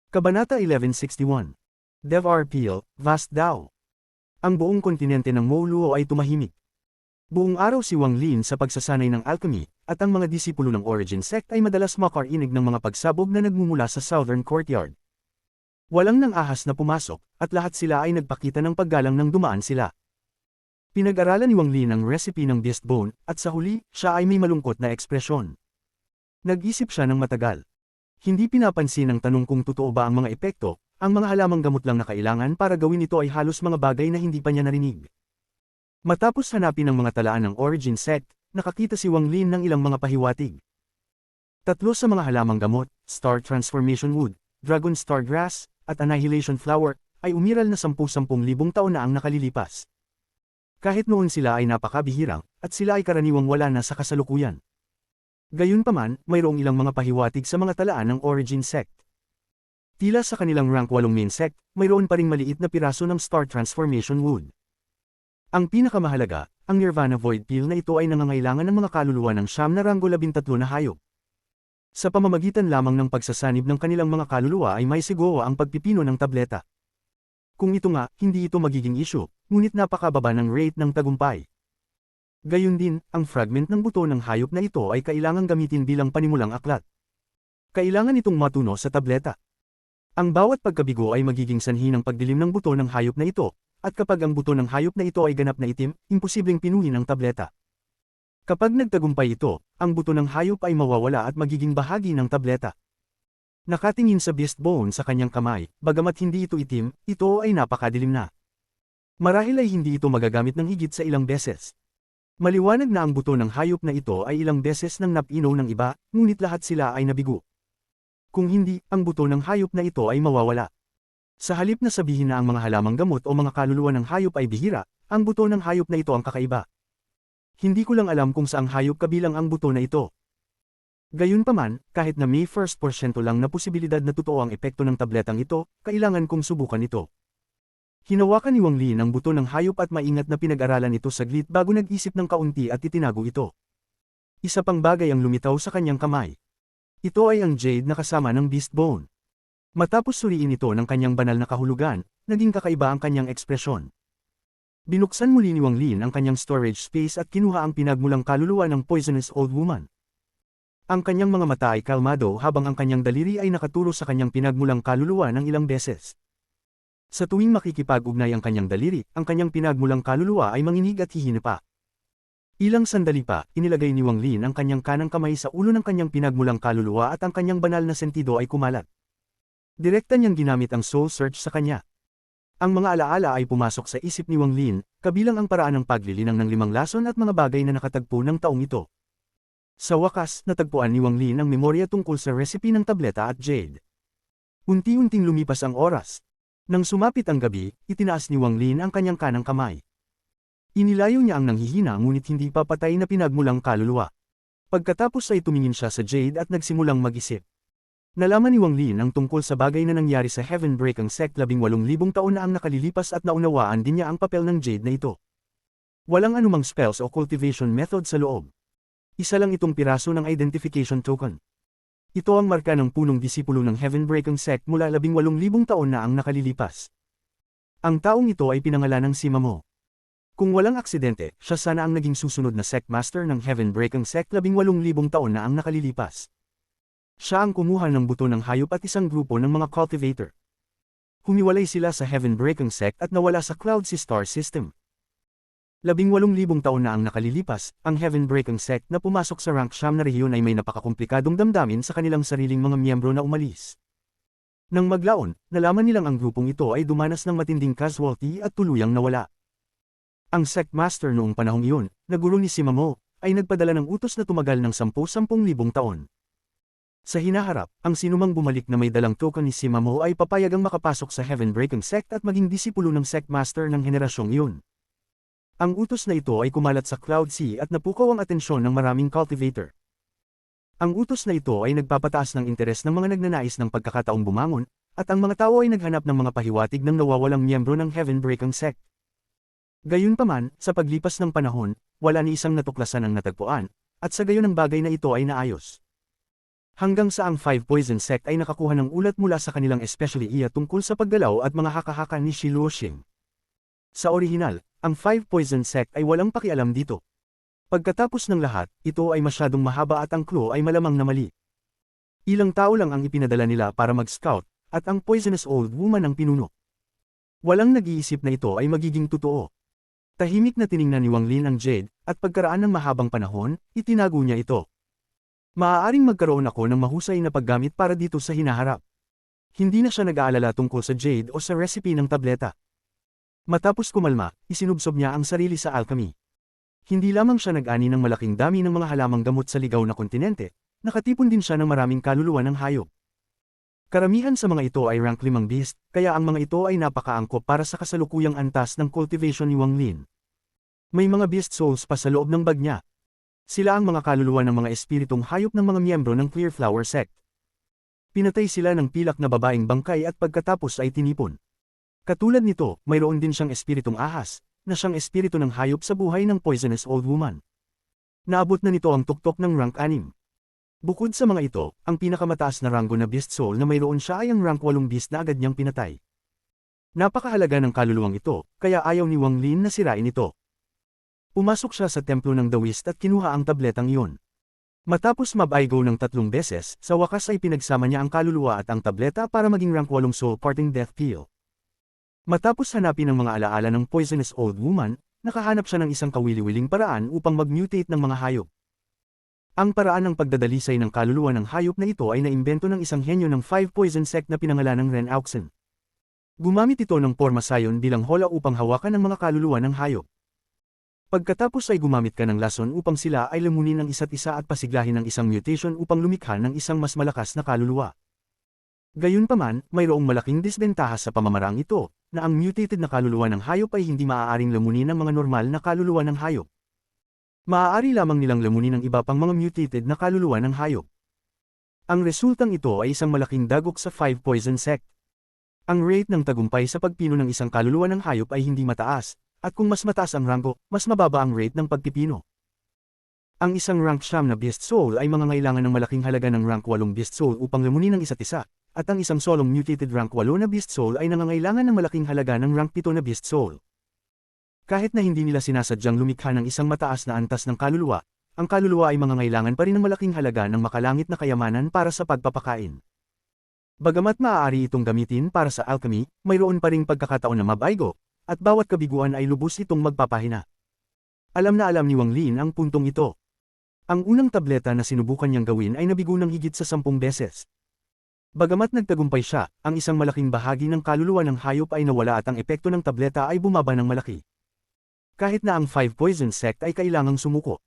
Kabanata 1161. Dev R. Peel, Vast Dao. Ang buong kontinente ng Moluo ay tumahimik. Buong araw si Wang Lin sa pagsasanay ng alchemy, at ang mga disipulo ng Origin Sect ay madalas makarinig ng mga pagsabog na nagmumula sa Southern Courtyard. Walang nang ahas na pumasok, at lahat sila ay nagpakita ng paggalang nang dumaan sila. Pinag-aralan ni Wang Lin ang recipe ng beast bone, at sa huli, siya ay may malungkot na ekspresyon. Nag-isip siya ng matagal. Hindi pinapansin ang tanong kung totoo ba ang mga epekto, ang mga halamang gamot lang na kailangan para gawin ito ay halos mga bagay na hindi pa niya narinig. Matapos hanapin ang mga talaan ng Origin Sect, nakakita si Wang Lin ng ilang mga pahiwatig. Tatlo sa mga halamang gamot, Star Transformation Wood, Dragon Star Grass, at Annihilation Flower, ay umiral na 10,000 taon na ang nakalilipas. Kahit noon sila ay napakabihirang, at sila ay karaniwang wala na sa kasalukuyan. Gayunpaman, mayroong ilang mga pahiwatig sa mga talaan ng Origin Sect. Tila sa kanilang rank 8 main sect, mayroon pa ring maliit na piraso ng Star Transformation Wood. Ang pinakamahalaga, ang Nirvana Void Peel na ito ay nangangailangan ng mga kaluluwa ng siyam na ranggo 13 na hayop. Sa pamamagitan lamang ng pagsasanib ng kanilang mga kaluluwa ay may sigawa ang pagpipino ng tableta. Kung ito nga, hindi ito magiging issue, ngunit napakababa ng rate ng tagumpay. Gayun din, ang fragment ng buto ng hayop na ito ay kailangang gamitin bilang panimulang aklat. Kailangan itong matuno sa tableta. Ang bawat pagkabigo ay magiging sanhi ng pagdilim ng buto ng hayop na ito, at kapag ang buto ng hayop na ito ay ganap na itim, imposibleng pinuhin ang tableta. Kapag nagtagumpay ito, ang buto ng hayop ay mawawala at magiging bahagi ng tableta. Nakatingin sa beast bone sa kanyang kamay, bagamat hindi ito itim, ito ay napakadilim na. Marahil ay hindi ito magagamit ng higit sa ilang beses. Maliwanag na ang buto ng hayop na ito ay ilang beses nang napinaw ng iba, ngunit lahat sila ay nabigo. Kung hindi, ang buto ng hayop na ito ay mawawala. Sa halip na sabihin na ang mga halamang gamot o mga kaluluwa ng hayop ay bihira, ang buto ng hayop na ito ang kakaiba. Hindi ko lang alam kung saang hayop kabilang ang buto na ito. Gayunpaman, kahit na may 1% lang na posibilidad na totoo ang epekto ng tabletang ito, kailangan kong subukan ito. Hinawakan ni Wang Lin ang buto ng hayop at maingat na pinag-aralan ito saglit bago nag-isip ng kaunti at itinago ito. Isa pang bagay ang lumitaw sa kanyang kamay. Ito ay ang jade na kasama ng beast bone. Matapos suriin ito ng kanyang banal na kahulugan, naging kakaiba ang kanyang ekspresyon. Binuksan muli ni Wang Lin ang kanyang storage space at kinuha ang pinagmulang kaluluwa ng poisonous old woman. Ang kanyang mga mata ay kalmado habang ang kanyang daliri ay nakaturo sa kanyang pinagmulang kaluluwa ng ilang beses. Sa tuwing makikipag-ugnay ang kanyang daliri, ang kanyang pinagmulang kaluluwa ay manginig at hihina. Ilang sandali pa, inilagay ni Wang Lin ang kanyang kanang kamay sa ulo ng kanyang pinagmulang kaluluwa at ang kanyang banal na sentido ay kumalat. Direkta niyang ginamit ang soul search sa kanya. Ang mga alaala ay pumasok sa isip ni Wang Lin, kabilang ang paraan ng paglilinang ng 5 lason at mga bagay na nakatagpo ng taong ito. Sa wakas, natagpuan ni Wang Lin ang memorya tungkol sa recipe ng tableta at jade. Unti-unting lumipas ang oras. Nang sumapit ang gabi, itinaas ni Wang Lin ang kanyang kanang kamay. Inilayo niya ang nanghihina ngunit hindi pa patay na pinagmulang kaluluwa. Pagkatapos ay tumingin siya sa jade at nagsimulang mag-isip. Nalaman ni Wang Lin ang tungkol sa bagay na nangyari sa Heaven Breaking Sect 18,000 taon na ang nakalilipas at naunawaan din niya ang papel ng jade na ito. Walang anumang spells o cultivation method sa loob. Isa lang itong piraso ng identification token. Ito ang marka ng punong disipulo ng Heaven Breaking Sect mula 18,000 taon na ang nakalilipas. Ang taong ito ay pinangalan ng Simamo. Kung walang aksidente, siya sana ang naging susunod na Sect Master ng Heaven Breaking Sect 18,000 taon na ang nakalilipas. Siya ang kumuha ng buto ng hayop at isang grupo ng mga cultivator. Humiwalay sila sa Heaven Breaking Sect at nawala sa Cloud Sea Star System. 18,000 taon na ang nakalilipas, ang Heaven Breaking Sect na pumasok sa rank 9 na rehiyon ay may napakakomplikadong damdamin sa kanilang sariling mga miyembro na umalis. Nang maglaon, nalaman nilang ang grupong ito ay dumanas ng matinding casualty at tuluyang nawala. Ang Sect Master noong panahong iyon, na guro ni Simamo, ay nagpadala ng utos na tumagal ng 10,000 taon. Sa hinaharap, ang sinumang bumalik na may dalang token ni Simamo ay papayagang makapasok sa Heaven Breaking Sect at maging disipulo ng Sect Master ng henerasyong iyon. Ang utos na ito ay kumalat sa Cloud Sea at napukaw ang atensyon ng maraming cultivator. Ang utos na ito ay nagpapataas ng interes ng mga nagnanais ng pagkakataong bumangon, at ang mga tao ay naghanap ng mga pahiwatig ng nawawalang miyembro ng Heaven Breaking Sect. Gayunpaman, sa paglipas ng panahon, wala ni isang natuklasan ang natagpuan, at sa gayon ang bagay na ito ay naayos. Hanggang sa ang 5 Poison Sect ay nakakuha ng ulat mula sa kanilang especially iya tungkol sa paggalaw at mga haka-haka ni Shi Luoxing. Sa orihinal, ang 5 Poison Sect ay walang pakialam dito. Pagkatapos ng lahat, ito ay masyadong mahaba at ang clue ay malamang na mali. Ilang tao lang ang ipinadala nila para mag-scout, at ang poisonous old woman ang pinuno. Walang nag-iisip na ito ay magiging totoo. Tahimik na tiningnan ni Wang Lin ang Jade, at pagkaraan ng mahabang panahon, itinago niya ito. Maaaring magkaroon ako ng mahusay na paggamit para dito sa hinaharap. Hindi na siya nag-aalala tungkol sa Jade o sa recipe ng tableta. Matapos kumalma, isinubsob niya ang sarili sa alchemy. Hindi lamang siya nag-ani ng malaking dami ng mga halamang gamot sa ligaw na kontinente, nakatipon din siya ng maraming kaluluwa ng hayop. Karamihan sa mga ito ay rank 5 beast, kaya ang mga ito ay napakaangkop para sa kasalukuyang antas ng cultivation ni Wang Lin. May mga beast souls pa sa loob ng bag niya. Sila ang mga kaluluwa ng mga espiritong hayop ng mga miyembro ng Clear Flower Sect. Pinatay sila ng pilak na babaeng bangkay at pagkatapos ay tinipon. Katulad nito, mayroon din siyang espiritong ahas, na siyang espiritu ng hayop sa buhay ng poisonous old woman. Naabot na nito ang tuktok ng rank 6. Bukod sa mga ito, ang pinakamataas na ranggo na beast soul na mayroon siya ay ang rank 8 beast na agad niyang pinatay. Napakahalaga ng kaluluwang ito, kaya ayaw ni Wang Lin na sirain ito. Pumasok siya sa templo ng Daoist at kinuha ang tabletang iyon. Matapos mabaigo ng 3 beses, sa wakas ay pinagsama niya ang kaluluwa at ang tableta para maging rank 8 soul parting death peel. Matapos hanapin ang mga alaala ng poisonous old woman, nakahanap siya ng isang kawili-wiling paraan upang mag-mutate ng mga hayop. Ang paraan ng pagdadalisay ng kaluluwa ng hayop na ito ay naimbento ng isang henyo ng 5 Poison Sect na pinangalanang Ren Auxin. Gumamit ito ng forma sayon bilang hola upang hawakan ang mga kaluluwa ng hayop. Pagkatapos ay gumamit ka ng lason upang sila ay lamunin ng isa't isa at pasiglahin ng isang mutation upang lumikha ng isang mas malakas na kaluluwa. Gayunpaman, mayroong malaking disbentaha sa pamamaraang ito, na ang mutated na kaluluwa ng hayop ay hindi maaaring lamunin ng mga normal na kaluluwa ng hayop. Maaari lamang nilang lamunin ng iba pang mga mutated na kaluluwa ng hayop. Ang resultang ito ay isang malaking dagok sa 5 Poison Sect. Ang rate ng tagumpay sa pagpino ng isang kaluluwa ng hayop ay hindi mataas, at kung mas mataas ang ranggo, mas mababa ang rate ng pagpipino. Ang isang rank 9 na beast soul ay mangangailangan ng malaking halaga ng rank 8 beast soul upang lamunin ng isa't isa, at ang isang solong mutated rank 8 na beast soul ay nangangailangan ng malaking halaga ng rank 7 na beast soul. Kahit na hindi nila sinasadyang lumikha ng isang mataas na antas ng kaluluwa, ang kaluluwa ay mangangailangan pa rin ng malaking halaga ng makalangit na kayamanan para sa pagpapakain. Bagamat maaari itong gamitin para sa alchemy, mayroon pa ring pagkakataon na mabaigo, at bawat kabiguan ay lubos itong magpapahina. Alam na alam ni Wang Lin ang puntong ito. Ang unang tableta na sinubukan niyang gawin ay nabigo ng higit sa 10 beses. Bagamat nagtagumpay siya, ang isang malaking bahagi ng kaluluwa ng hayop ay nawala at ang epekto ng tableta ay bumaba ng malaki. Kahit na ang 5 Poison Sect ay kailangang sumuko.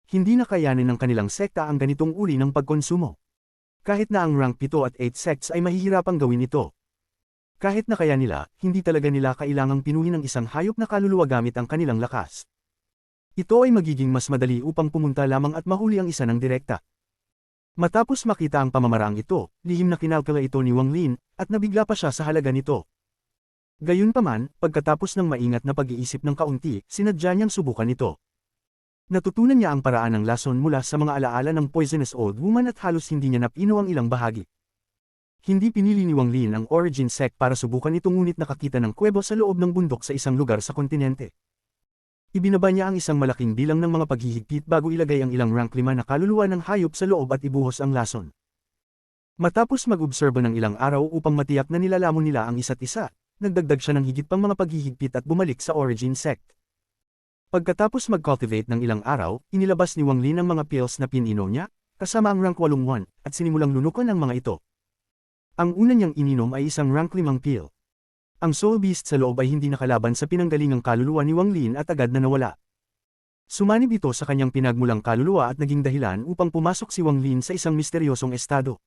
Hindi na kayanin ng kanilang sekta ang ganitong uri ng pagkonsumo. Kahit na ang rank 7 at 8 sects ay mahihirapang gawin ito. Kahit na kaya nila, hindi talaga nila kailangang pinuhin ng isang hayop na kaluluwa gamit ang kanilang lakas. Ito ay magiging mas madali upang pumunta lamang at mahuli ang isa ng direkta. Matapos makita ang pamamaraang ito, lihim na kinalkula ito ni Wang Lin, at nabigla pa siya sa halaga nito. Gayunpaman, pagkatapos ng maingat na pag-iisip ng kaunti, sinadya niyang subukan ito. Natutunan niya ang paraan ng lason mula sa mga alaala ng poisonous old woman at halos hindi niya napino ang ilang bahagi. Hindi pinili ni Wang Lin ang origin sect para subukan ito ngunit nakakita ng kuwebo sa loob ng bundok sa isang lugar sa kontinente. Ibinaba niya ang isang malaking bilang ng mga paghihigpit bago ilagay ang ilang rank 5 na kaluluwa ng hayop sa loob at ibuhos ang lason. Matapos mag-obserba ng ilang araw upang matiyak na nilalamon nila ang isa't isa, nagdagdag siya ng higit pang mga paghihigpit at bumalik sa origin sect. Pagkatapos mag-cultivate ng ilang araw, inilabas ni Wang Lin ang mga pills na pininom niya, kasama ang rank 8 at sinimulang lunukan ang mga ito. Ang una niyang ininom ay isang rank 5 pill. Ang soul beast sa loob ay hindi nakalaban sa pinanggalingang kaluluwa ni Wang Lin at agad na nawala. Sumanib ito sa kanyang pinagmulang kaluluwa at naging dahilan upang pumasok si Wang Lin sa isang misteryosong estado.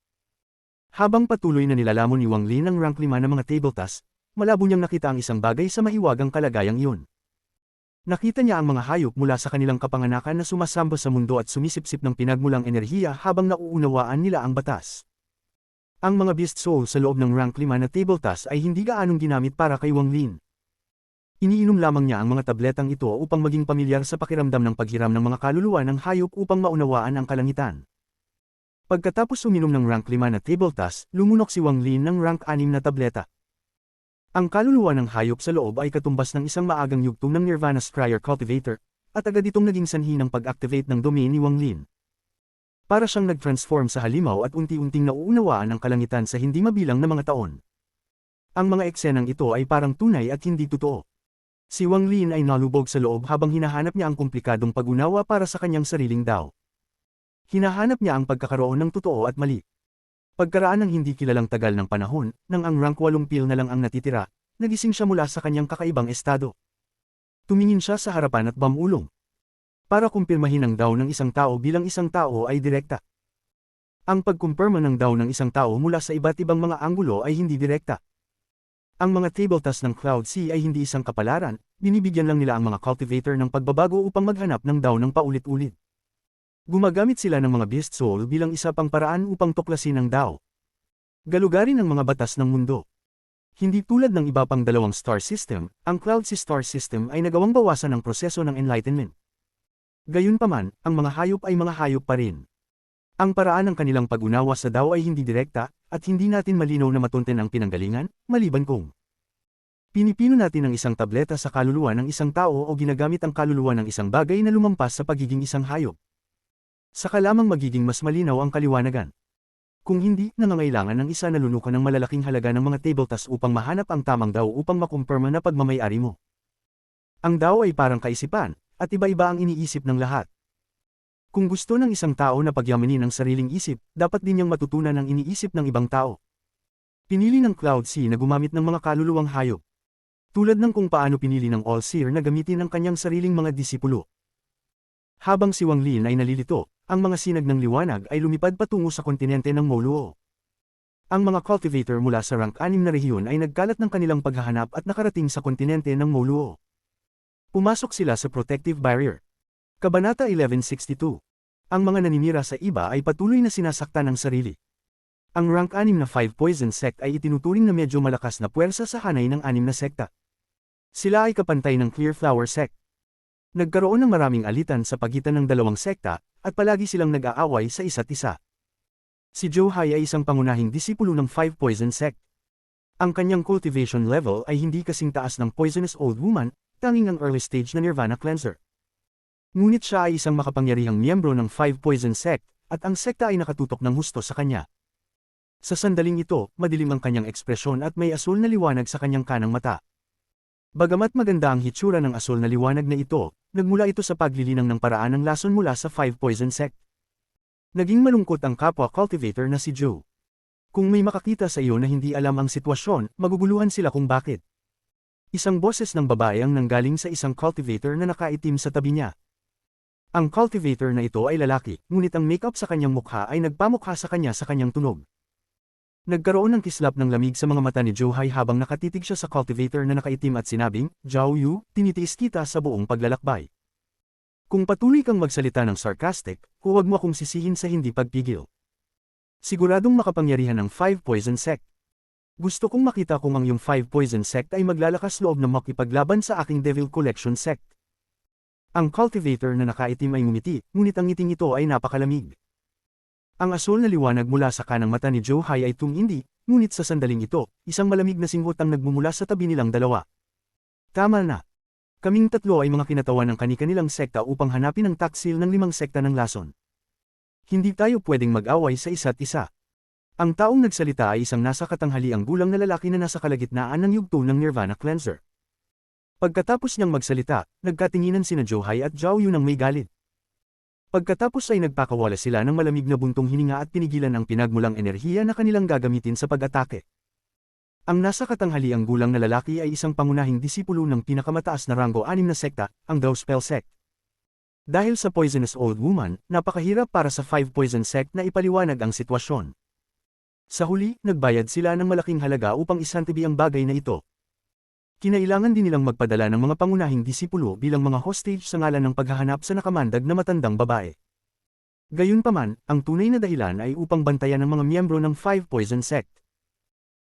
Habang patuloy na nilalamon ni Wang Lin ang rank 5 na mga table tasks, malabo niyang nakita ang isang bagay sa mahiwagang kalagayang iyon. Nakita niya ang mga hayop mula sa kanilang kapanganakan na sumasamba sa mundo at sumisipsip ng pinagmulang enerhiya habang nauunawaan nila ang batas. Ang mga beast soul sa loob ng rank 5 na table task ay hindi gaanong ginamit para kay Wang Lin. Iniinom lamang niya ang mga tabletang ito upang maging pamilyar sa pakiramdam ng paghiram ng mga kaluluwa ng hayop upang maunawaan ang kalangitan. Pagkatapos uminom ng rank 5 na table task, lumunok si Wang Lin ng rank 6 na tableta. Ang kaluluwa ng hayop sa loob ay katumbas ng isang maagang yugtong ng Nirvana Scryer Cultivator, at agad itong naging sanhi ng pag-activate ng domain ni Wang Lin. Para siyang nag-transform sa halimaw at unti-unting nauunawaan ang kalangitan sa hindi mabilang na mga taon. Ang mga eksenang ito ay parang tunay at hindi totoo. Si Wang Lin ay nalubog sa loob habang hinahanap niya ang komplikadong pag-unawa para sa kanyang sariling Dao. Hinahanap niya ang pagkakaroon ng totoo at mali. Pagkaraan ng hindi kilalang tagal ng panahon, nang ang rank 8 pil na lang ang natitira, nagising siya mula sa kanyang kakaibang estado. Tumingin siya sa harapan at bamulong. Para kumpirmahin ang Dao ng isang tao bilang isang tao ay direkta. Ang pagkumpirma ng Dao ng isang tao mula sa iba't ibang mga anggulo ay hindi direkta. Ang mga table task ng Cloud Sea ay hindi isang kapalaran, binibigyan lang nila ang mga cultivator ng pagbabago upang maghanap ng Dao ng paulit-ulit. Gumagamit sila ng mga beast soul bilang isa pang paraan upang tuklasin ang Dao. Galugarin ang mga batas ng mundo. Hindi tulad ng iba pang dalawang star system, ang Cloud Sea star system ay nagawang bawasan ang proseso ng enlightenment. Gayunpaman, ang mga hayop ay mga hayop pa rin. Ang paraan ng kanilang pag-unawa sa Dao ay hindi direkta, at hindi natin malinaw na matunten ang pinanggalingan, maliban kung pinipino natin ang isang tableta sa kaluluwa ng isang tao o ginagamit ang kaluluwa ng isang bagay na lumampas sa pagiging isang hayop. Saka lamang magiging mas malinaw ang kaliwanagan. Kung hindi, nangangailangan ng isa na lunukan ng malalaking halaga ng mga table tasks upang mahanap ang tamang Dao upang makumpirma na pagmamay-ari mo. Ang Dao ay parang kaisipan, at iba-iba ang iniisip ng lahat. Kung gusto ng isang tao na pagyamanin ang sariling isip, dapat din niyang matutunan ang iniisip ng ibang tao. Pinili ng Cloud Sea na gumamit ng mga kaluluwang hayop. Tulad ng kung paano pinili ng All Seer na gamitin ang kanyang sariling mga disipulo. Habang si Wang Lin ay nalilito, ang mga sinag ng liwanag ay lumipad patungo sa kontinente ng Moluo. Ang mga cultivator mula sa rank 6 na rehiyon ay nagkalat ng kanilang paghahanap at nakarating sa kontinente ng Moluo. Pumasok sila sa protective barrier. Kabanata 1162. Ang mga naninira sa iba ay patuloy na sinasaktan ng sarili. Ang rank 6 na 5 poison sect ay itinuturing na medyo malakas na puwersa sa hanay ng 6 na sekta. Sila ay kapantay ng Clear Flower sect. Nagkaroon ng maraming alitan sa pagitan ng dalawang sekta, at palagi silang nag-aaway sa isa't isa. Si Zhou Hai ay isang pangunahing disipulo ng 5 Poison Sect. Ang kanyang cultivation level ay hindi kasing taas ng Poisonous Old Woman, tanging ang early stage na Nirvana Cleanser. Ngunit siya ay isang makapangyarihang miyembro ng 5 Poison Sect, at ang sekta ay nakatutok ng husto sa kanya. Sa sandaling ito, madilim ang kanyang ekspresyon at may asul na liwanag sa kanyang kanang mata. Bagamat maganda ang hitsura ng asul na liwanag na ito, nagmula ito sa paglilinang ng paraan ng lason mula sa 5 Poison Sect. Naging malungkot ang kapwa cultivator na si Zhou. Kung may makakita sa iyo na hindi alam ang sitwasyon, maguguluhan sila kung bakit. Isang boses ng babae ang nanggaling sa isang cultivator na nakaitim sa tabi niya. Ang cultivator na ito ay lalaki, ngunit ang makeup sa kanyang mukha ay nagpamukha sa kanyang tunog. Nagkaroon ng kislap ng lamig sa mga mata ni Zhou Hai habang nakatitig siya sa cultivator na nakaitim at sinabing, "Zhao Yu, tinitiis kita sa buong paglalakbay. Kung patuloy kang magsalita ng sarcastic, huwag mo akong sisihin sa hindi pagpigil. Siguradong makapangyarihan ng 5 Poison Sect. Gusto kong makita kung ang iyong 5 Poison Sect ay maglalakas loob na makipaglaban sa aking Devil Collection Sect." Ang cultivator na nakaitim ay ngumiti, ngunit ang ngiting ito ay napakalamig. Ang asul na liwanag mula sa kanang mata ni Zhou Hai ay tumindi, ngunit sa sandaling ito, isang malamig na singhot ang nagmumula sa tabi nilang dalawa. Tama na. Kaming tatlo ay mga kinatawan ng kani-kanilang sekta upang hanapin ang taksil ng 5 sekta ng lason. Hindi tayo pwedeng mag-away sa isa't isa. Ang taong nagsalita ay isang nasa katanghaliang gulang na lalaki na nasa kalagitnaan ng yugto ng Nirvana Cleanser. Pagkatapos niyang magsalita, nagkatinginan sina Zhou Hai at Zhao Yu ng may galit. Pagkatapos ay nagpakawala sila ng malamig na buntong hininga at pinigilan ang pinagmulang enerhiya na kanilang gagamitin sa pag-atake. Ang nasa katanghaliang gulang na lalaki ay isang pangunahing disipulo ng pinakamataas na ranggo 6 na sekta, ang Dao Spell Sect. Dahil sa Poisonous Old Woman, napakahirap para sa 5 Poison Sect na ipaliwanag ang sitwasyon. Sa huli, nagbayad sila ng malaking halaga upang isantibi ang bagay na ito. Kinailangan din nilang magpadala ng mga pangunahing disipulo bilang mga hostage sa ngalan ng paghahanap sa nakamandag na matandang babae. Gayunpaman, ang tunay na dahilan ay upang bantayan ang mga miyembro ng 5 Poison Sect.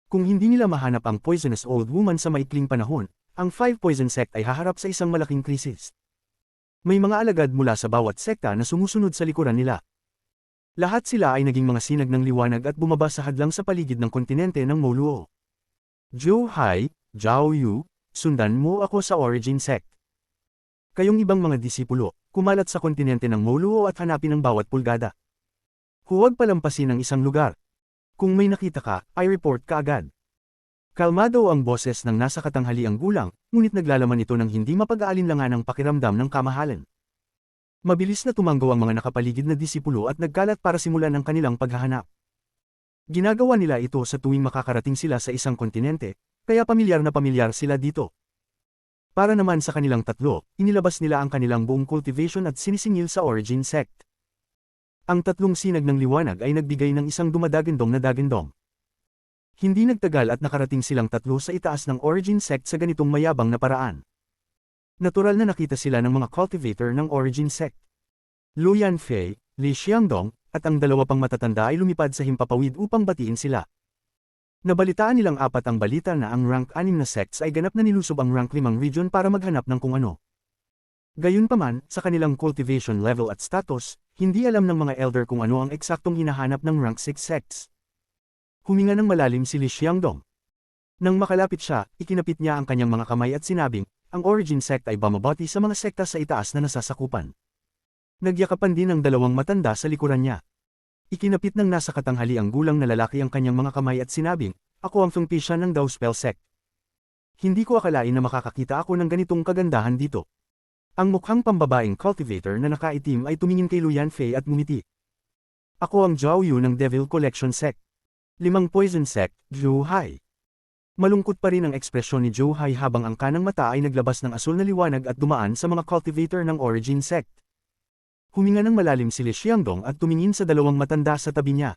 Kung hindi nila mahanap ang Poisonous Old Woman sa maikling panahon, ang 5 Poison Sect ay haharap sa isang malaking krisis. May mga alagad mula sa bawat sekta na sumusunod sa likuran nila. Lahat sila ay naging mga sinag ng liwanag at bumaba sa hadlang sa paligid ng kontinente ng Moluo. Zhou Hai, Zhao Yu, sundan mo ako sa Origin Sect. Kayong ibang mga disipulo, kumalat sa kontinente ng Moluo at hanapin ang bawat pulgada. Huwag palampasin ang isang lugar. Kung may nakita ka, ay report ka agad. Kalmado ang boses ng nasa katanghaliang gulang, ngunit naglalaman ito ng hindi mapag-aalinlangan ng pakiramdam ng kamahalan. Mabilis na tumanggo ang mga nakapaligid na disipulo at nagkalat para simulan ang kanilang paghahanap. Ginagawa nila ito sa tuwing makakarating sila sa isang kontinente, kaya pamilyar na pamilyar sila dito. Para naman sa kanilang tatlo, inilabas nila ang kanilang buong cultivation at sinisingil sa Origin Sect. Ang tatlong sinag ng liwanag ay nagbigay ng isang dumadagandong na dagandong. Hindi nagtagal at nakarating silang tatlo sa itaas ng Origin Sect sa ganitong mayabang na paraan. Natural na nakita sila ng mga cultivator ng Origin Sect. Lu Yanfei, Li Xiangdong, at ang dalawa pang matatanda ay lumipad sa himpapawid upang batiin sila. Nabalitaan nilang apat ang balita na ang rank 6 na sects ay ganap na nilusob ang rank 5 region para maghanap ng kung ano. Gayunpaman, sa kanilang cultivation level at status, hindi alam ng mga elder kung ano ang eksaktong hinahanap ng rank 6 sects. Huminga ng malalim si Li Xiangdong. Nang makalapit siya, ikinapit niya ang kanyang mga kamay at sinabing, ang Origin Sect ay bumabati sa mga sekta sa itaas na nasasakupan. Nagyakapan din ang dalawang matanda sa likuran niya. Ikinapit ng nasa katanghali ang gulang na lalaki ang kanyang mga kamay at sinabing, ako ang Fengpishan ng Dao Spell Sect. Hindi ko akalain na makakakita ako ng ganitong kagandahan dito. Ang mukhang pambabaeng cultivator na nakaitim ay tumingin kay Lu Yanfei at ngumiti. Ako ang Zhao Yu ng Devil Collection Sect. 5 Poison Sect, Zhou Hai. Malungkot pa rin ang ekspresyon ni Zhou Hai habang ang kanang mata ay naglabas ng asul na liwanag at dumaan sa mga cultivator ng Origin Sect. Huminga ng malalim si Li Xiangdong at tumingin sa dalawang matanda sa tabi niya.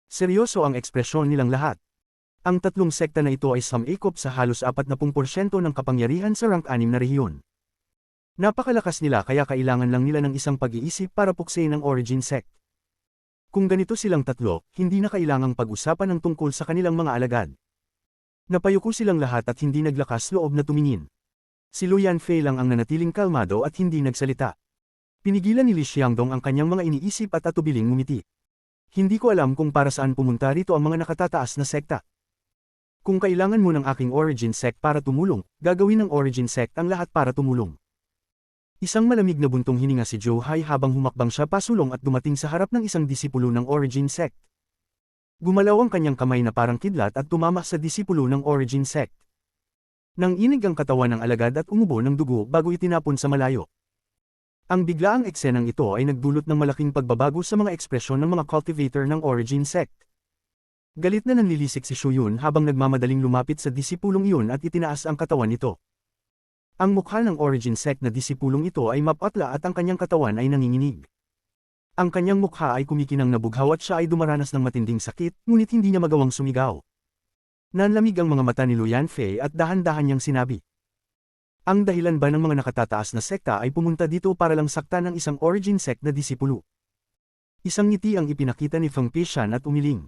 Seryoso ang ekspresyon nilang lahat. Ang tatlong sekta na ito ay sumikop sa halos 40% ng kapangyarihan sa rank 6 na rehiyon. Napakalakas nila kaya kailangan lang nila ng isang pag-iisip para puksain ang Origin Sect. Kung ganito silang tatlo, hindi na kailangang pag-usapan ng tungkol sa kanilang mga alagad. Napayuko silang lahat at hindi naglakas loob na tumingin. Si Lu Yanfei lang ang nanatiling kalmado at hindi nagsalita. Pinigilan ni Li Xiangdong ang kanyang mga iniisip at atubiling ngumiti. Hindi ko alam kung para saan pumunta rito ang mga nakatataas na sekta. Kung kailangan mo ng aking Origin Sect para tumulong, gagawin ng Origin Sect ang lahat para tumulong. Isang malamig na buntong hininga si Zhou Hai habang humakbang siya pasulong at dumating sa harap ng isang disipulo ng Origin Sect. Gumalaw ang kanyang kamay na parang kidlat at tumama sa disipulo ng Origin Sect. Nang inig ang katawan ng alagad at umubo ng dugo bago itinapon sa malayo. Ang biglaang eksenang ito ay nagdulot ng malaking pagbabago sa mga ekspresyon ng mga cultivator ng Origin Sect. Galit na nanlilisik si Shu Yun habang nagmamadaling lumapit sa disipulong iyon at itinaas ang katawan nito. Ang mukha ng Origin Sect na disipulong ito ay mapatla at ang kanyang katawan ay nanginginig. Ang kanyang mukha ay kumikinang nabughaw at siya ay dumaranas ng matinding sakit, ngunit hindi niya magawang sumigaw. Nanlamig ang mga mata ni Lu Yanfei at dahan-dahan niyang sinabi. Ang dahilan ba ng mga nakatataas na sekta ay pumunta dito para lang saktan ng isang Origin Sect na disipulo? Isang ngiti ang ipinakita ni Fengpishan at umiling.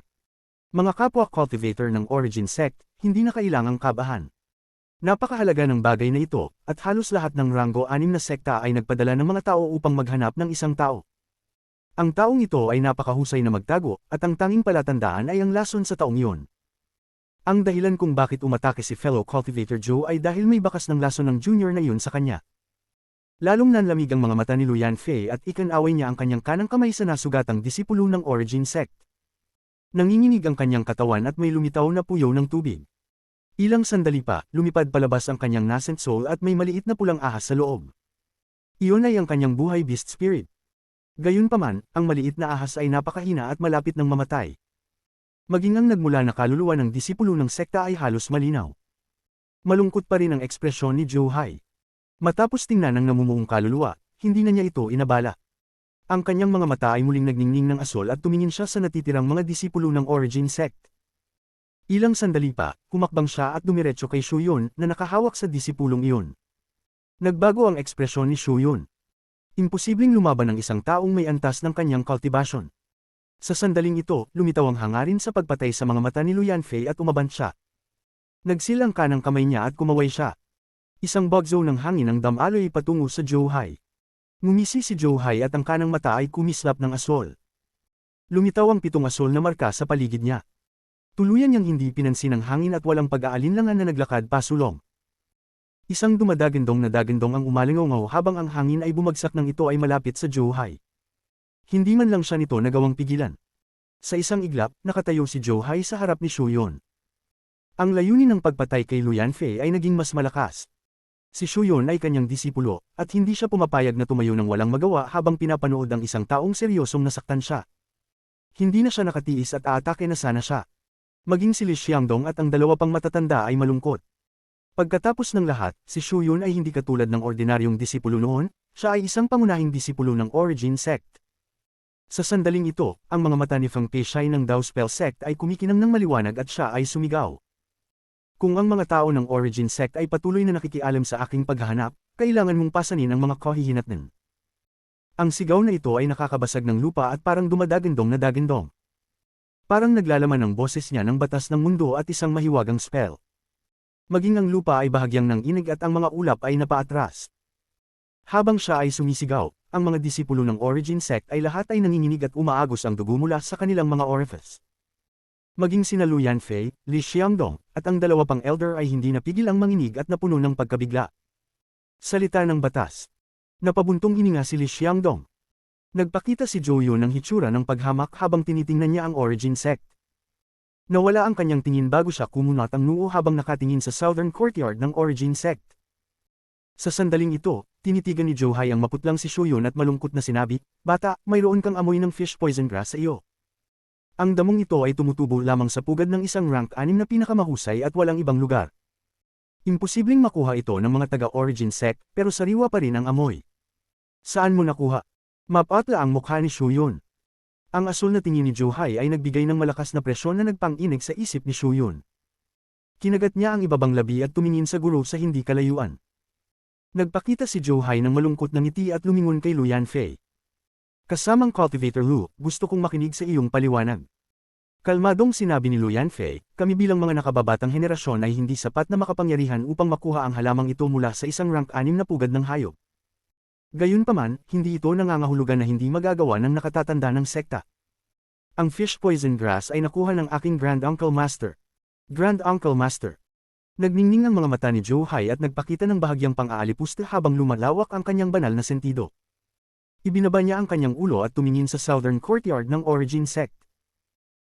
Mga kapwa cultivator ng Origin Sect, hindi na kailangang kabahan. Napakahalaga ng bagay na ito, at halos lahat ng ranggo 6 na sekta ay nagpadala ng mga tao upang maghanap ng isang tao. Ang taong ito ay napakahusay na magtago, at ang tanging palatandaan ay ang lason sa taong iyon. Ang dahilan kung bakit umatake si fellow cultivator Joe ay dahil may bakas ng lason ng junior na iyon sa kanya. Lalong nanlamig ang mga mata ni Lu Yanfei at ikinaway niya ang kanyang kanang kamay sa nasugatang disipulo ng Origin Sect. Nanginginig ang kanyang katawan at may lumitaw na puyaw ng tubig. Ilang sandali pa, lumipad palabas ang kanyang nascent soul at may maliit na pulang ahas sa loob. Iyon ay ang kanyang buhay beast spirit. Gayunpaman, ang maliit na ahas ay napakahina at malapit ng mamatay. Maging ang nagmula na kaluluwa ng disipulo ng sekta ay halos malinaw. Malungkot pa rin ang ekspresyon ni Zhou Hai. Matapos tingnan ng namumuong kaluluwa, hindi na niya ito inabala. Ang kanyang mga mata ay muling nagningning ng asol at tumingin siya sa natitirang mga disipulo ng Origin Sect. Ilang sandali pa, humakbang siya at dumiretso kay Shu Yun na nakahawak sa disipulong iyon. Nagbago ang ekspresyon ni Shu Yun. Imposibleng lumaban ng isang taong may antas ng kanyang cultivation. Sa sandaling ito, lumitaw ang hangarin sa pagpatay sa mga mata ni Lu Yanfei at umabant siya. Nagsilang kanang kamay niya at kumaway siya. Isang bagzo ng hangin ang damaloy patungo sa Zhou Hai. Ngumisi si Zhou Hai at ang kanang mata ay kumislap ng aswol. Lumitaw ang 7 asul na marka sa paligid niya. Tuluyan niyang hindi pinansin ang hangin at walang pag-aalinlangan na naglakad pasulong. Isang dumadagandong na dagandong ang umalingaw habang ang hangin ay bumagsak nang ito ay malapit sa Zhou-hai. Hindi man lang siya nito nagawang pigilan. Sa isang iglap, nakatayo si Zhou-hai sa harap ni Shu Yun. Ang layunin ng pagpatay kay Lu Yanfei ay naging mas malakas. Si Shu Yun ay kanyang disipulo, at hindi siya pumapayag na tumayo ng walang magawa habang pinapanood ang isang taong seryosong nasaktan siya. Hindi na siya nakatiis at aatake na sana siya. Maging si Li Xiangdong at ang dalawa pang matatanda ay malungkot. Pagkatapos ng lahat, si Shu Yun ay hindi katulad ng ordinaryong disipulo noon, siya ay isang pangunahing disipulo ng Origin Sect. Sa sandaling ito, ang mga mata ni Feng Peishai ng Dao Spell Sect ay kumikinang ng maliwanag at siya ay sumigaw. Kung ang mga tao ng Origin Sect ay patuloy na nakikialam sa aking paghahanap, kailangan mong pasanin ang mga kahihinatnan. Ang sigaw na ito ay nakakabasag ng lupa at parang dumadagandong na dagandong. Parang naglalaman ng boses niya ng batas ng mundo at isang mahiwagang spell. Maging ang lupa ay bahagyang ng inig at ang mga ulap ay napaatras. Habang siya ay sumisigaw, ang mga disipulo ng Origin Sect ay lahat ay nanginginig at umaagos ang dugo mula sa kanilang mga orifice. Maging sina Lu Yanfei, Li Xiangdong, at ang dalawa pang elder ay hindi napigil ang manginig at napuno ng pagkabigla. Salita ng batas. Napabuntong hininga si Li Xiangdong. Nagpakita si Zhou Yun ng hitsura ng paghamak habang tinitingnan niya ang Origin Sect. Nawala ang kanyang tingin bago siya kumunat ang noo habang nakatingin sa southern courtyard ng Origin Sect. Sa sandaling ito, tinitigan ni Zhou-hai ang maputlang si Shu Yun at malungkot na sinabi, "Bata, mayroon kang amoy ng fish poison grass sa iyo." Ang damong ito ay tumutubo lamang sa pugad ng isang rank 6 na pinakamahusay at walang ibang lugar. Imposibleng makuha ito ng mga taga-Origin Sect, pero sariwa pa rin ang amoy. Saan mo nakuha? Mapatla ang mukha ni Shu Yun. Ang asul na tingin ni Zhou-hai ay nagbigay ng malakas na presyon na nagpang-inig sa isip ni Shu Yun. Kinagat niya ang ibabang labi at tumingin sa guro sa hindi kalayuan. Nagpakita si Zhou-hai ng malungkot na ngiti at lumingon kay Lu Yanfei. Kasamang Cultivator Lu, gusto kong makinig sa iyong paliwanag. Kalmadong sinabi ni Lu Yanfei, kami bilang mga nakababatang henerasyon ay hindi sapat na makapangyarihan upang makuha ang halamang ito mula sa isang rank 6 na pugad ng hayop. Gayunpaman, hindi ito nangangahulugan na hindi magagawa ng nakatatanda ng sekta. Ang fish poison grass ay nakuha ng aking Grand Uncle Master. Grand Uncle Master. Nagningning ang mga mata ni Zhou-hai at nagpakita ng bahagyang pang-aalipusta habang lumalawak ang kanyang banal na sentido. Ibinaba niya ang kanyang ulo at tumingin sa southern courtyard ng Origin Sect.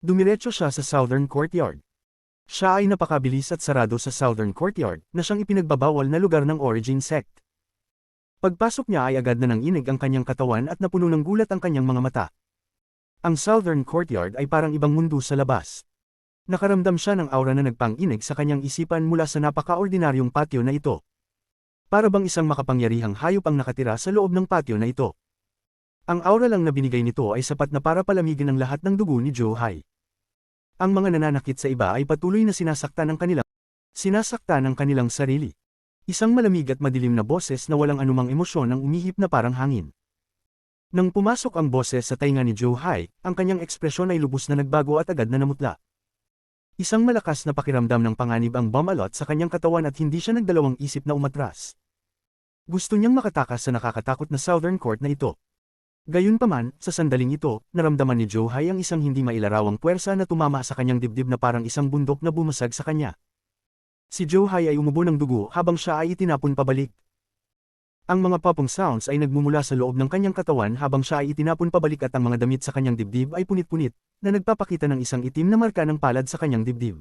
Dumiretso siya sa southern courtyard. Siya ay napakabilis at sarado sa southern courtyard na siyang ipinagbabawal na lugar ng Origin Sect. Pagpasok niya ay agad na nanginig ang kanyang katawan at napuno ng gulat ang kanyang mga mata. Ang southern courtyard ay parang ibang mundo sa labas. Nakaramdam siya ng aura na nagpang-inig sa kanyang isipan mula sa napaka-ordinaryong patio na ito. Para bang isang makapangyarihang hayop ang nakatira sa loob ng patio na ito. Ang aura lang na binigay nito ay sapat na para palamigin ang lahat ng dugo ni Zhou-hai. Ang mga nananakit sa iba ay patuloy na sinasaktan ng kanilang sarili. Isang malamig at madilim na boses na walang anumang emosyon ang umihip na parang hangin. Nang pumasok ang boses sa tainga ni Zhou-hai, ang kanyang ekspresyon ay lubos na nagbago at agad na namutla. Isang malakas na pakiramdam ng panganib ang bumalot sa kanyang katawan at hindi siya nagdalawang isip na umatras. Gusto niyang makatakas sa nakakatakot na southern court na ito. Gayunpaman, sa sandaling ito, naramdaman ni Zhou-hai ang isang hindi mailarawang puwersa na tumama sa kanyang dibdib na parang isang bundok na bumasag sa kanya. Si Zhou-hai ay umubo ng dugo habang siya ay itinapon pabalik. Ang mga popping sounds ay nagmumula sa loob ng kanyang katawan habang siya ay itinapon pabalik at ang mga damit sa kanyang dibdib ay punit-punit, na nagpapakita ng isang itim na marka ng palad sa kanyang dibdib.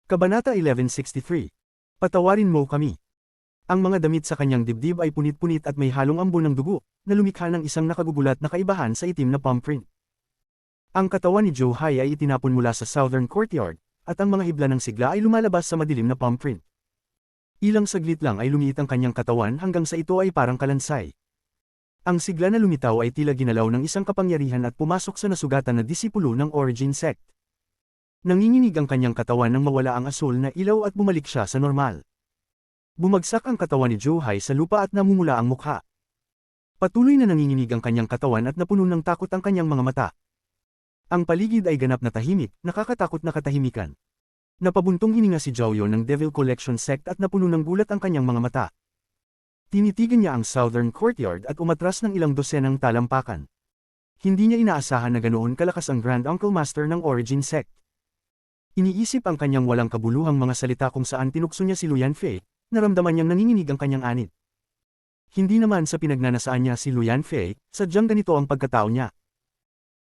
Kabanata 1163. Patawarin mo kami. Ang mga damit sa kanyang dibdib ay punit-punit at may halong ambon ng dugo, na lumikha ng isang nakagugulat na kaibahan sa itim na palm print. Ang katawan ni Zhou-hai ay itinapon mula sa southern courtyard, at ang mga hibla ng sigla ay lumalabas sa madilim na palm print. Ilang saglit lang ay lumiit ang kanyang katawan hanggang sa ito ay parang kalansay. Ang sigla na lumitaw ay tila ginalaw ng isang kapangyarihan at pumasok sa nasugatan na disipulo ng Origin Sect. Nanginginig ang kanyang katawan nang mawala ang asul na ilaw at bumalik siya sa normal. Bumagsak ang katawan ni Zhou-hai sa lupa at namumula ang mukha. Patuloy na nanginginig ang kanyang katawan at napuno ng takot ang kanyang mga mata. Ang paligid ay ganap na tahimik, nakakatakot na katahimikan. Napabuntong hininga si Zhao Yun ng Devil Collection Sect at napuno ng gulat ang kanyang mga mata. Tinitigan niya ang southern courtyard at umatras ng ilang dosenang talampakan. Hindi niya inaasahan na ganoon kalakas ang Grand Uncle Master ng Origin Sect. Iniisip ang kanyang walang kabuluhang mga salita kung saan tinukso niya si Luyan Fei, naramdaman niyang nanginginig ang kanyang anit. Hindi naman sa pinagnanasaan niya si Luyan Fei, sadyang ganito ang pagkatao niya.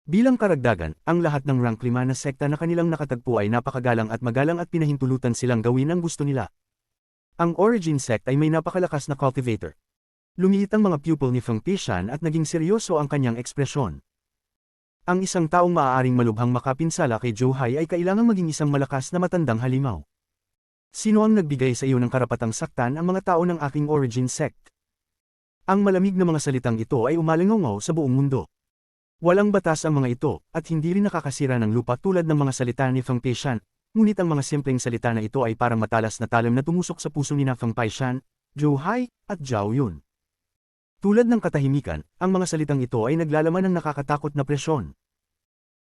Bilang karagdagan, ang lahat ng rank 5 na sekta na kanilang nakatagpo ay napakagalang at magalang at pinahintulutan silang gawin ang gusto nila. Ang Origin Sect ay may napakalakas na cultivator. Lumiit ang mga pupil ni Feng Pishan at naging seryoso ang kanyang ekspresyon. Ang isang taong maaaring malubhang makapinsala kay Zhou Hai ay kailangang maging isang malakas na matandang halimaw. Sino ang nagbigay sa iyo ng karapatang saktan ang mga tao ng aking Origin Sect? Ang malamig na mga salitang ito ay umalingaw sa buong mundo. Walang batas ang mga ito, at hindi rin nakakasira ng lupa tulad ng mga salita ni Feng Pishan, ngunit ang mga simpleng salita na ito ay parang matalas na talim na tumusok sa puso ni Feng Pishan, Zhou Hai, at Zhao Yun. Tulad ng katahimikan, ang mga salitang ito ay naglalaman ng nakakatakot na presyon.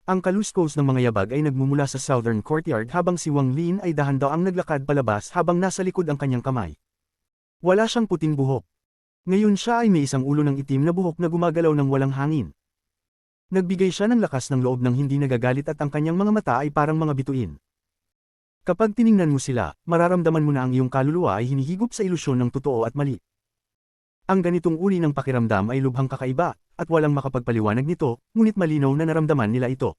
Ang kaluskos ng mga yabag ay nagmumula sa Southern Courtyard habang si Wang Lin ay dahan-daang naglakad palabas habang nasa likod ang kanyang kamay. Wala siyang puting buhok. Ngayon siya ay may isang ulo ng itim na buhok na gumagalaw ng walang hangin. Nagbigay siya ng lakas ng loob ng hindi nagagalit at ang kanyang mga mata ay parang mga bituin. Kapag tiningnan mo sila, mararamdaman mo na ang iyong kaluluwa ay hinihigop sa ilusyon ng totoo at mali. Ang ganitong uri ng pakiramdam ay lubhang kakaiba, at walang makapagpaliwanag nito, ngunit malinaw na naramdaman nila ito.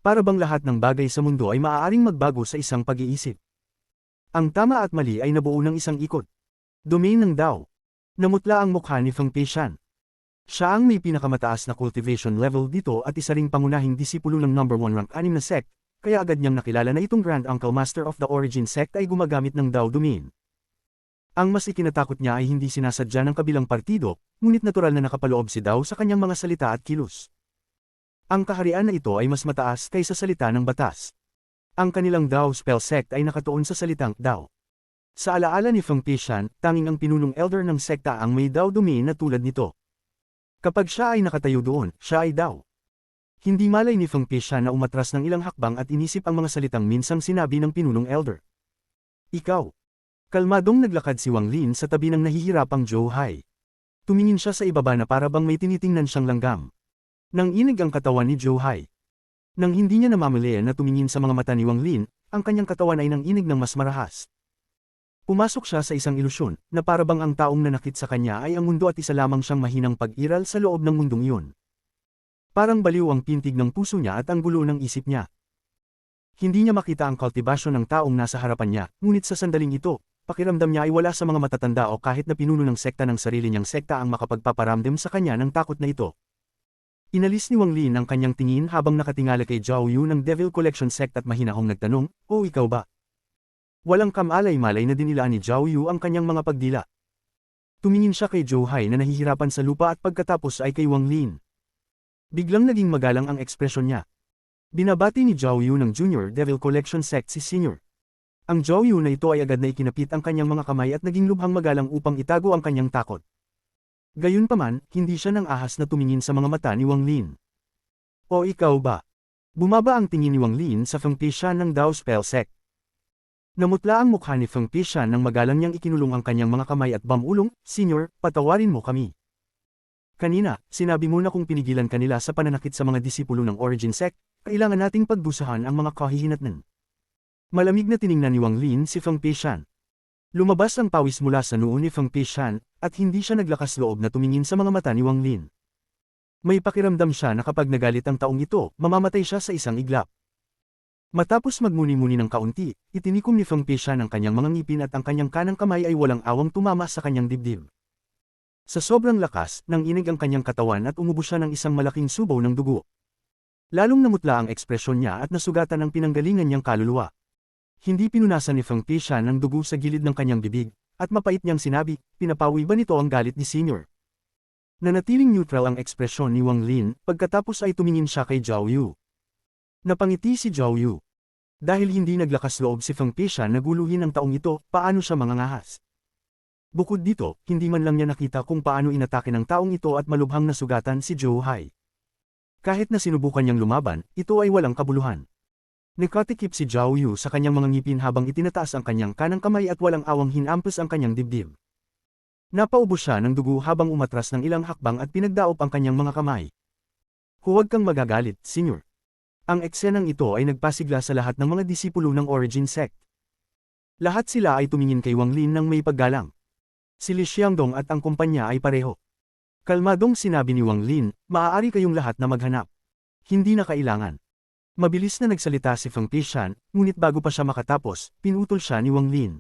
Para bang lahat ng bagay sa mundo ay maaaring magbago sa isang pag-iisip. Ang tama at mali ay nabuo ng isang ikot. Domain ng Dao. Namutla ang mukha ni Feng Pishan. Siya ang may pinakamataas na cultivation level dito at isa ring pangunahing disipulo ng number 1 rank 6 na sect, kaya agad niyang nakilala na itong Grand Uncle Master of the Origin Sect ay gumagamit ng Dao Domain. Ang mas ikinatakot niya ay hindi sinasadya ng kabilang partido, ngunit natural na nakapaloob si Dao sa kanyang mga salita at kilos. Ang kaharian na ito ay mas mataas kaysa salita ng batas. Ang kanilang Dao Spell Sect ay nakatuon sa salitang Dao. Sa alaala ni Feng Pishan, tanging ang pinunong elder ng sekta ang may Dao Domain na tulad nito. Kapag siya ay nakatayo doon, siya ay Dao. Hindi malay ni Feng Pishan na umatras ng ilang hakbang at inisip ang mga salitang minsang sinabi ng pinunong elder. Ikaw. Kalmadong naglakad si Wang Lin sa tabi ng nahihirapang Zhou Hai. Tumingin siya sa ibaba na para bang may tinitingnan siyang langgam. Nang inig ang katawan ni Zhou Hai. Nang hindi niya namamalayan na tumingin sa mga mata ni Wang Lin, ang kanyang katawan ay nang inig ng mas marahas. Pumasok siya sa isang ilusyon, na para bang ang taong nanakit sa kanya ay ang mundo at isa lamang siyang mahinang pag-iral sa loob ng mundong iyon. Parang baliw ang pintig ng puso niya at ang gulo ng isip niya. Hindi niya makita ang kultibasyon ng taong nasa harapan niya, ngunit sa sandaling ito, pakiramdam niya ay wala sa mga matatanda o kahit na pinuno ng sekta ng sarili niyang sekta ang makapagpaparamdam sa kanya ng takot na ito. Inalis ni Wang Lin ang kanyang tingin habang nakatingala kay Zhao Yu ng Devil Collection Sect at mahinahong nagtanong, "O ikaw ba?" Walang kamalay-malay na dinilaan ni Zhao Yu ang kanyang mga pagdila. Tumingin siya kay Zhou Hai na nahihirapan sa lupa at pagkatapos ay kay Wang Lin. Biglang naging magalang ang ekspresyon niya. Binabati ni Zhao Yu ng Junior Devil Collection Sect si Senior. Ang Zhao Yu na ito ay agad na ikinapit ang kanyang mga kamay at naging lubhang magalang upang itago ang kanyang takot. Gayunpaman, hindi siya nang ahas na tumingin sa mga mata ni Wang Lin. "O ikaw ba?" Bumaba ang tingin ni Wang Lin sa Feng Pishan ng Dao Spell Sect. Namutla ang mukha ni Feng Pishan nang magalang niyang ikinulong ang kanyang mga kamay at bamulong, "Senior, patawarin mo kami. Kanina, sinabi mo na kung pinigilan kanila sa pananakit sa mga disipulo ng Origin Sect, kailangan nating pagdusahan ang mga kahihinatnan." Malamig na tiningnan ni Wang Lin si Feng Pishan. Lumabas ang pawis mula sa noo ni Feng Pishan, at hindi siya naglakas loob na tumingin sa mga mata ni Wang Lin. May pakiramdam siya na kapag nagalit ang taong ito, mamamatay siya sa isang iglap. Matapos magmuni-muni ng kaunti, itinikom ni Feng Pishan ang kanyang mga ngipin at ang kanyang kanang kamay ay walang awang tumama sa kanyang dibdib. Sa sobrang lakas, nanginig ang kanyang katawan at umubos siya ng isang malaking subaw ng dugo. Lalong namutla ang ekspresyon niya at nasugatan ang pinanggalingan niyang kaluluwa. Hindi pinunasan ni Feng Pishan ng dugo sa gilid ng kanyang bibig, at mapait niyang sinabi, "Pinapawi ba nito ang galit ni Senior?" Nanatiling neutral ang ekspresyon ni Wang Lin, pagkatapos ay tumingin siya kay Zhao Yu. Napangiti si Zhao Yu. Dahil hindi naglakas loob si Feng Pishan na guluhin ang taong ito, paano siya mangangahas. Bukod dito, hindi man lang niya nakita kung paano inatake ng taong ito at malubhang nasugatan si Zhou Hai. Kahit na sinubukan niyang lumaban, ito ay walang kabuluhan. Nakatikip si Zhao Yu sa kanyang mga ngipin habang itinataas ang kanyang kanang kamay at walang awang hinampas ang kanyang dibdib. Napaubos siya ng dugo habang umatras ng ilang hakbang at pinagdaop ang kanyang mga kamay. Huwag kang magagalit, Senyor. Ang eksenang ito ay nagpasigla sa lahat ng mga disipulo ng Origin Sect. Lahat sila ay tumingin kay Wang Lin ng may paggalang. Si Li Xiangdong at ang kumpanya ay pareho. Kalmadong sinabi ni Wang Lin, maaari kayong lahat na maghanap. Hindi na kailangan. Mabilis na nagsalita si Feng Pishan, ngunit bago pa siya makatapos, pinutol siya ni Wang Lin.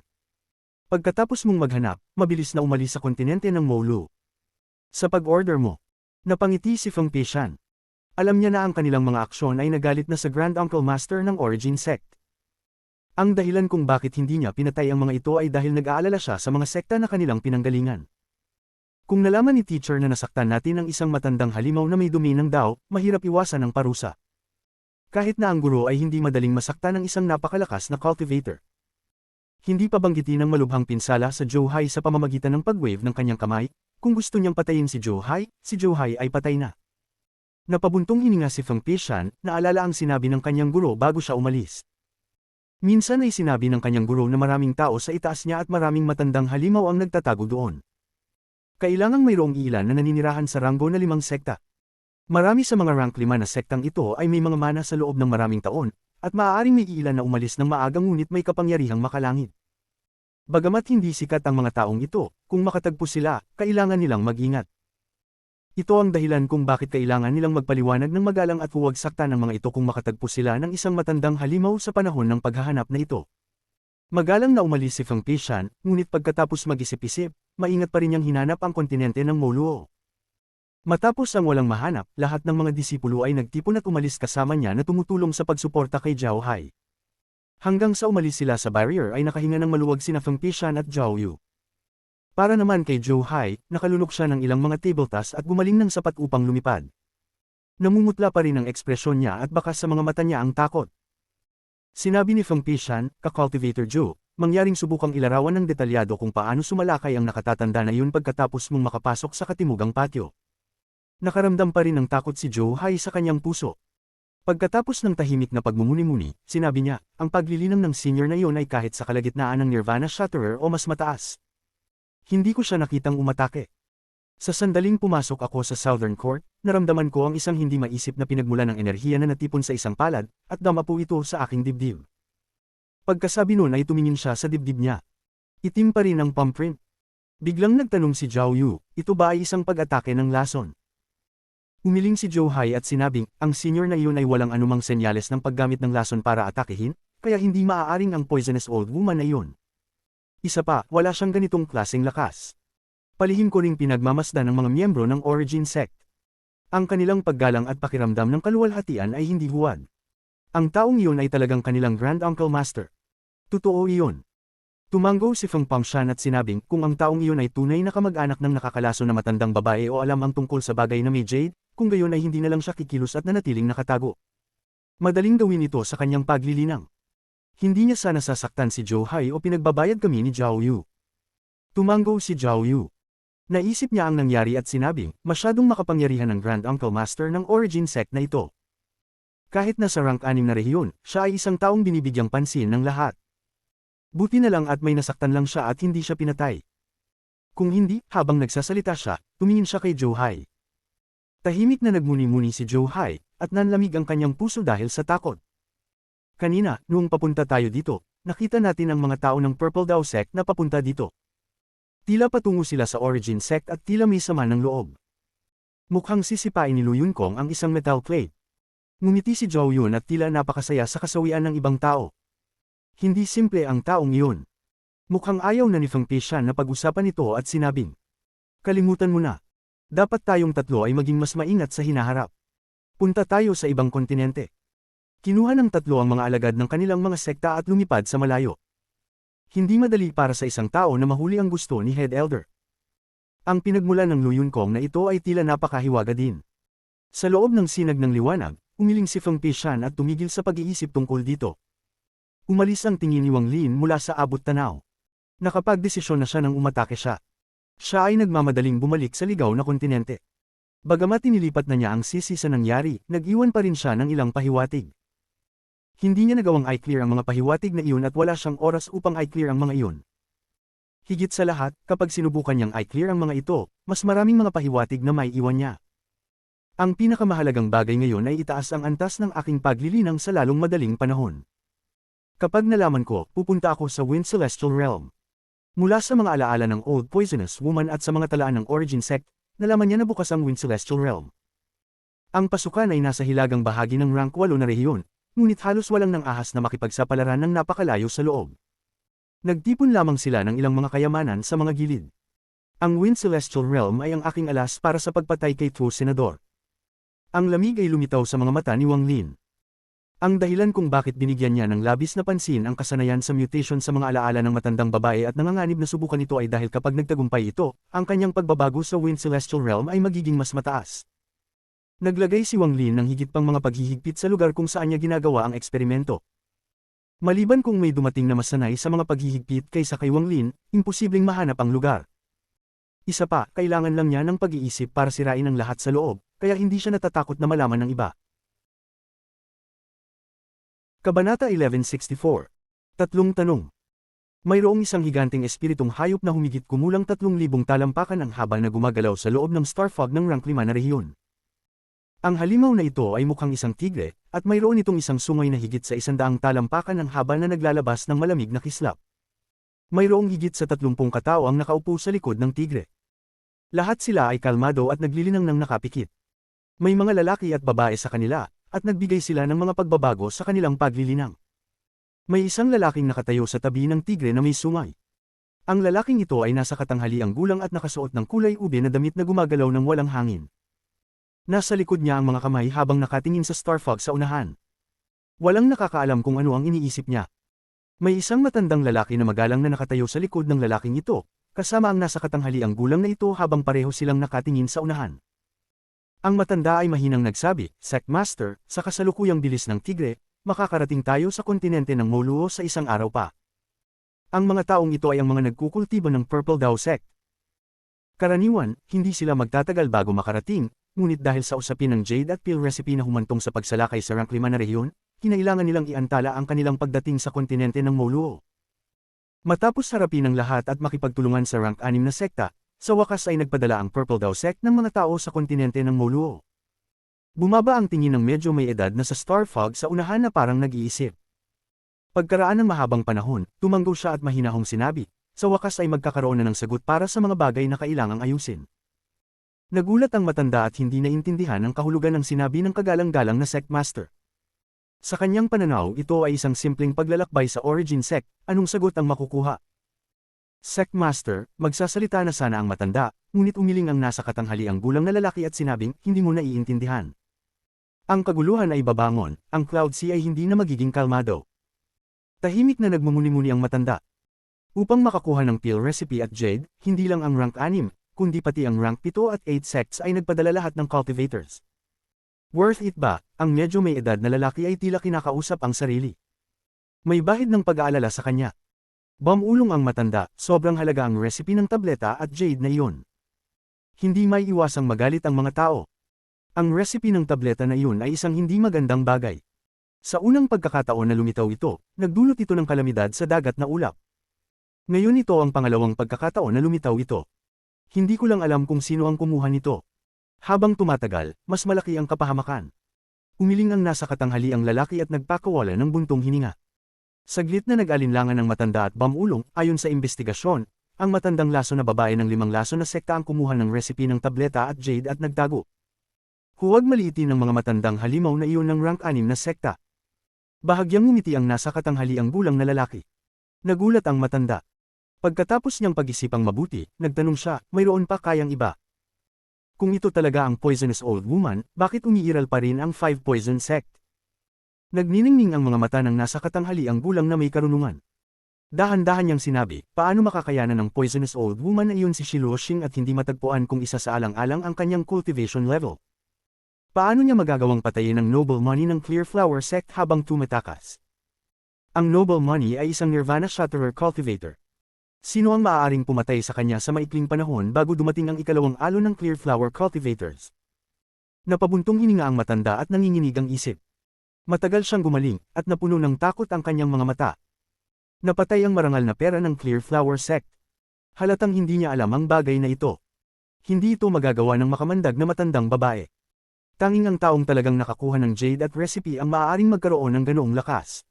Pagkatapos mong maghanap, mabilis na umalis sa kontinente ng Moulu. Sa pag-order mo, napangiti si Feng Pishan. Alam niya na ang kanilang mga aksyon ay nagalit na sa Grand Uncle Master ng Origin Sect. Ang dahilan kung bakit hindi niya pinatay ang mga ito ay dahil nag-aalala siya sa mga sekta na kanilang pinanggalingan. Kung nalaman ni teacher na nasaktan natin ang isang matandang halimaw na may dumi ng Dao, mahirap iwasan ang parusa. Kahit na ang guro ay hindi madaling masaktan ng isang napakalakas na cultivator. Hindi pa banggitin ng malubhang pinsala sa Zhou Hai sa pamamagitan ng pag-wave ng kanyang kamay, kung gusto niyang patayin si Zhou Hai ay patay na. Napabuntong hininga si Feng Pishan, naalala ang sinabi ng kanyang guro bago siya umalis. Minsan ay sinabi ng kanyang guro na maraming tao sa itaas niya at maraming matandang halimaw ang nagtatago doon. Kailangang mayroong ilan na naninirahan sa ranggo na 5 sekta. Marami sa mga rank 5 na sektang ito ay may mga mana sa loob ng maraming taon, at maaaring may ilan na umalis ng maaga ngunit may kapangyarihang makalangit. Bagamat hindi sikat ang mga taong ito, kung makatagpo sila, kailangan nilang mag-ingat. Ito ang dahilan kung bakit kailangan nilang magpaliwanag ng magalang at huwag saktan ng mga ito kung makatagpo sila ng isang matandang halimaw sa panahon ng paghahanap na ito. Magalang na umalis si Feng Pishan, ngunit pagkatapos mag-isip-isip, maingat pa rin niyang hinanap ang kontinente ng Mouluo. Matapos ang walang mahanap, lahat ng mga disipulo ay nagtipon at umalis kasama niya na tumutulong sa pagsuporta kay Zhou Hai. Hanggang sa umalis sila sa barrier ay nakahinga ng maluwag sina Feng Pishan at Zhao Yu. Para naman kay Zhou Hai, nakalunok siya ng ilang mga tabletas at gumaling ng sapat upang lumipad. Namumutla pa rin ang ekspresyon niya at bakas sa mga mata niya ang takot. Sinabi ni Feng Pishan, ka-cultivator Zhou, mangyaring subukang ilarawan ng detalyado kung paano sumalakay ang nakatatanda na yun pagkatapos mong makapasok sa katimugang patio. Nakaramdam pa rin ng takot si Zhou Hai sa kanyang puso. Pagkatapos ng tahimik na pagmumuni-muni, sinabi niya, ang paglilinang ng senior na iyon ay kahit sa kalagitnaan ng Nirvana Shatterer o mas mataas. Hindi ko siya nakitang umatake. Sa sandaling pumasok ako sa Southern Court, naramdaman ko ang isang hindi maisip na pinagmula ng enerhiya na natipon sa isang palad, at dama po ito sa aking dibdib. Pagkasabi nun ay tumingin siya sa dibdib niya. Itim pa rin ang palm print. Biglang nagtanong si Zhao Yu, ito ba ay isang pag-atake ng lason? Umiling si Zhou Hai at sinabing, ang senior na iyon ay walang anumang senyales ng paggamit ng lason para atakehin, kaya hindi maaaring ang poisonous old woman na iyon. Isa pa, wala siyang ganitong klaseng lakas. Palihim ko ring pinagmamasdan ng mga miyembro ng Origin Sect. Ang kanilang paggalang at pakiramdam ng kaluwalhatian ay hindi huwad. Ang taong iyon ay talagang kanilang Grand Uncle Master. Totoo iyon. Tumango si Feng Pangshan at sinabing kung ang taong iyon ay tunay na kamag-anak ng nakakalaso na matandang babae o alam ang tungkol sa bagay na may jade, kung gayon ay hindi na lang siya kikilos at nanatiling nakatago. Madaling gawin ito sa kanyang paglilinang. Hindi niya sana sasaktan si Zhou Hai o pinagbabayad kami ni Zhao Yu. Tumango si Zhao Yu. Naisip niya ang nangyari at sinabing, masyadong makapangyarihan ng Grand Uncle Master ng Origin Sect na ito. Kahit nasa rank 6 na rehiyon, siya ay isang taong binibigyang pansin ng lahat. Buti na lang at may nasaktan lang siya at hindi siya pinatay. Kung hindi, habang nagsasalita siya, tumingin siya kay Zhou Hai. Tahimik na nagmuni-muni si Zhou Hai, at nanlamig ang kanyang puso dahil sa takot. Kanina, noong papunta tayo dito, nakita natin ang mga tao ng Purple Dao Sect na papunta dito. Tila patungo sila sa Origin Sect at tila may sama ng loob. Mukhang sisipain ni Lu Yunkong ang isang metal plate. Ngumiti si Zhao Yun at tila napakasaya sa kasawian ng ibang tao. Hindi simple ang taong iyon. Mukhang ayaw na ni Feng Pishan na pag-usapan ito at sinabing, kalimutan mo na. Dapat tayong tatlo ay maging mas maingat sa hinaharap. Punta tayo sa ibang kontinente. Kinuha ng tatlo ang mga alagad ng kanilang mga sekta at lumipad sa malayo. Hindi madali para sa isang tao na mahuli ang gusto ni Head Elder. Ang pinagmulan ng Lu Yunkong na ito ay tila napakahiwaga din. Sa loob ng sinag ng liwanag, umiling si Feng Pishan at tumigil sa pag-iisip tungkol dito. Umalis ang tingin ni Wang Lin mula sa abot tanaw. Nakapagdesisyon na siya nang umatake siya. Siya ay nagmamadaling bumalik sa ligaw na kontinente. Bagamat inilipat na niya ang sisi sa nangyari, nag-iwan pa rin siya ng ilang pahiwatig. Hindi niya nagawang i-clear ang mga pahiwatig na iyon at wala siyang oras upang i-clear ang mga iyon. Higit sa lahat, kapag sinubukan niyang i-clear ang mga ito, mas maraming mga pahiwatig na may iwan niya. Ang pinakamahalagang bagay ngayon ay itaas ang antas ng aking paglilinang sa lalong madaling panahon. Kapag nalaman ko, pupunta ako sa Wind Celestial Realm. Mula sa mga alaala ng Old Poisonous Woman at sa mga talaan ng Origin Sect, nalaman niya na bukas ang Wind Celestial Realm. Ang pasukan ay nasa hilagang bahagi ng rank 8 na rehiyon, ngunit halos walang nang ahas na makipagsapalaran ng napakalayo sa loob. Nagtipon lamang sila ng ilang mga kayamanan sa mga gilid. Ang Wind Celestial Realm ay ang aking alas para sa pagpatay kay True Senador. Ang lamig ay lumitaw sa mga mata ni Wang Lin. Ang dahilan kung bakit binigyan niya ng labis na pansin ang kasanayan sa mutation sa mga alaala ng matandang babae at nanganganib na subukan ito ay dahil kapag nagtagumpay ito, ang kanyang pagbabago sa Wind Celestial Realm ay magiging mas mataas. Naglagay si Wang Lin ng higit pang mga paghihigpit sa lugar kung saan niya ginagawa ang eksperimento. Maliban kung may dumating na masanay sa mga paghihigpit kaysa kay Wang Lin, imposibleng mahanap ang lugar. Isa pa, kailangan lang niya ng pag-iisip para sirain ang lahat sa loob, kaya hindi siya natatakot na malaman ng iba. Kabanata 1164. Tatlong tanong. Mayroong isang higanteng espiritong hayop na humigit kumulang 3,000 talampakan ang haba na gumagalaw sa loob ng Star Fog ng rank 5 na rehiyon. Ang halimaw na ito ay mukhang isang tigre, at mayroon itong isang sungay na higit sa 100 talampakan ang haba na naglalabas ng malamig na kislap. Mayroong higit sa 30 katao ang nakaupo sa likod ng tigre. Lahat sila ay kalmado at naglilinang ng nakapikit. May mga lalaki at babae sa kanila, at nagbigay sila ng mga pagbabago sa kanilang paglilinang. May isang lalaking nakatayo sa tabi ng tigre na may sungay. Ang lalaking ito ay nasa katanghaliang gulang at nakasuot ng kulay ube na damit na gumagalaw ng walang hangin. Nasa likod niya ang mga kamay habang nakatingin sa Star Fog sa unahan. Walang nakakaalam kung ano ang iniisip niya. May isang matandang lalaki na magalang na nakatayo sa likod ng lalaking ito, kasama ang nasa katanghaliang gulang na ito habang pareho silang nakatingin sa unahan. Ang matanda ay mahinang nagsabi, "Sect Master, sa kasalukuyang bilis ng tigre, makakarating tayo sa kontinente ng Moluo sa isang araw pa." Ang mga taong ito ay ang mga nagkukultibo ng Purple Dao Sect. Karaniwan, hindi sila magtatagal bago makarating, ngunit dahil sa usapin ng Jade at Peel recipe na humantong sa pagsalakay sa rank 5 na rehiyon, kinailangan nilang iantala ang kanilang pagdating sa kontinente ng Moluo. Matapos harapin ang lahat at makipagtulungan sa rank 6 na sekta, sa wakas ay nagpadala ang Purple Dao Sect ng mga tao sa kontinente ng Moluo. Bumaba ang tingin ng medyo may edad na sa Star Fog sa unahan na parang nag-iisip. Pagkaraan ng mahabang panahon, tumanggo siya at mahinahong sinabi, sa wakas ay magkakaroon na ng sagot para sa mga bagay na kailangang ayusin. Nagulat ang matanda at hindi naintindihan ang kahulugan ng sinabi ng kagalang-galang na Sect Master. Sa kanyang pananaw, ito ay isang simpleng paglalakbay sa Origin Sect, anong sagot ang makukuha? Sect Master, magsasalita na sana ang matanda, ngunit umiling ang nasa katanghaliang gulang na lalaki at sinabing, hindi mo naiintindihan. Ang kaguluhan ay babangon, ang Cloud Sea ay hindi na magiging kalmado. Tahimik na nagmumuni-muni ang matanda. Upang makakuha ng Peel recipe at Jade, hindi lang ang rank 6, kundi pati ang rank 7 at 8 sects ay nagpadala lahat ng cultivators. Worth it ba? Ang medyo may edad na lalaki ay tila kinakausap ang sarili. May bahid ng pag-aalala sa kanya. Bumulong ang matanda, sobrang halaga ang recipe ng tableta at Jade na iyon. Hindi may iwasang magalit ang mga tao. Ang recipe ng tableta na iyon ay isang hindi magandang bagay. Sa unang pagkakataon na lumitaw ito, nagdulot ito ng kalamidad sa dagat na ulap. Ngayon ito ang pangalawang pagkakataon na lumitaw ito. Hindi ko lang alam kung sino ang kumuha nito. Habang tumatagal, mas malaki ang kapahamakan. Umiling ang nasa katanghaliang lalaki at nagpakawala ng buntong hininga. Saglit na nag-alinlangan ng matanda at bumulong, ayon sa investigasyon, ang matandang laso na babae ng 5 laso na sekta ang kumuha ng recipe ng tableta at Jade at nagtago. Huwag maliitin ng mga matandang halimaw na iyon ng rank 6 na sekta. Bahagyang ngumiti ang nasa katanghaliang gulang na lalaki. Nagulat ang matanda. Pagkatapos niyang pag-isipang mabuti, nagtanong siya, mayroon pa kayang iba? Kung ito talaga ang Poisonous Old Woman, bakit umiiral pa rin ang 5 Poison Sect? Nagniningning ang mga mata ng nasa katanghaliang gulang na may karunungan. Dahan-dahan niyang sinabi, paano makakayanan ng Poisonous Old Woman na iyon si Shiluoxing at hindi matagpuan kung isa sa alang-alang ang kanyang cultivation level? Paano niya magagawang patayin ang Noble Money ng Clear Flower Sect habang tumatakas? Ang Noble Money ay isang Nirvana Shatterer cultivator. Sino ang maaaring pumatay sa kanya sa maikling panahon bago dumating ang ikalawang alon ng Clear Flower cultivators? Napabuntong hininga ang matanda at nanginginig ang isip. Matagal siyang gumaling, at napuno ng takot ang kanyang mga mata. Napatay ang marangal na pera ng Clear Flower Sect. Halatang hindi niya alam ang bagay na ito. Hindi ito magagawa ng makamandag na matandang babae. Tanging ang taong talagang nakakuha ng jade at recipe ang maaaring magkaroon ng ganoong lakas.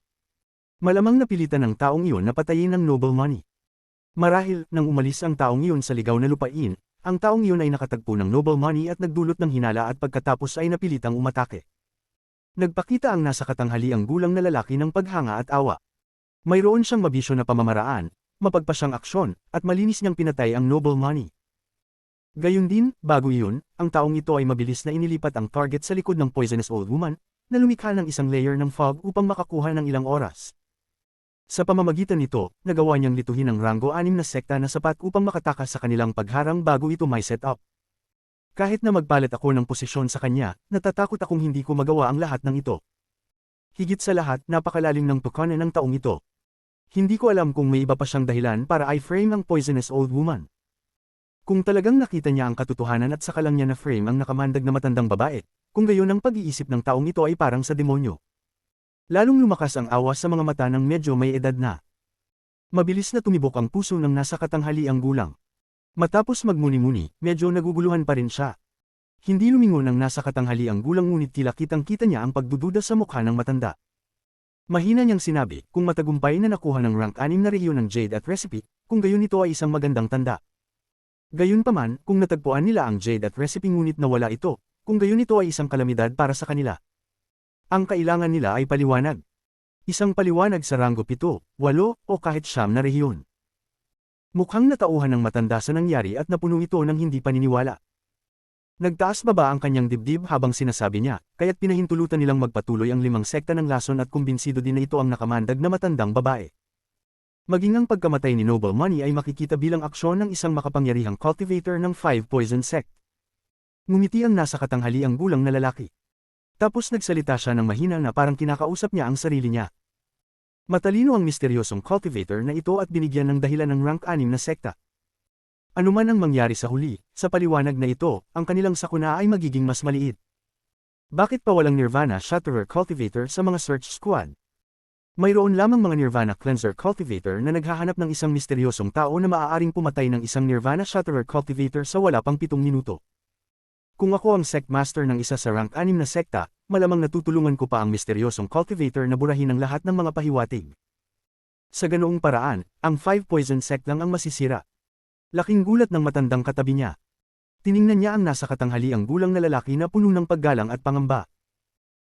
Malamang napilitan ng taong iyon na patayin ng noble money. Marahil, nang umalis ang taong iyon sa ligaw na lupain, ang taong iyon ay nakatagpo ng noble money at nagdulot ng hinala at pagkatapos ay napilitang umatake. Nagpakita ang nasa katanghaliang gulang na lalaki ng paghanga at awa. Mayroon siyang mabisyo na pamamaraan, mapagpasyang aksyon, at malinis niyang pinatay ang noble money. Gayun din, bago iyon, ang taong ito ay mabilis na inilipat ang target sa likod ng poisonous old woman, na lumikha ng isang layer ng fog upang makakuha ng ilang oras. Sa pamamagitan nito, nagawa niyang lituhin ang rango 6 na sekta na sapat upang makatakas sa kanilang pagharang bago ito may set up. Kahit na magpalit ako ng posisyon sa kanya, natatakot akong hindi ko magawa ang lahat ng ito. Higit sa lahat, napakalalim ng tukanan ng taong ito. Hindi ko alam kung may iba pa siyang dahilan para i-frame ang poisonous old woman. Kung talagang nakita niya ang katotohanan at saka lang niya na-frame ang nakamandag na matandang babae, kung gayon ang pag-iisip ng taong ito ay parang sa demonyo. Lalong lumakas ang awa sa mga mata ng medyo may edad na. Mabilis na tumibok ang puso ng nasa katanghaliang gulang. Matapos magmuni-muni, medyo naguguluhan pa rin siya. Hindi lumingon ang nasa katanghaliang gulang ngunit tila kitang-kita niya ang pagdududa sa mukha ng matanda. Mahina niyang sinabi, kung matagumpay na nakuha ng rank 6 na rehiyon ng jade at recipe, kung gayon ito ay isang magandang tanda. Gayunpaman, kung natagpuan nila ang jade at recipe ngunit nawala ito, kung gayon ito ay isang kalamidad para sa kanila. Ang kailangan nila ay paliwanag. Isang paliwanag sa ranggo 7, 8, o kahit 9 na rehiyon. Mukhang natauhan ng matanda sa nangyari at napuno ito ng hindi paniniwala. Nagtaas baba ang kanyang dibdib habang sinasabi niya, kaya't pinahintulutan nilang magpatuloy ang 5 sekta ng lason at kumbinsido din na ito ang nakamandag na matandang babae. Maging ang pagkamatay ni Noble Money ay makikita bilang aksyon ng isang makapangyarihang cultivator ng 5 poison sect. Ngumiti ang nasa katanghaliang gulang na lalaki. Tapos nagsalita siya ng mahina na parang kinakausap niya ang sarili niya. Matalino ang misteryosong cultivator na ito at binigyan ng dahilan ng rank 6 na sekta. Anuman ang mangyari sa huli, sa paliwanag na ito, ang kanilang sakuna ay magiging mas maliit. Bakit pa walang Nirvana Shatterer Cultivator sa mga search squad? Mayroon lamang mga Nirvana Cleanser Cultivator na naghahanap ng isang misteryosong tao na maaaring pumatay ng isang Nirvana Shatterer Cultivator sa wala pang 7 minuto. Kung ako ang sect master ng isa sa rank 6 na sekta, malamang natutulungan ko pa ang misteryosong cultivator na burahin ang lahat ng mga pahiwatig. Sa ganoong paraan, ang 5 poison sect lang ang masisira. Laking gulat ng matandang katabi niya. Tiningnan niya ang nasa katanghaliang gulang na lalaki na puno ng paggalang at pangamba.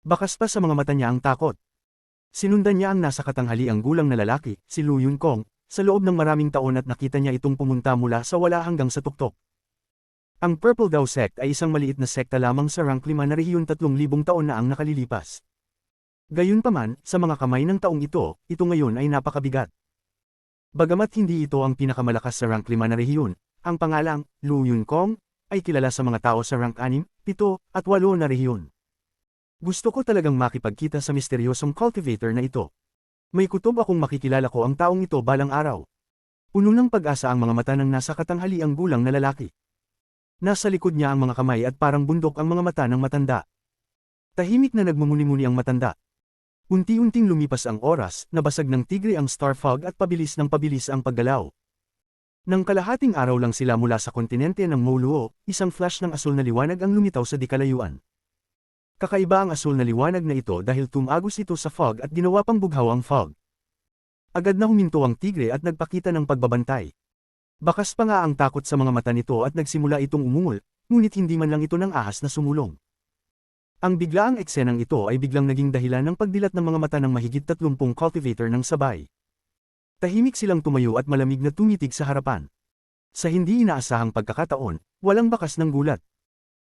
Bakas pa sa mga mata niya ang takot. Sinundan niya ang nasa katanghaliang gulang na lalaki, si Lu Yunkong, sa loob ng maraming taon at nakita niya itong pumunta mula sa wala hanggang sa tuktok. Ang Purple Dao Sect ay isang maliit na sekta lamang sa rank 5 na rehiyon 3,000 taon na ang nakalilipas. Gayunpaman, sa mga kamay ng taong ito ngayon ay napakabigat. Bagamat hindi ito ang pinakamalakas sa rank 5 na rehiyon, ang pangalang, Lu Yunkong, ay kilala sa mga tao sa rank 6, 7, at 8 na rehiyon. Gusto ko talagang makipagkita sa misteryosong cultivator na ito. May kutob akong makikilala ko ang taong ito balang araw. Puno ng pag-asa ang mga mata ng nasa katanghaliang gulang na lalaki. Nasa likod niya ang mga kamay at parang bundok ang mga mata ng matanda. Tahimik na nagmumuni-muni ang matanda. Unti-unting lumipas ang oras, nabasag ng tigre ang star fog at pabilis ng pabilis ang paggalaw. Nang kalahating araw lang sila mula sa kontinente ng Moluo, isang flash ng asul na liwanag ang lumitaw sa dikalayuan. Kakaiba ang asul na liwanag na ito dahil tumagos ito sa fog at ginawa pang bughaw ang fog. Agad na huminto ang tigre at nagpakita ng pagbabantay. Bakas pa nga ang takot sa mga mata nito at nagsimula itong umungol, ngunit hindi man lang ito ng ahas na sumulong. Ang biglaang eksenang ito ay biglang naging dahilan ng pagdilat ng mga mata ng mahigit 30 cultivator ng sabay. Tahimik silang tumayo at malamig na tumitig sa harapan. Sa hindi inaasahang pagkakataon, walang bakas ng gulat.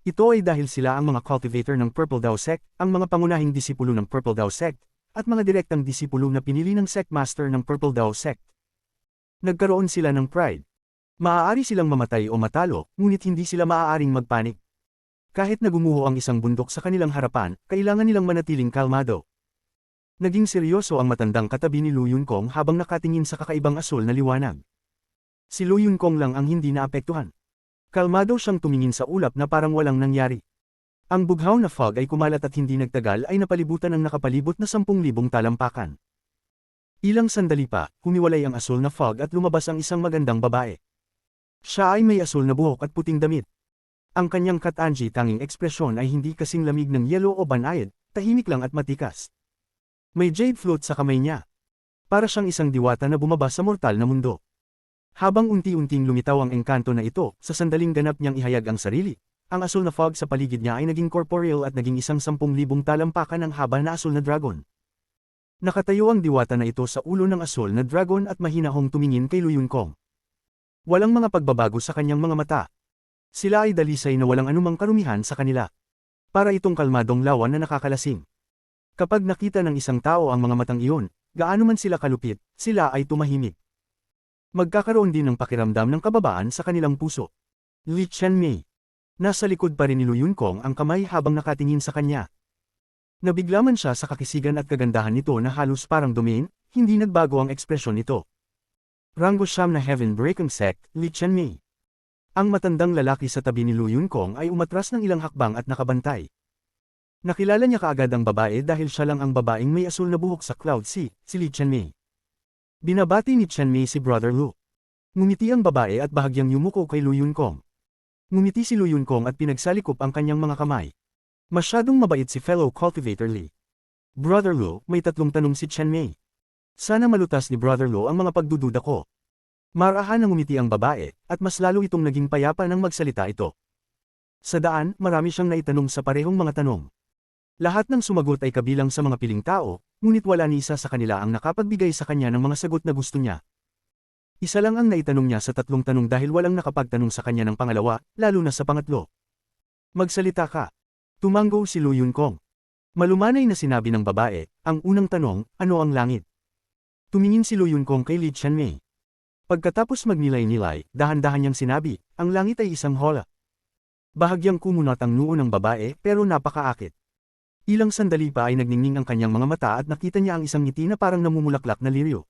Ito ay dahil sila ang mga cultivator ng Purple Dao Sect, ang mga pangunahing disipulo ng Purple Dao Sect, at mga direktang disipulo na pinili ng Sect Master ng Purple Dao Sect. Nagkaroon sila ng pride. Maaari silang mamatay o matalo, ngunit hindi sila maaaring magpanik. Kahit nagumuho ang isang bundok sa kanilang harapan, kailangan nilang manatiling kalmado. Naging seryoso ang matandang katabi ni Lu Yunkong habang nakatingin sa kakaibang asul na liwanag. Si Lu Yunkong lang ang hindi naapektuhan. Kalmado siyang tumingin sa ulap na parang walang nangyari. Ang bughaw na fog ay kumalat at hindi nagtagal ay napalibutan ng nakapalibot na 10,000 talampakan. Ilang sandali pa, humiwalay ang asul na fog at lumabas ang isang magandang babae. Siya ay may asul na buhok at puting damit. Ang kanyang Katanji tanging ekspresyon ay hindi kasing lamig ng yelo o banayad, tahimik lang at matikas. May jade float sa kamay niya. Para siyang isang diwata na bumaba sa mortal na mundo. Habang unti-unting lumitaw ang engkanto na ito, sa sandaling ganap niyang ihayag ang sarili, ang asul na fog sa paligid niya ay naging corporeal at naging 10,000 talampakan ng haba na asul na dragon. Nakatayo ang diwata na ito sa ulo ng asul na dragon at mahinahong tumingin kay Lu Yunкong. Walang mga pagbabago sa kanyang mga mata. Sila ay dalisay na walang anumang karumihan sa kanila. Para itong kalmadong lawan na nakakalasing. Kapag nakita ng isang tao ang mga matang iyon, gaano man sila kalupit, sila ay tumahimik. Magkakaroon din ng pakiramdam ng kababaan sa kanilang puso. Li Qianmei. Nasa likod pa rin ni Lu Yunкong ang kamay habang nakatingin sa kanya. Nabigla man siya sa kakisigan at kagandahan nito na halos parang domain, hindi nagbago ang ekspresyon nito. Rango siyam na Heaven Breaking Sect, Li Qianmei. Ang matandang lalaki sa tabi ni Lu Yunкong ay umatras ng ilang hakbang at nakabantay. Nakilala niya kaagad ang babae dahil siya lang ang babaeng may asul na buhok sa Cloud Sea, si Li Qianmei. Binabati ni Qianmei si Brother Lu. Ngumiti ang babae at bahagyang yumuko kay Lu Yunкong. Ngumiti si Lu Yunкong at pinagsalikop ang kanyang mga kamay. Masyadong mabait si fellow cultivator Li. Brother Lu, may tatlong tanong si Qianmei. Sana malutas ni Brother Lu ang mga pagdududa ko. Marahan na ngumiti ang babae, at mas lalo itong naging payapa nang magsalita ito. Sa daan, marami siyang naitanong sa parehong mga tanong. Lahat ng sumagot ay kabilang sa mga piling tao, ngunit wala ni isa sa kanila ang nakapagbigay sa kanya ng mga sagot na gusto niya. Isa lang ang naitanong niya sa tatlong tanong dahil walang nakapagtanong sa kanya ng pangalawa, lalo na sa pangatlo. Magsalita ka. Tumango si Lu Yunкong. Malumanay na sinabi ng babae, ang unang tanong, ano ang langit? Tumingin si Lu Yunкong kay Li Qianmei. Pagkatapos magnilay-nilay, dahan-dahan niyang sinabi, ang langit ay isang hola. Bahagyang kumunat ang noo ng babae pero napakaakit. Ilang sandali pa ay nagningning ang kanyang mga mata at nakita niya ang isang ngiti na parang namumulaklak na liryo.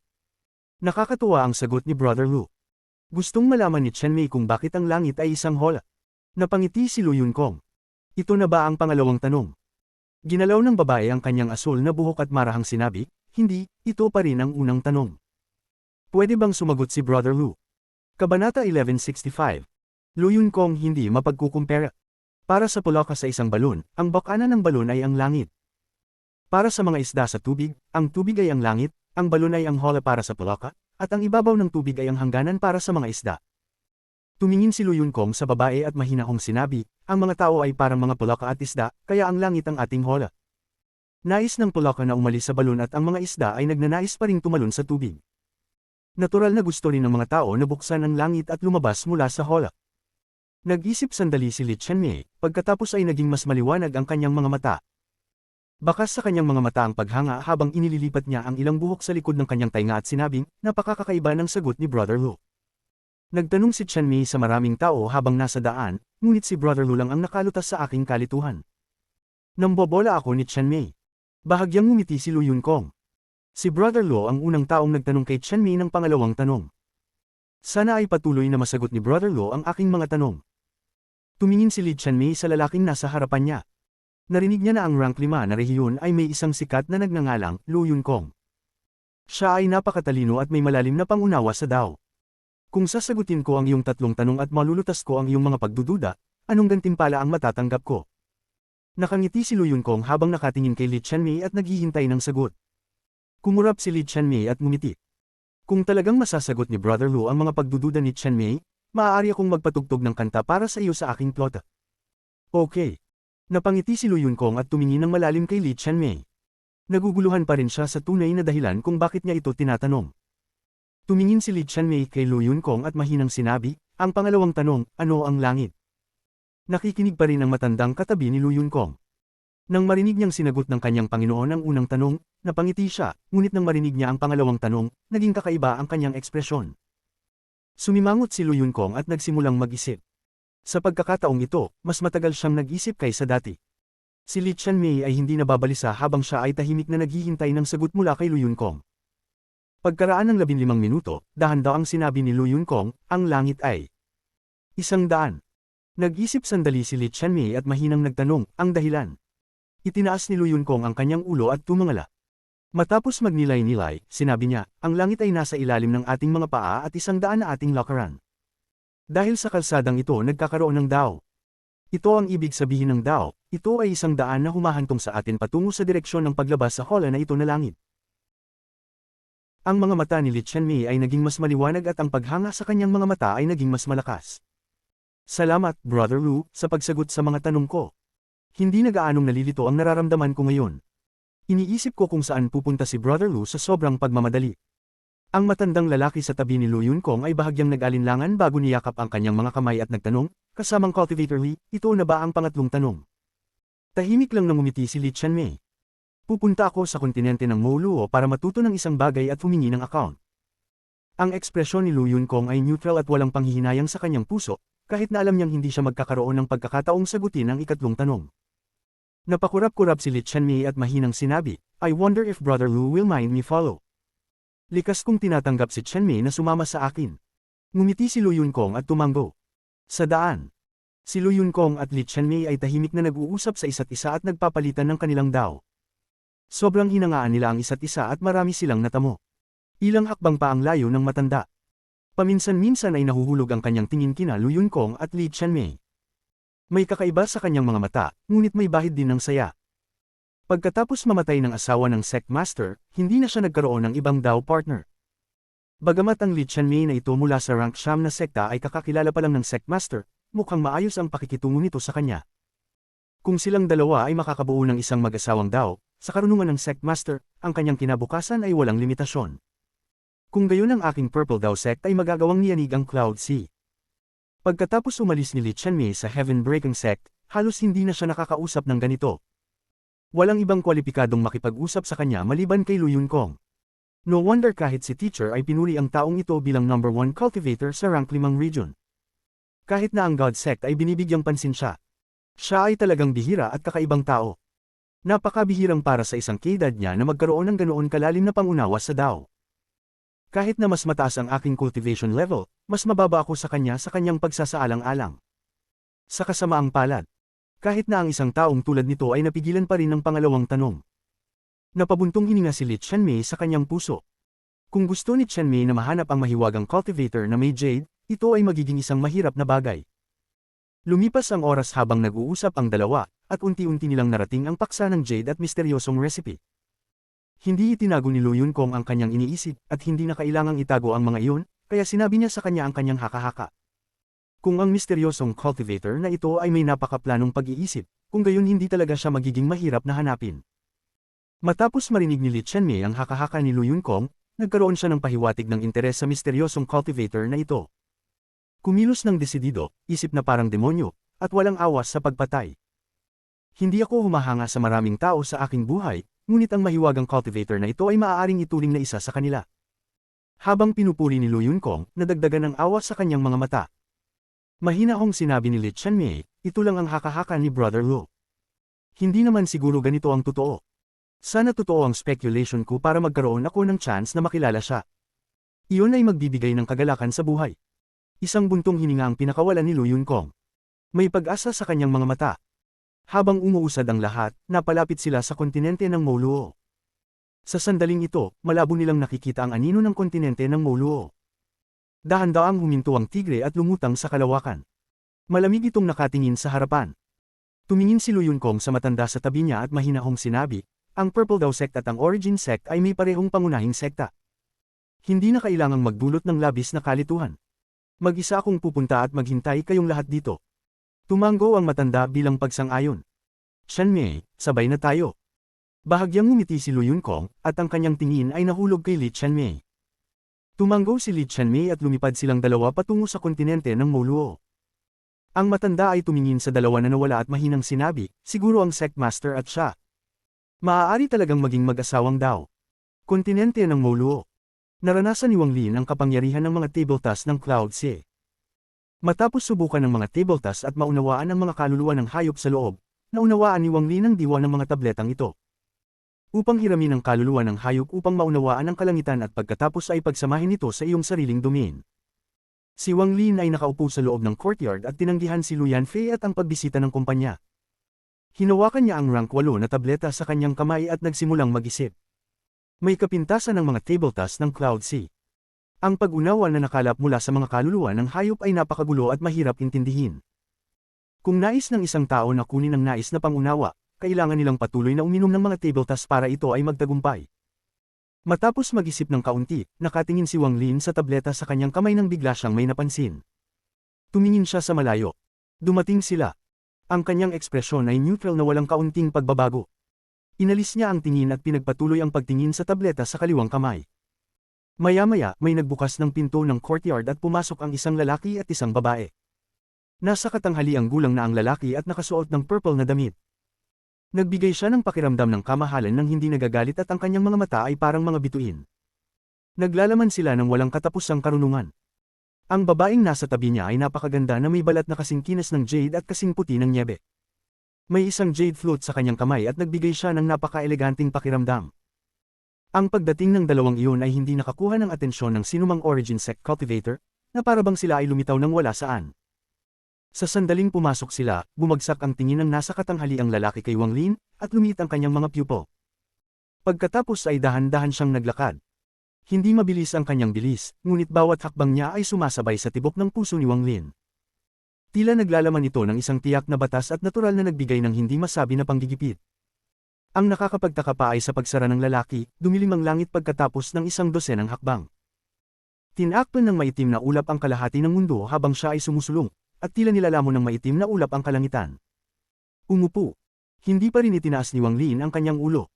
Nakakatuwa ang sagot ni Brother Lu. Gustong malaman ni Qianmei kung bakit ang langit ay isang hola. Napangiti si Lu Yunкong. Ito na ba ang pangalawang tanong? Ginalaw ng babae ang kanyang asul na buhok at marahang sinabi, hindi, ito pa rin ang unang tanong. Pwede bang sumagot si Brother Lu? Kabanata 1165. Lu Yunкong hindi mapagkukumpara. Para sa pulaka sa isang balon, ang bakanan ng balon ay ang langit. Para sa mga isda sa tubig, ang tubig ay ang langit, ang balon ay ang hola para sa pulaka, at ang ibabaw ng tubig ay ang hangganan para sa mga isda. Tumingin si Lu Yunкong sa babae at mahinahong sinabi, ang mga tao ay parang mga pulaka at isda, kaya ang langit ang ating hola. Nais ng pulaka na umalis sa balon at ang mga isda ay nagnanais pa ring tumalon sa tubig. Natural na gusto rin ng mga tao na buksan ang langit at lumabas mula sa hola. Nag-isip sandali si Li Qianmei, pagkatapos ay naging mas maliwanag ang kanyang mga mata. Bakas sa kanyang mga mata ang paghanga habang inililipat niya ang ilang buhok sa likod ng kanyang tainga at sinabing, napakakaiba ng sagot ni Brother Lu. Nagtanong si Qianmei sa maraming tao habang nasa daan, ngunit si Brother Lu lang ang nakalutas sa aking kalituhan. Nambobola ako ni Qianmei. Bahagyang ngumiti si Lu Yunкong. Si Brother Lu ang unang taong nagtanong kay Qianmei ng pangalawang tanong. Sana ay patuloy na masagot ni Brother Lu ang aking mga tanong. Tumingin si Li Qianmei sa lalaking nasa harapan niya. Narinig niya na ang rank 5 na rehiyon ay may isang sikat na nagngangalang Lu Yunкong. Siya ay napakatalino at may malalim na pangunawa sa Dao. Kung sasagutin ko ang iyong tatlong tanong at malulutas ko ang iyong mga pagdududa, anong gantimpala ang matatanggap ko? Nakangiti si Lu Yunкong habang nakatingin kay Li Qianmei at naghihintay ng sagot. Kumurap si Li Qianmei at ngumiti. Kung talagang masasagot ni Brother Lu ang mga pagdududa ni Qianmei, maaari akong magpatugtog ng kanta para sa iyo sa aking plota. Okay. Napangiti si Lu Yunкong at tumingin ng malalim kay Li Qianmei. Naguguluhan pa rin siya sa tunay na dahilan kung bakit niya ito tinatanong. Tumingin si Li Qianmei kay Lu Yunкong at mahinang sinabi, ang pangalawang tanong, ano ang langit? Nakikinig pa rin ang matandang katabi ni Lu Yunкong. Nang marinig niyang sinagot ng kanyang Panginoon ang unang tanong, napangiti siya, ngunit nang marinig niya ang pangalawang tanong, naging kakaiba ang kanyang ekspresyon. Sumimangot si Lu Yunкong at nagsimulang mag-isip. Sa pagkakataong ito, mas matagal siyang nag-isip kaysa dati. Si Li Qianmei ay hindi nababalisa habang siya ay tahimik na naghihintay ng sagot mula kay Lu Yunкong. Pagkaraan ng 15 minuto, dahan-dahang sinabi ni Lu Yunкong, ang langit ay 100. Nag-isip sandali si Li Qianmei at mahinang nagtanong, ang dahilan. Itinaas ni Lu Yunкong ang kanyang ulo at tumangala. Matapos magnilay-nilay, sinabi niya, ang langit ay nasa ilalim ng ating mga paa at 100 na ating lakaran. Dahil sa kalsadang ito nagkakaroon ng Dao. Ito ang ibig sabihin ng Dao, ito ay isang daan na humahantong sa atin patungo sa direksyon ng paglabas sa hola na ito na langit. Ang mga mata ni Li Qianmei ay naging mas maliwanag at ang paghanga sa kanyang mga mata ay naging mas malakas. Salamat, Brother Lu, sa pagsagot sa mga tanong ko. Hindi na gaanong nalilito ang nararamdaman ko ngayon. Iniisip ko kung saan pupunta si Brother Lu sa sobrang pagmamadali. Ang matandang lalaki sa tabi ni Lu Yunkong ay bahagyang nag-alinlangan bago niyakap ang kanyang mga kamay at nagtanong, kasamang Cultivator Li, ito na ba ang pangatlong tanong? Tahimik lang na ngumiti si Li Qianmei. Pupunta ako sa kontinente ng Mouluo para matuto ng isang bagay at humingi ng account. Ang ekspresyon ni Lu Yunkong ay neutral at walang panghihinayang sa kanyang puso, kahit na alam niyang hindi siya magkakaroon ng pagkakataong sagutin ang ikatlong tanong. Napakurap-kurap si Li Qianmei at mahinang sinabi, I wonder if Brother Lu will mind me follow. Likas kong tinatanggap si Qianmei na sumama sa akin. Ngumiti si Lu Yunkong at tumango. Sa daan. Si Lu Yunkong at Li Qianmei ay tahimik na nag-uusap sa isa't isa at nagpapalitan ng kanilang dao. Sobrang hinangaan nila ang isa't isa at marami silang natamo. Ilang hakbang pa ang layo ng matanda. Paminsan-minsan ay nahuhulog ang kanyang tingin kina Lu Yunkong at Li Qianmei. May kakaiba sa kanyang mga mata, ngunit may bahid din ng saya. Pagkatapos mamatay ng asawa ng sect master, hindi na siya nagkaroon ng ibang Dao partner. Bagamat ang Li Qianmei na ito mula sa rank Siyam na sekta ay kakakilala pa lang ng sect master, mukhang maayos ang pakikitungo nito sa kanya. Kung silang dalawa ay makakabuo ng isang mag-asawang Dao, sa karunungan ng sect master, ang kanyang kinabukasan ay walang limitasyon. Kung gayon ang aking Purple Dao sect ay magagawang niyanig ang Cloud Sea. Pagkatapos umalis ni Li Qianmei sa Heaven Breaking sect, halos hindi na siya nakakausap ng ganito. Walang ibang kwalipikadong makipag-usap sa kanya maliban kay Lu Yunkong. No wonder kahit si teacher ay pinuri ang taong ito bilang number 1 cultivator sa rank 5 region. Kahit na ang God sect ay binibigyang pansin siya. Siya ay talagang bihira at kakaibang tao. Napakabihirang para sa isang kaedad niya na magkaroon ng ganoon kalalim na pangunawa sa Dao. Kahit na mas mataas ang aking cultivation level, mas mababa ako sa kanyang pagsasaalang-alang. Sa kasamaang palad. Kahit na ang isang taong tulad nito ay napigilan pa rin ng pangalawang tanong. Napabuntong hininga si Li Qianmei sa kanyang puso. Kung gusto ni Qianmei na mahanap ang mahiwagang cultivator na may jade, ito ay magiging isang mahirap na bagay. Lumipas ang oras habang nag-uusap ang dalawa, at unti-unti nilang narating ang paksa ng jade at misteryosong recipe. Hindi itinago ni Lu Yunkong ang kanyang iniisip at hindi na kailangang itago ang mga iyon, kaya sinabi niya sa kanya ang kanyang haka-haka. Kung ang misteryosong cultivator na ito ay may napakaplanong pag-iisip, kung gayon hindi talaga siya magiging mahirap na hanapin. Matapos marinig ni Li Qianmei ang haka-haka ni Lu Yunkong, nagkaroon siya ng pahiwatig ng interes sa misteryosong cultivator na ito. Kumilos ng desidido, isip na parang demonyo, at walang awas sa pagpatay. Hindi ako humahanga sa maraming tao sa aking buhay, ngunit ang mahiwagang cultivator na ito ay maaaring ituring na isa sa kanila. Habang pinupuri ni Lu Yunkong, nadagdagan ng awa sa kanyang mga mata. Mahinahong sinabi ni Li Qianmei, ito lang ang haka-haka ni Brother Lu. Hindi naman siguro ganito ang totoo. Sana totoo ang speculation ko para magkaroon ako ng chance na makilala siya. Iyon ay magbibigay ng kagalakan sa buhay. Isang buntong hininga ang pinakawalan ni Lu Yunkong. May pag-asa sa kanyang mga mata. Habang umuusad ang lahat, napalapit sila sa kontinente ng Mouluo. Sa sandaling ito, malabo nilang nakikita ang anino ng kontinente ng Mouluo. Dahan-daang huminto ang tigre at lumutang sa kalawakan. Malamig itong nakatingin sa harapan. Tumingin si Lu Yunkong sa matanda sa tabi niya at mahinahong sinabi, ang Purple Dao sect at ang Origin sect ay may parehong pangunahing sekta. Hindi na kailangang magdulot ng labis na kalituhan. Mag-isa akong pupunta at maghintay kayong lahat dito. Tumango ang matanda bilang pagsang-ayon. Qianmei, sabay na tayo. Bahagyang ngumiti si Lu Yunkong, at ang kanyang tingin ay nahulog kay Li Qianmei. Tumango si Li Qianmei at lumipad silang dalawa patungo sa kontinente ng Mouluo. Ang matanda ay tumingin sa dalawa na nawala at mahinang sinabi, siguro ang sect master at siya. Maaari talagang maging mag-asawang Dao. Kontinente ng Mouluo. Naranasan ni Wang Lin ang kapangyarihan ng mga table task ng Cloud Sea. Matapos subukan ng mga table task at maunawaan ang mga kaluluwa ng hayop sa loob, naunawaan ni Wang Lin ang diwa ng mga tabletang ito. Upang hiramin ang kaluluwa ng hayop upang maunawaan ang kalangitan at pagkatapos ay pagsamahin ito sa iyong sariling domain. Si Wang Lin ay nakaupo sa loob ng courtyard at tinanggihan si Lu Yanfei at ang pagbisita ng kumpanya. Hinawakan niya ang rank 8 na tableta sa kanyang kamay at nagsimulang mag-isip. May kapintasan ng mga table tasks ng Cloud Sea. Ang pag-unawa na nakalap mula sa mga kaluluwa ng hayop ay napakagulo at mahirap intindihin. Kung nais ng isang tao na kunin ang nais na pangunawa, kailangan nilang patuloy na uminom ng mga table tas para ito ay magtagumpay. Matapos mag-isip ng kaunti, nakatingin si Wang Lin sa tableta sa kanyang kamay nang bigla siyang may napansin. Tumingin siya sa malayo. Dumating sila. Ang kanyang ekspresyon ay neutral na walang kaunting pagbabago. Inalis niya ang tingin at pinagpatuloy ang pagtingin sa tableta sa kaliwang kamay. Maya-maya, may nagbukas ng pinto ng courtyard at pumasok ang isang lalaki at isang babae. Nasa katanghaliang gulang na ang lalaki at nakasuot ng purple na damit. Nagbigay siya ng pakiramdam ng kamahalan nang hindi nagagalit at ang kanyang mga mata ay parang mga bituin. Naglalaman sila ng walang katapusang karunungan. Ang babaeng nasa tabi niya ay napakaganda na may balat na kasing kinas ng jade at kasing puti ng niebe. May isang jade flute sa kanyang kamay at nagbigay siya ng napaka-eleganting pakiramdam. Ang pagdating ng dalawang iyon ay hindi nakakuha ng atensyon ng sinumang origin sect cultivator, na parabang sila ay lumitaw ng wala saan. Sa sandaling pumasok sila, bumagsak ang tingin ng nasa katanghaliang lalaki kay Wang Lin, at lumiit ang kanyang mga pupil. Pagkatapos ay dahan-dahan siyang naglakad. Hindi mabilis ang kanyang bilis, ngunit bawat hakbang niya ay sumasabay sa tibok ng puso ni Wang Lin. Tila naglalaman ito ng isang tiyak na batas at natural na nagbigay ng hindi masabi na panggigipit. Ang nakakapagtaka pa ay sa pagsara ng lalaki, dumilim ang langit pagkatapos ng 100 hakbang. Tinakpan ng maitim na ulap ang kalahati ng mundo habang siya ay sumusulong, at tila nilalamon ng maitim na ulap ang kalangitan. Umupo. Hindi pa rin itinaas ni Wang Lin ang kanyang ulo.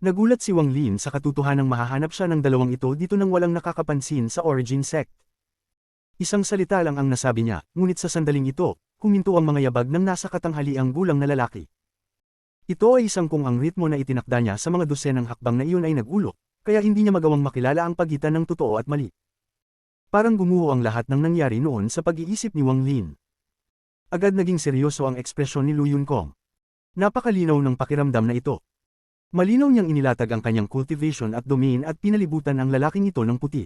Nagulat si Wang Lin sa katotohanang mahahanap siya ng dalawang ito dito nang walang nakakapansin sa origin sect. Isang salita lang ang nasabi niya, ngunit sa sandaling ito, huminto ang mga yabag ng nasa katanghaliang gulang na lalaki. Ito ay isang kung ang ritmo na itinakda niya sa mga dosenang hakbang na iyon ay nag-ulo, kaya hindi niya magawang makilala ang pagitan ng totoo at mali. Parang gumuho ang lahat ng nangyari noon sa pag-iisip ni Wang Lin. Agad naging seryoso ang ekspresyon ni Lu Yunkong. Napakalinaw ng pakiramdam na ito. Malinaw niyang inilatag ang kanyang cultivation at domain at pinalibutan ang lalaking ito ng puti.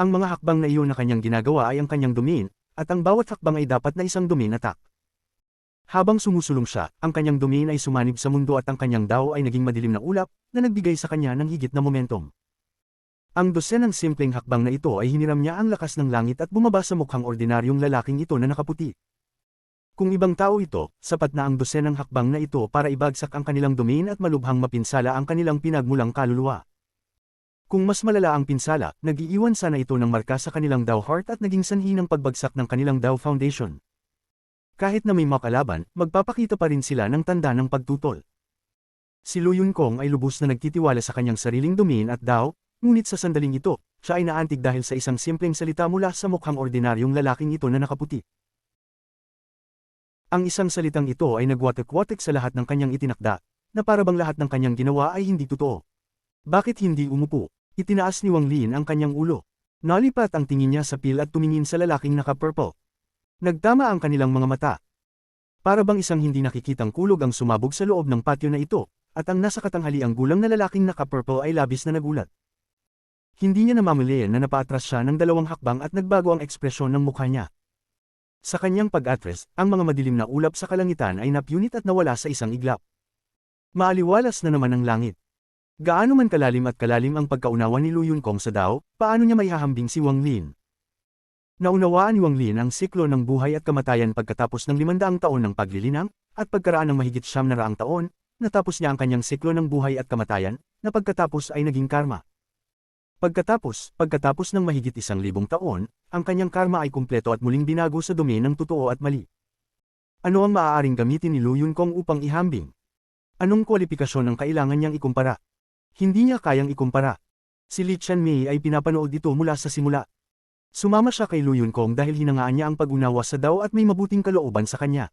Ang mga hakbang na iyon na kanyang ginagawa ay ang kanyang domain, at ang bawat hakbang ay dapat na isang domain attack. Habang sumusulong siya, ang kanyang domain ay sumanib sa mundo at ang kanyang dao ay naging madilim na ulap, na nagbigay sa kanya ng higit na momentum. Ang dosenang simpleng hakbang na ito ay hiniram niya ang lakas ng langit at bumaba sa mukhang ordinaryong lalaking ito na nakaputi. Kung ibang tao ito, sapat na ang dosenang hakbang na ito para ibagsak ang kanilang domain at malubhang mapinsala ang kanilang pinagmulang kaluluwa. Kung mas malala ang pinsala, nag-iiwan sana ito ng marka sa kanilang Dao Heart at naging sanhi ng pagbagsak ng kanilang Dao Foundation. Kahit na may makalaban, magpapakita pa rin sila ng tanda ng pagtutol. Si Lu Yunkong ay lubos na nagtitiwala sa kanyang sariling domain at Dao, ngunit sa sandaling ito, siya ay naantig dahil sa isang simpleng salita mula sa mukhang ordinaryong lalaking ito na nakaputi. Ang isang salitang ito ay nagwatek-watek sa lahat ng kanyang itinakda, na parabang lahat ng kanyang ginawa ay hindi totoo. Bakit hindi umupo? Itinaas ni Wang Lin ang kanyang ulo. Nalipat ang tingin niya sa pil at tumingin sa lalaking naka-purple. Nagtama ang kanilang mga mata. Parabang isang hindi nakikitang kulog ang sumabog sa loob ng patio na ito, at ang nasa katanghaliang gulang na lalaking naka-purple ay labis na nagulat. Hindi niya namamalayan na napaatras siya ng 2 hakbang at nagbago ang ekspresyon ng mukha niya. Sa kanyang pag-atras, ang mga madilim na ulap sa kalangitan ay napunit at nawala sa isang iglap. Maaliwalas na naman ang langit. Gaano man kalalim at kalalim ang pagkaunawa ni Lu Yunkong sa Dao, paano niya maihahambing si Wang Lin? Naunawaan ni Wang Lin ang siklo ng buhay at kamatayan pagkatapos ng 500 taon ng paglilinang, at pagkaraan ng mahigit 900 taon, natapos niya ang kanyang siklo ng buhay at kamatayan, na pagkatapos ay naging karma. Pagkatapos ng mahigit 1,000 taon, ang kanyang karma ay kumpleto at muling binago sa domain ng totoo at mali. Ano ang maaaring gamitin ni Lu Yunkong upang ihambing? Anong kwalifikasyon ang kailangan niyang ikumpara? Hindi niya kayang ikumpara. Si Li Qianmei ay pinapanood ito mula sa simula. Sumama siya kay Lu Yunkong dahil hinangaan niya ang pag-unawa sa Dao at may mabuting kalooban sa kanya.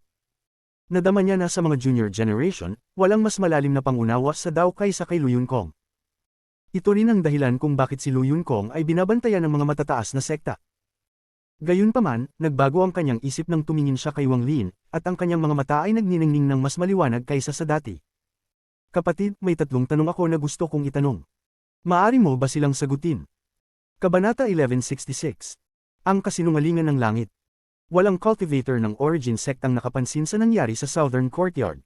Nadama niya na sa mga junior generation, walang mas malalim na pangunawa sa Dao kaysa kay Lu Yunkong. Ito rin ang dahilan kung bakit si Lu Yunkong ay binabantayan ng mga matataas na sekta. Gayunpaman, nagbago ang kanyang isip nang tumingin siya kay Wang Lin, at ang kanyang mga mata ay nagniningning ng mas maliwanag kaysa sa dati. Kapatid, may 3 tanong ako na gusto kong itanong. Maari mo ba silang sagutin? Kabanata 1166. Ang kasinungalingan ng langit. Walang cultivator ng origin sect ang nakapansin sa nangyari sa Southern Courtyard.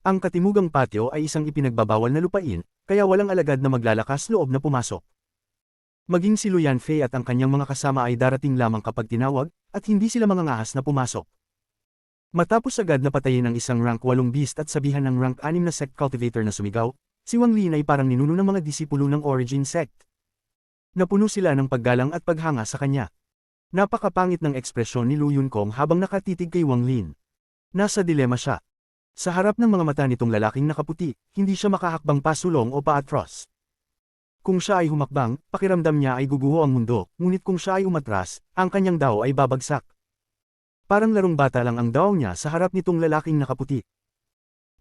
Ang katimugang patio ay isang ipinagbabawal na lupain, kaya walang alagad na maglalakas loob na pumasok. Maging si Lu Yanfei at ang kanyang mga kasama ay darating lamang kapag tinawag, at hindi sila mangangahas na pumasok. Matapos agad na patayin ang isang rank 8 beast at sabihan ng rank 6 na sect cultivator na sumigaw, si Wang Lin ay parang ninuno ng mga disipulo ng Origin sect. Napuno sila ng paggalang at paghanga sa kanya. Napakapangit ng ekspresyon ni Lu Yunkong habang nakatitig kay Wang Lin. Nasa dilema siya. Sa harap ng mga mata nitong lalaking nakaputi, hindi siya makahakbang pasulong o paatros. Kung siya ay humakbang, pakiramdam niya ay guguho ang mundo, ngunit kung siya ay umatras, ang kanyang dao ay babagsak. Parang larong bata lang ang dao niya sa harap nitong lalaking nakaputi.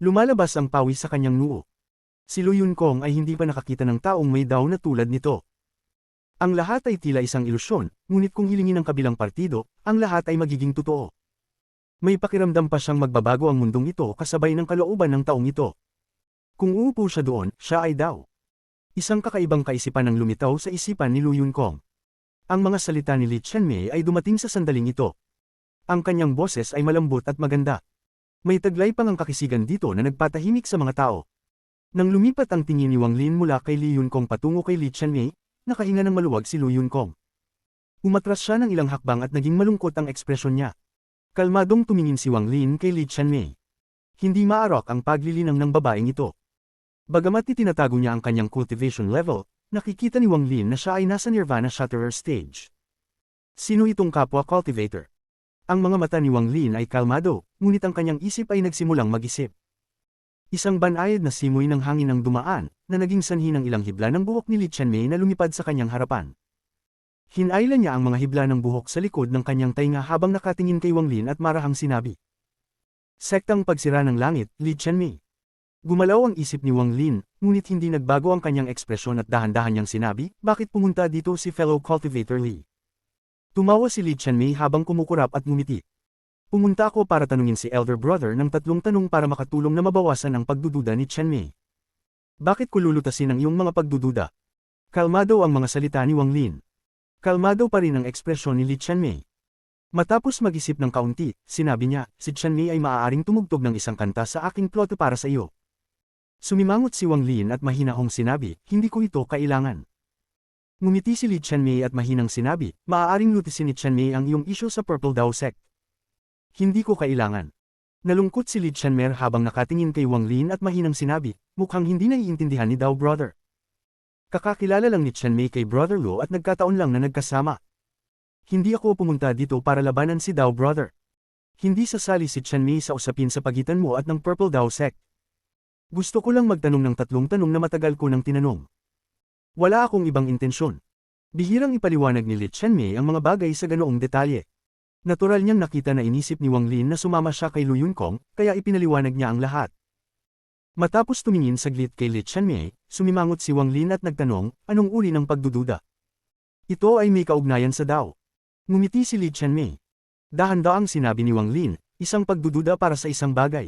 Lumalabas ang pawis sa kanyang noo. Si Lu Yunkong ay hindi pa nakakita ng taong may dao na tulad nito. Ang lahat ay tila isang ilusyon, ngunit kung hilingin ng kabilang partido, ang lahat ay magiging totoo. May pakiramdam pa siyang magbabago ang mundong ito kasabay ng kalooban ng taong ito. Kung uupo siya doon, siya ay dao. Isang kakaibang kaisipan ang lumitaw sa isipan ni Lu Yunkong. Ang mga salita ni Li Qianmei ay dumating sa sandaling ito. Ang kanyang boses ay malambot at maganda. May taglay pang ang kakisigan dito na nagpatahimik sa mga tao. Nang lumipat ang tingin ni Wang Lin mula kay Li Yunkong patungo kay Li Qianmei, nakahinga ng maluwag si Lu Yunkong. Umatras siya ng ilang hakbang at naging malungkot ang ekspresyon niya. Kalmadong tumingin si Wang Lin kay Li Qianmei. Hindi maarok ang paglilinang ng babaeng ito. Bagamat itinatago niya ang kanyang cultivation level, nakikita ni Wang Lin na siya ay nasa Nirvana Shatterer stage. Sino itong kapwa cultivator? Ang mga mata ni Wang Lin ay kalmado, ngunit ang kanyang isip ay nagsimulang mag-isip. Isang banayad na simoy ng hangin ang dumaan, na naging sanhi ng ilang hibla ng buhok ni Li Qianmei na lumipad sa kanyang harapan. Hinayla niya ang mga hibla ng buhok sa likod ng kanyang tainga habang nakatingin kay Wang Lin at marahang sinabi. Sektang pagsira ng langit, Li Qianmei. Gumalaw ang isip ni Wang Lin, ngunit hindi nagbago ang kanyang ekspresyon at dahan-dahan niyang sinabi, bakit pumunta dito si fellow cultivator Li? Tumawa si Li Qianmei habang kumukurap at ngumiti. Pumunta ako para tanungin si elder brother ng 3 tanong para makatulong na mabawasan ang pagdududa ni Qianmei. Bakit ko lulutasin ang iyong mga pagdududa? Kalmado ang mga salita ni Wang Lin. Kalmado pa rin ang ekspresyon ni Li Qianmei. Matapos mag-isip ng kaunti, sinabi niya, si Qianmei ay maaaring tumugtog ng isang kanta sa aking ploto para sa iyo. Sumimangot si Wang Lin at mahinahong sinabi, hindi ko ito kailangan. Ngumiti si Li Qianmei at mahinang sinabi, maaaring lutisin ni Qianmei ang iyong isyu sa Purple Dao Sect. Hindi ko kailangan. Nalungkot si Li Qianmei habang nakatingin kay Wang Lin at mahinang sinabi, mukhang hindi naiintindihan ni Dao brother. Kakakilala lang ni Qianmei kay brother Lu at nagkataon lang na nagkasama. Hindi ako pumunta dito para labanan si Dao brother. Hindi sasali si Qianmei sa usapin sa pagitan mo at ng Purple Dao Sect. Gusto ko lang magtanong ng 3 tanong na matagal ko nang tinanong. Wala akong ibang intensyon. Bihirang ipaliwanag ni Li Qianmei ang mga bagay sa ganoong detalye. Natural niyang nakita na inisip ni Wang Lin na sumama siya kay Lu Yunkong, kaya ipinaliwanag niya ang lahat. Matapos tumingin saglit kay Li Qianmei, sumimangot si Wang Lin at nagtanong, anong uri ng pagdududa? Ito ay may kaugnayan sa Dao. Ngumiti si Li Qianmei. Dahan-daang sinabi ni Wang Lin, isang pagdududa para sa isang bagay.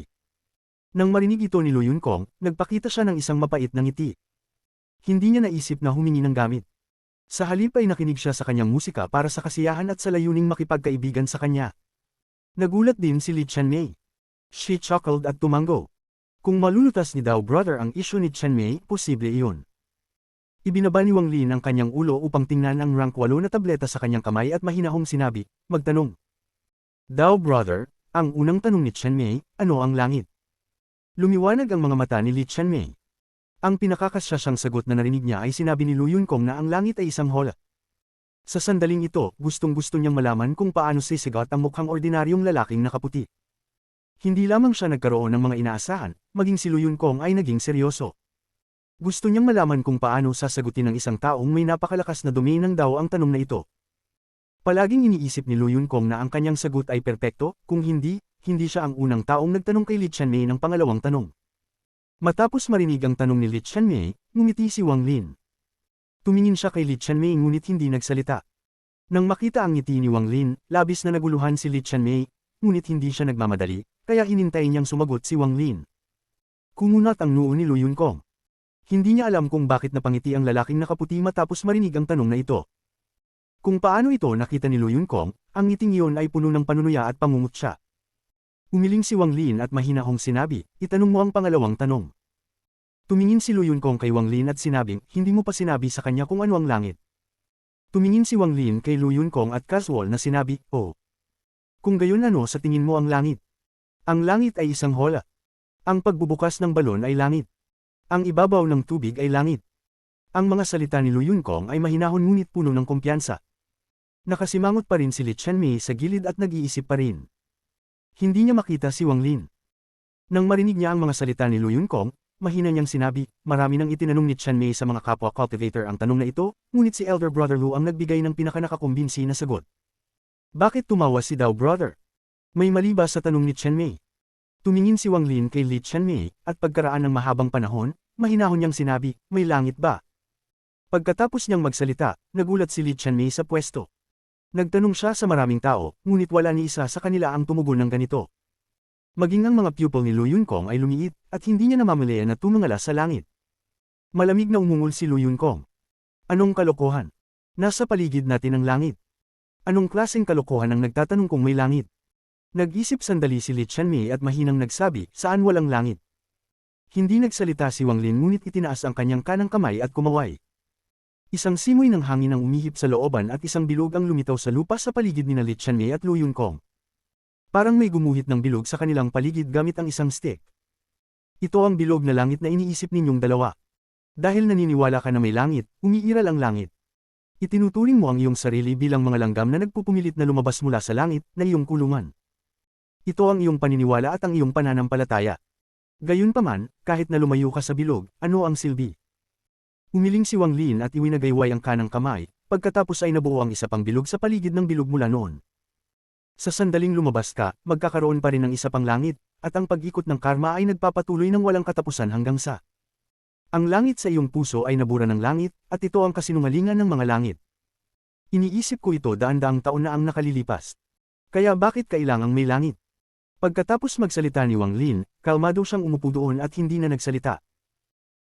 Nang marinig ito ni Lu Yunkong, nagpakita siya ng isang mapait na ngiti. Hindi niya naisip na humingi ng gamit. Sa halip ay nakinig siya sa kanyang musika para sa kasiyahan at sa layuning makipagkaibigan sa kanya. Nagulat din si Li Qianmei. She chuckled at tumango. Kung malulutas ni Dao brother ang isyu ni Qianmei, posible iyon. Ibinaba ni Wang Lin ang kanyang ulo upang tingnan ang rank 8 na tableta sa kanyang kamay at mahinahong sinabi, magtanong. Dao brother, ang unang tanong ni Qianmei, ano ang langit? Lumiwanag ang mga mata ni Li Qianmei. Ang pinakakasya siyang sagot na narinig niya ay sinabi ni Lu Yunkong na ang langit ay isang hola. Sa sandaling ito, gustong-gusto niyang malaman kung paano sisigat ang mukhang ordinaryong lalaking nakaputi. Hindi lamang siya nagkaroon ng mga inaasahan, maging si Lu Yunkong ay naging seryoso. Gusto niyang malaman kung paano sasagutin ng isang taong may napakalakas na domain ng Dao ang tanong na ito. Palaging iniisip ni Lu Yunkong na ang kanyang sagot ay perpekto, kung hindi, hindi siya ang unang taong nagtanong kay Li Qianmei ng pangalawang tanong. Matapos marinig ang tanong ni Li Qianmei, ngumiti si Wang Lin. Tumingin siya kay Li Qianmei ngunit hindi nagsalita. Nang makita ang ngiti ni Wang Lin, labis na naguluhan si Li Qianmei, ngunit hindi siya nagmamadali, kaya hinintay niyang sumagot si Wang Lin. Kumunat ang noo ni Lu Yunkong. Hindi niya alam kung bakit napangiti ang lalaking nakaputi matapos marinig ang tanong na ito. Kung paano ito nakita ni Lu Yunkong, ang ngiting iyon ay puno ng panunuya at pangungutya. Umiling si Wang Lin at mahinahong sinabi, itanong mo ang pangalawang tanong. Tumingin si Lu Yunkong kay Wang Lin at sinabing, hindi mo pa sinabi sa kanya kung ano ang langit. Tumingin si Wang Lin kay Lu Yunkong at casual na sinabi, oh. Kung gayon ano sa tingin mo ang langit? Ang langit ay isang hola. Ang pagbubukas ng balon ay langit. Ang ibabaw ng tubig ay langit. Ang mga salita ni Lu Yunkong ay mahinahon ngunit puno ng kumpiyansa. Nakasimangot pa rin si Li Qianmei sa gilid at nag-iisip pa rin. Hindi niya makita si Wang Lin. Nang marinig niya ang mga salita ni Lu Yunkong, mahina niyang sinabi, marami nang itinanong ni Qianmei sa mga kapwa cultivator ang tanong na ito, ngunit si Elder Brother Lu ang nagbigay ng pinakanakakumbinsi na sagot. Bakit tumawa si Dao Brother? May mali ba sa tanong ni Qianmei? Tumingin si Wang Lin kay Li Qianmei, at pagkaraan ng mahabang panahon, mahinahon niyang sinabi, may langit ba? Pagkatapos niyang magsalita, nagulat si Li Qianmei sa pwesto. Nagtanong siya sa maraming tao, ngunit wala ni isa sa kanila ang tumugon ng ganito. Maging ang mga pupil ni Lu Yunkong ay lumiit, at hindi niya namamalayan na tumingala sa langit. Malamig na umungol si Lu Yunkong. Anong kalokohan? Nasa paligid natin ang langit. Anong klaseng kalokohan ang nagtatanong kung may langit? Nag-isip sandali si Li Qianmei at mahinang nagsabi, saan walang langit? Hindi nagsalita si Wang Lin ngunit itinaas ang kanyang kanang kamay at kumaway. Isang simoy ng hangin ang umihip sa looban at isang bilog ang lumitaw sa lupa sa paligid ni Li Qianmei at Lu Yunkong. Parang may gumuhit ng bilog sa kanilang paligid gamit ang isang stick. Ito ang bilog na langit na iniisip ninyong dalawa. Dahil naniniwala ka na may langit, umiiral ang langit. Itinuturing mo ang iyong sarili bilang mga langgam na nagpupumilit na lumabas mula sa langit na iyong kulungan. Ito ang iyong paniniwala at ang iyong pananampalataya. Gayunpaman, kahit na lumayo ka sa bilog, ano ang silbi? Umiling si Wang Lin at iwinagayway ang kanang kamay, pagkatapos ay nabuo ang isa pang bilog sa paligid ng bilog mula noon. Sa sandaling lumabas ka, magkakaroon pa rin ng isa pang langit, at ang pag-ikot ng karma ay nagpapatuloy ng walang katapusan hanggang sa. Ang langit sa iyong puso ay nabura ng langit, at ito ang kasinungalingan ng mga langit. Iniisip ko ito daan-daang taon na ang nakalilipas. Kaya bakit kailangang may langit? Pagkatapos magsalita ni Wang Lin, kalmado siyang umupo doon at hindi na nagsalita.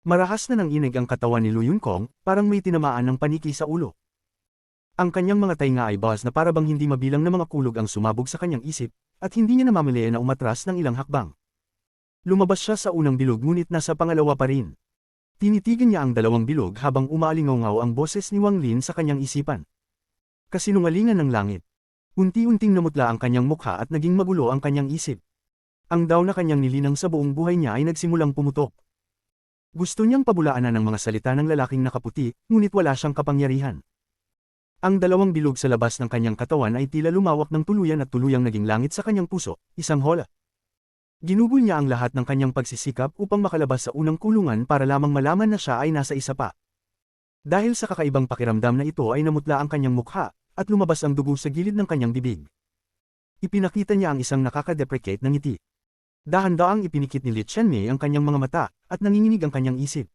Marahas na nanginig ang katawan ni Lu Yunkong, parang may tinamaan ng paniki sa ulo. Ang kanyang mga tainga ay bahas na parabang hindi mabilang na mga kulog ang sumabog sa kanyang isip, at hindi niya namamalayan na umatras ng ilang hakbang. Lumabas siya sa unang bilog ngunit nasa pangalawa pa rin. Tinitigan niya ang dalawang bilog habang umaalingaw ang boses ni Wang Lin sa kanyang isipan. Kasinungalingan ng langit. Unti-unting namutla ang kanyang mukha at naging magulo ang kanyang isip. Ang daw na kanyang nilinang sa buong buhay niya ay nagsimulang pumutok. Gusto niyang pabulaanan ng mga salita ng lalaking nakaputi, ngunit wala siyang kapangyarihan. Ang dalawang bilog sa labas ng kanyang katawan ay tila lumawak ng tuluyan at tuluyang naging langit sa kanyang puso, isang hola. Ginugol niya ang lahat ng kanyang pagsisikap upang makalabas sa unang kulungan para lamang malaman na siya ay nasa isa pa. Dahil sa kakaibang pakiramdam na ito ay namutla ang kanyang mukha, at lumabas ang dugo sa gilid ng kanyang bibig. Ipinakita niya ang isang nakaka-deprecate na ngiti. Dahan-daang ipinikit ni Li Qianmei ang kanyang mga mata, at nanginginig ang kanyang isip.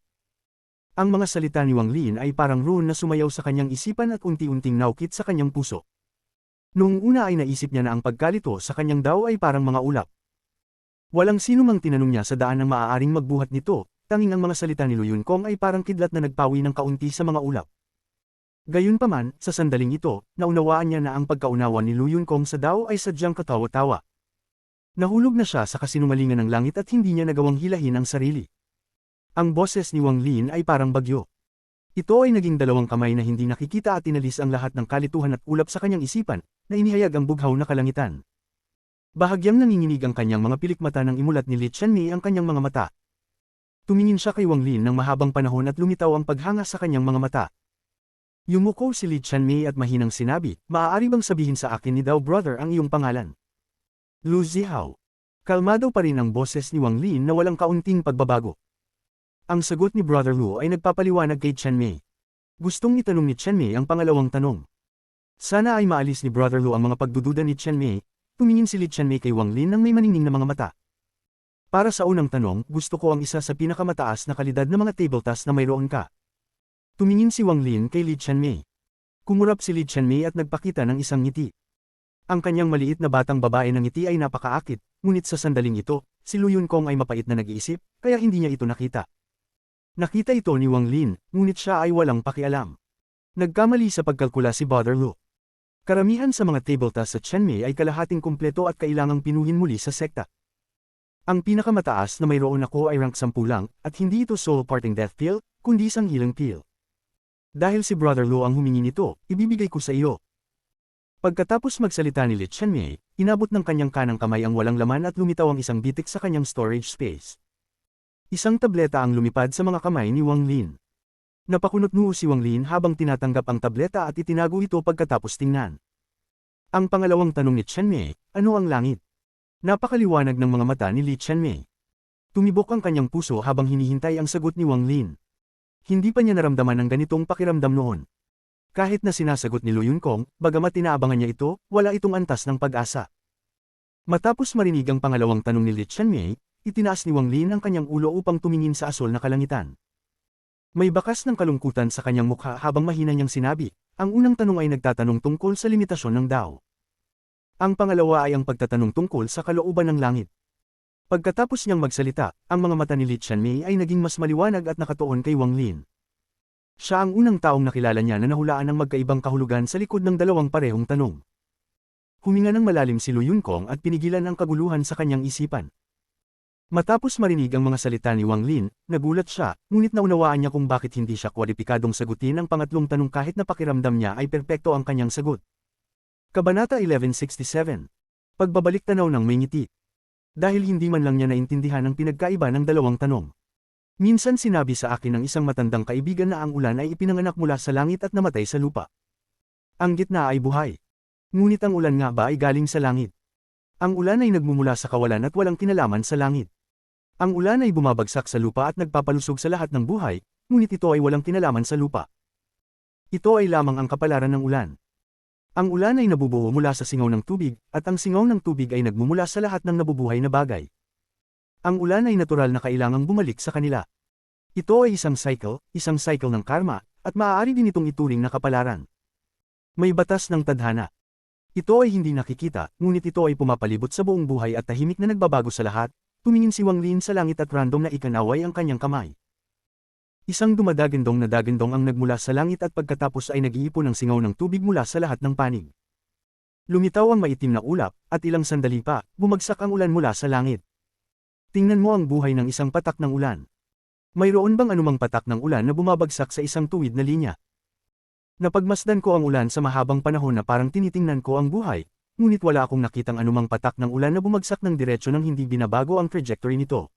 Ang mga salita ni Wang Lin ay parang rune na sumayaw sa kanyang isipan at unti-unting naukit sa kanyang puso. Noong una ay naisip niya na ang pagkalito sa kanyang daw ay parang mga ulap. Walang sino mang tinanong niya sa daan ng maaaring magbuhat nito, tanging ang mga salita ni Lu Yunkong ay parang kidlat na nagpawi ng kaunti sa mga ulap. Gayunpaman, sa sandaling ito, naunawaan niya na ang pagkaunawa ni Lu Yunkong sa Dao ay sadyang katawa-tawa. Nahulog na siya sa kasinungalingan ng langit at hindi niya nagawang hilahin ang sarili. Ang boses ni Wang Lin ay parang bagyo. Ito ay naging dalawang kamay na hindi nakikita at inalis ang lahat ng kalituhan at ulap sa kanyang isipan, na inihayag ang bughaw na kalangitan. Bahagyang nanginginig ang kanyang mga pilikmata nang imulat ni Li Qianmei ang kanyang mga mata. Tumingin siya kay Wang Lin ng mahabang panahon at lumitaw ang paghanga sa kanyang mga mata. Yumuko si Li Qianmei at mahinang sinabi, maaari bang sabihin sa akin ni Dao Brother ang iyong pangalan? Lu Zihao. Kalmado pa rin ang boses ni Wang Lin na walang kaunting pagbabago. Ang sagot ni Brother Lu ay nagpapaliwanag kay Qianmei. Gustong itanong ni Qianmei ang pangalawang tanong. Sana ay maalis ni Brother Lu ang mga pagdududa ni Qianmei, tumingin si Li Qianmei kay Wang Lin ng may maningning na mga mata. Para sa unang tanong, gusto ko ang isa sa pinakamataas na kalidad na mga table task na mayroon ka. Tumingin si Wang Lin kay Li Qianmei. Kumurap si Li Qianmei at nagpakita ng isang ngiti. Ang kanyang maliit na batang babae ng ngiti ay napakaakit, ngunit sa sandaling ito, si Lu Yunkong ay mapait na nag-iisip, kaya hindi niya ito nakita. Nakita ito ni Wang Lin, ngunit siya ay walang pakialam. Nagkamali sa pagkalkula si Brother Lu. Karamihan sa mga table tasks sa Qianmei ay kalahating kumpleto at kailangang pinuhin muli sa sekta. Ang pinakamataas na mayroon ako ay rank 10 lang, at hindi ito soul parting death pill, kundi isang healing pill. Dahil si Brother Lu ang humingi nito, ibibigay ko sa iyo. Pagkatapos magsalita ni Li Qianmei, inabot ng kanyang kanang kamay ang walang laman at lumitaw ang isang bitik sa kanyang storage space. Isang tableta ang lumipad sa mga kamay ni Wang Lin. Napakunot-noo si Wang Lin habang tinatanggap ang tableta at itinago ito pagkatapos tingnan. Ang pangalawang tanong ni Qianmei, ano ang langit? Napakaliwanag ng mga mata ni Li Qianmei. Tumibok ang kanyang puso habang hinihintay ang sagot ni Wang Lin. Hindi pa niya naramdaman ang ganitong pakiramdam noon. Kahit na sinasagot ni Lu Yunkong, bagamat inaabangan niya ito, wala itong antas ng pag-asa. Matapos marinig ang pangalawang tanong ni Li Qianmei, itinaas ni Wang Lin ang kanyang ulo upang tumingin sa asol na kalangitan. May bakas ng kalungkutan sa kanyang mukha habang mahina niyang sinabi, ang unang tanong ay nagtatanong tungkol sa limitasyon ng Dao. Ang pangalawa ay ang pagtatanong tungkol sa kalooban ng langit. Pagkatapos niyang magsalita, ang mga mata ni Li Qianmei ay naging mas maliwanag at nakatuon kay Wang Lin. Siya ang unang taong nakilala niya na nahulaan ng magkaibang kahulugan sa likod ng dalawang parehong tanong. Huminga ng malalim si Lu Yunkong at pinigilan ang kaguluhan sa kanyang isipan. Matapos marinig ang mga salita ni Wang Lin, nagulat siya, ngunit naunawaan niya kung bakit hindi siya kwalipikadong sagutin ang pangatlong tanong kahit na pakiramdam niya ay perpekto ang kanyang sagot. Kabanata 1167. Pagbabalik tanaw ng may ngiti. Dahil hindi man lang niya naintindihan ang pinagkaiba ng dalawang tanong. Minsan sinabi sa akin ng isang matandang kaibigan na ang ulan ay ipinanganak mula sa langit at namatay sa lupa. Ang gitna ay buhay. Ngunit ang ulan nga ba ay galing sa langit? Ang ulan ay nagmumula sa kawalan at walang kinalaman sa langit. Ang ulan ay bumabagsak sa lupa at nagpapalusog sa lahat ng buhay, ngunit ito ay walang kinalaman sa lupa. Ito ay lamang ang kapalaran ng ulan. Ang ulan ay nabubuo mula sa singaw ng tubig, at ang singaw ng tubig ay nagmumula sa lahat ng nabubuhay na bagay. Ang ulan ay natural na kailangang bumalik sa kanila. Ito ay isang cycle ng karma, at maaari din itong ituring na kapalaran. May batas ng tadhana. Ito ay hindi nakikita, ngunit ito ay pumapalibot sa buong buhay at tahimik na nagbabago sa lahat. Tumingin si Wang Lin sa langit at random na ikanaway ang kanyang kamay. Isang dumadagandong na dagandong ang nagmula sa langit at pagkatapos ay nag-iipon ng singaw ng tubig mula sa lahat ng panig. Lumitaw ang maitim na ulap, at ilang sandali pa, bumagsak ang ulan mula sa langit. Tingnan mo ang buhay ng isang patak ng ulan. Mayroon bang anumang patak ng ulan na bumabagsak sa isang tuwid na linya? Napagmasdan ko ang ulan sa mahabang panahon na parang tinitingnan ko ang buhay, ngunit wala akong nakitang anumang patak ng ulan na bumagsak ng diretsyo nang hindi binabago ang trajectory nito.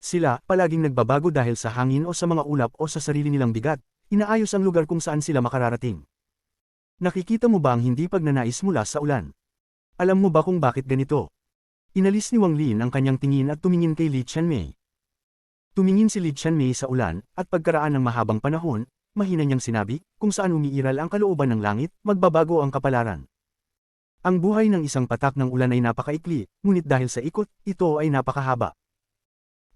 Sila, palaging nagbabago dahil sa hangin o sa mga ulap o sa sarili nilang bigat, inaayos ang lugar kung saan sila makararating. Nakikita mo ba ang hindi pagnanais mula sa ulan? Alam mo ba kung bakit ganito? Inalis ni Wang Lin ang kanyang tingin at tumingin kay Li Qianmei. Tumingin si Li Qianmei sa ulan, at pagkaraan ng mahabang panahon, mahina niyang sinabi, kung saan umiiral ang kalooban ng langit, magbabago ang kapalaran. Ang buhay ng isang patak ng ulan ay napakaikli, ngunit dahil sa ikot, ito ay napakahaba.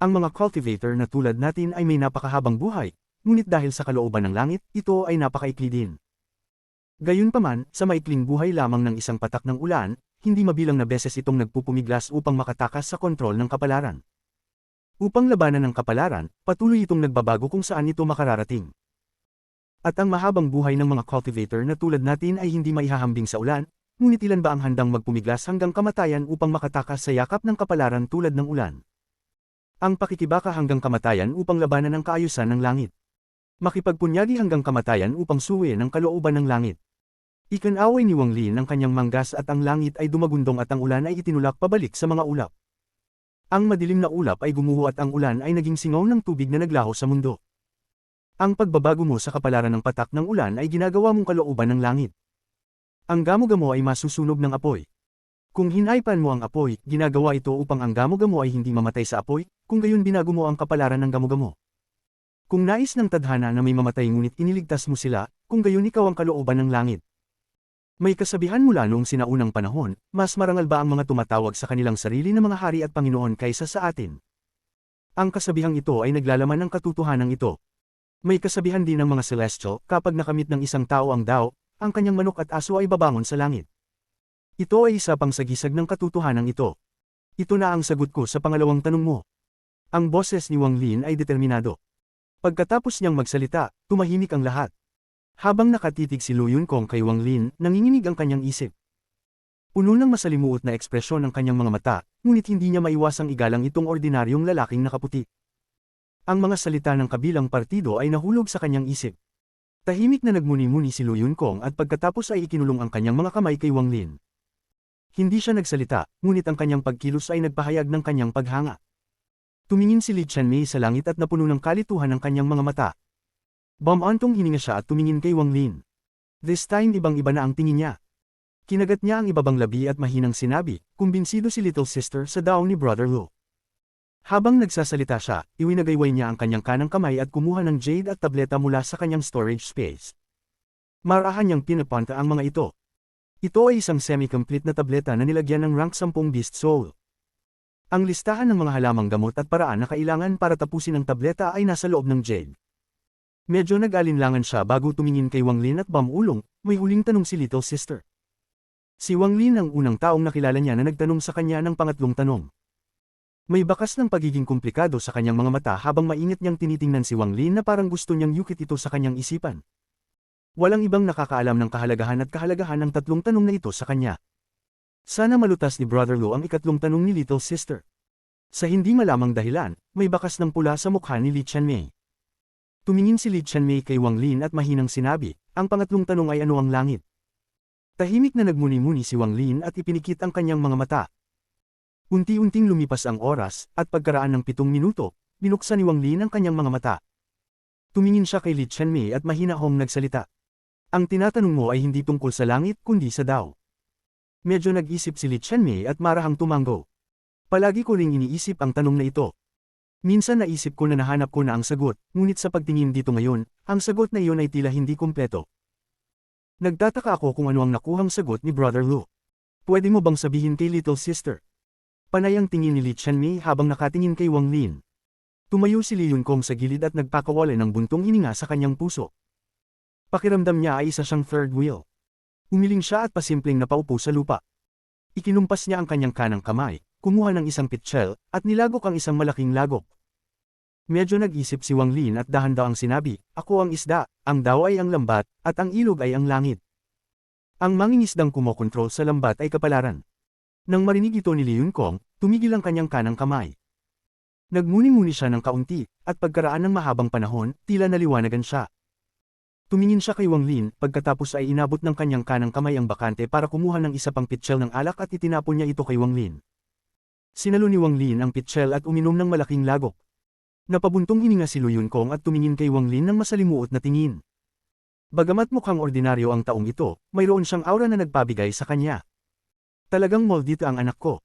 Ang mga cultivator na tulad natin ay may napakahabang buhay, ngunit dahil sa kalooban ng langit, ito ay napakaikli din. Gayunpaman, sa maikling buhay lamang ng isang patak ng ulan, hindi mabilang na beses itong nagpupumiglas upang makatakas sa kontrol ng kapalaran. Upang labanan ng kapalaran, patuloy itong nagbabago kung saan ito makararating. At ang mahabang buhay ng mga cultivator na tulad natin ay hindi maihahambing sa ulan, ngunit ilan ba ang handang magpumiglas hanggang kamatayan upang makatakas sa yakap ng kapalaran tulad ng ulan? Ang pakikibaka hanggang kamatayan upang labanan ang kaayusan ng langit. Makipagpunyagi hanggang kamatayan upang suwi ng kalooban ng langit. Ikanaway ni Wang Lin ang kanyang manggas at ang langit ay dumagundong at ang ulan ay itinulak pabalik sa mga ulap. Ang madilim na ulap ay gumuho at ang ulan ay naging singaw ng tubig na naglaho sa mundo. Ang pagbabago mo sa kapalaran ng patak ng ulan ay ginagawa mong kalooban ng langit. Ang gamo-gamo ay masusunog ng apoy. Kung hinaypan mo ang apoy, ginagawa ito upang ang gamo-gamo ay hindi mamatay sa apoy, kung gayon binago mo ang kapalaran ng gamo-gamo. Kung nais ng tadhana na may mamatay ngunit iniligtas mo sila, kung gayon ikaw ang kalooban ng langit. May kasabihan mula noong sinaunang panahon, mas marangal ba ang mga tumatawag sa kanilang sarili na mga hari at Panginoon kaysa sa atin? Ang kasabihang ito ay naglalaman ng katotohanan ito. May kasabihan din ng mga celestial, kapag nakamit ng isang tao ang Dao, ang kanyang manok at aso ay babangon sa langit. Ito ay isa pang sagisag ng katotohanan ito. Ito na ang sagot ko sa pangalawang tanong mo. Ang boses ni Wang Lin ay determinado. Pagkatapos niyang magsalita, tumahimik ang lahat. Habang nakatitig si Lu Yunkong kay Wang Lin, nanginginig ang kanyang isip. Puno ng masalimuot na ekspresyon ang kanyang mga mata, ngunit hindi niya maiwasang igalang itong ordinaryong lalaking nakaputi. Ang mga salita ng kabilang partido ay nahulog sa kanyang isip. Tahimik na nagmuni-muni si Lu Yunkong at pagkatapos ay ikinulong ang kanyang mga kamay kay Wang Lin. Hindi siya nagsalita, ngunit ang kanyang pagkilos ay nagpahayag ng kanyang paghanga. Tumingin si Li Qianmei sa langit at napuno ng kalituhan ang kanyang mga mata. Bumantong hininga siya at tumingin kay Wang Lin. This time ibang-iba na ang tingin niya. Kinagat niya ang ibabang labi at mahinang sinabi, kumbinsido si Little Sister sa daong ni Brother Lu. Habang nagsasalita siya, iwinagayway niya ang kanyang kanang kamay at kumuha ng jade at tableta mula sa kanyang storage space. Marahan niyang pinapunta ang mga ito. Ito ay isang semi-complete na tableta na nilagyan ng rank 10 Beast Soul. Ang listahan ng mga halamang gamot at paraan na kailangan para tapusin ang tableta ay nasa loob ng jade. Medyo nag-alinlangan siya bago tumingin kay Wang Lin at bumulong, may huling tanong si Little Sister. Si Wang Lin ang unang taong nakilala niya na nagtanong sa kanya ng pangatlong tanong. May bakas ng pagiging komplikado sa kanyang mga mata habang mainit niyang tinitingnan si Wang Lin na parang gusto niyang yukit ito sa kanyang isipan. Walang ibang nakakaalam ng kahalagahan ng tatlong tanong na ito sa kanya. Sana malutas ni Brother Lu ang ikatlong tanong ni Little Sister. Sa hindi malamang dahilan, may bakas ng pula sa mukha ni Li Qianmei. Tumingin si Li Qianmei kay Wang Lin at mahinang sinabi, ang pangatlong tanong ay ano ang langit? Tahimik na nagmuni-muni si Wang Lin at ipinikit ang kanyang mga mata. Unti-unting lumipas ang oras, at pagkaraan ng 7 minuto, binuksan ni Wang Lin ang kanyang mga mata. Tumingin siya kay Li Qianmei at mahinahong nagsalita. Ang tinatanong mo ay hindi tungkol sa langit kundi sa Dao. Medyo nag-isip si Li Qianmei at marahang tumango. Palagi ko ring iniisip ang tanong na ito. Minsan naisip ko na nahanap ko na ang sagot, ngunit sa pagtingin dito ngayon, ang sagot na iyon ay tila hindi kumpleto. Nagtataka ako kung ano ang nakuhang sagot ni Brother Lu. Pwede mo bang sabihin kay Little Sister? Panay ang tingin ni Li Qianmei habang nakatingin kay Wang Lin. Tumayo si Li Yunkong sa gilid at nagpakawala ng buntong hininga sa kanyang puso. Pakiramdam niya ay isa siyang third wheel. Umiling siya at pasimpleng napaupo sa lupa. Ikinumpas niya ang kanyang kanang kamay, kumuha ng isang pitchel, at nilagok ang isang malaking lagok. Medyo nag-isip si Wang Lin at dahan-dahang sinabi, ako ang isda, ang Dao ay ang lambat, at ang ilog ay ang langit. Ang mangingisdang kumokontrol sa lambat ay kapalaran. Nang marinig ito ni Li Yunkong, tumigil ang kanyang kanang kamay. Nagmuni-muni siya ng kaunti, at pagkaraan ng mahabang panahon, tila naliwanagan siya. Tumingin siya kay Wang Lin, pagkatapos ay inabot ng kanyang kanang kamay ang bakante para kumuha ng isa pang pitchel ng alak at itinapon niya ito kay Wang Lin. Sinalo ni Wang Lin ang pitchel at uminom ng malaking lagok. Napabuntong hininga si Lu Yunkong at tumingin kay Wang Lin ng masalimuot na tingin. Bagamat mukhang ordinaryo ang taong ito, mayroon siyang aura na nagpabigay sa kanya. Talagang maldito ang anak ko.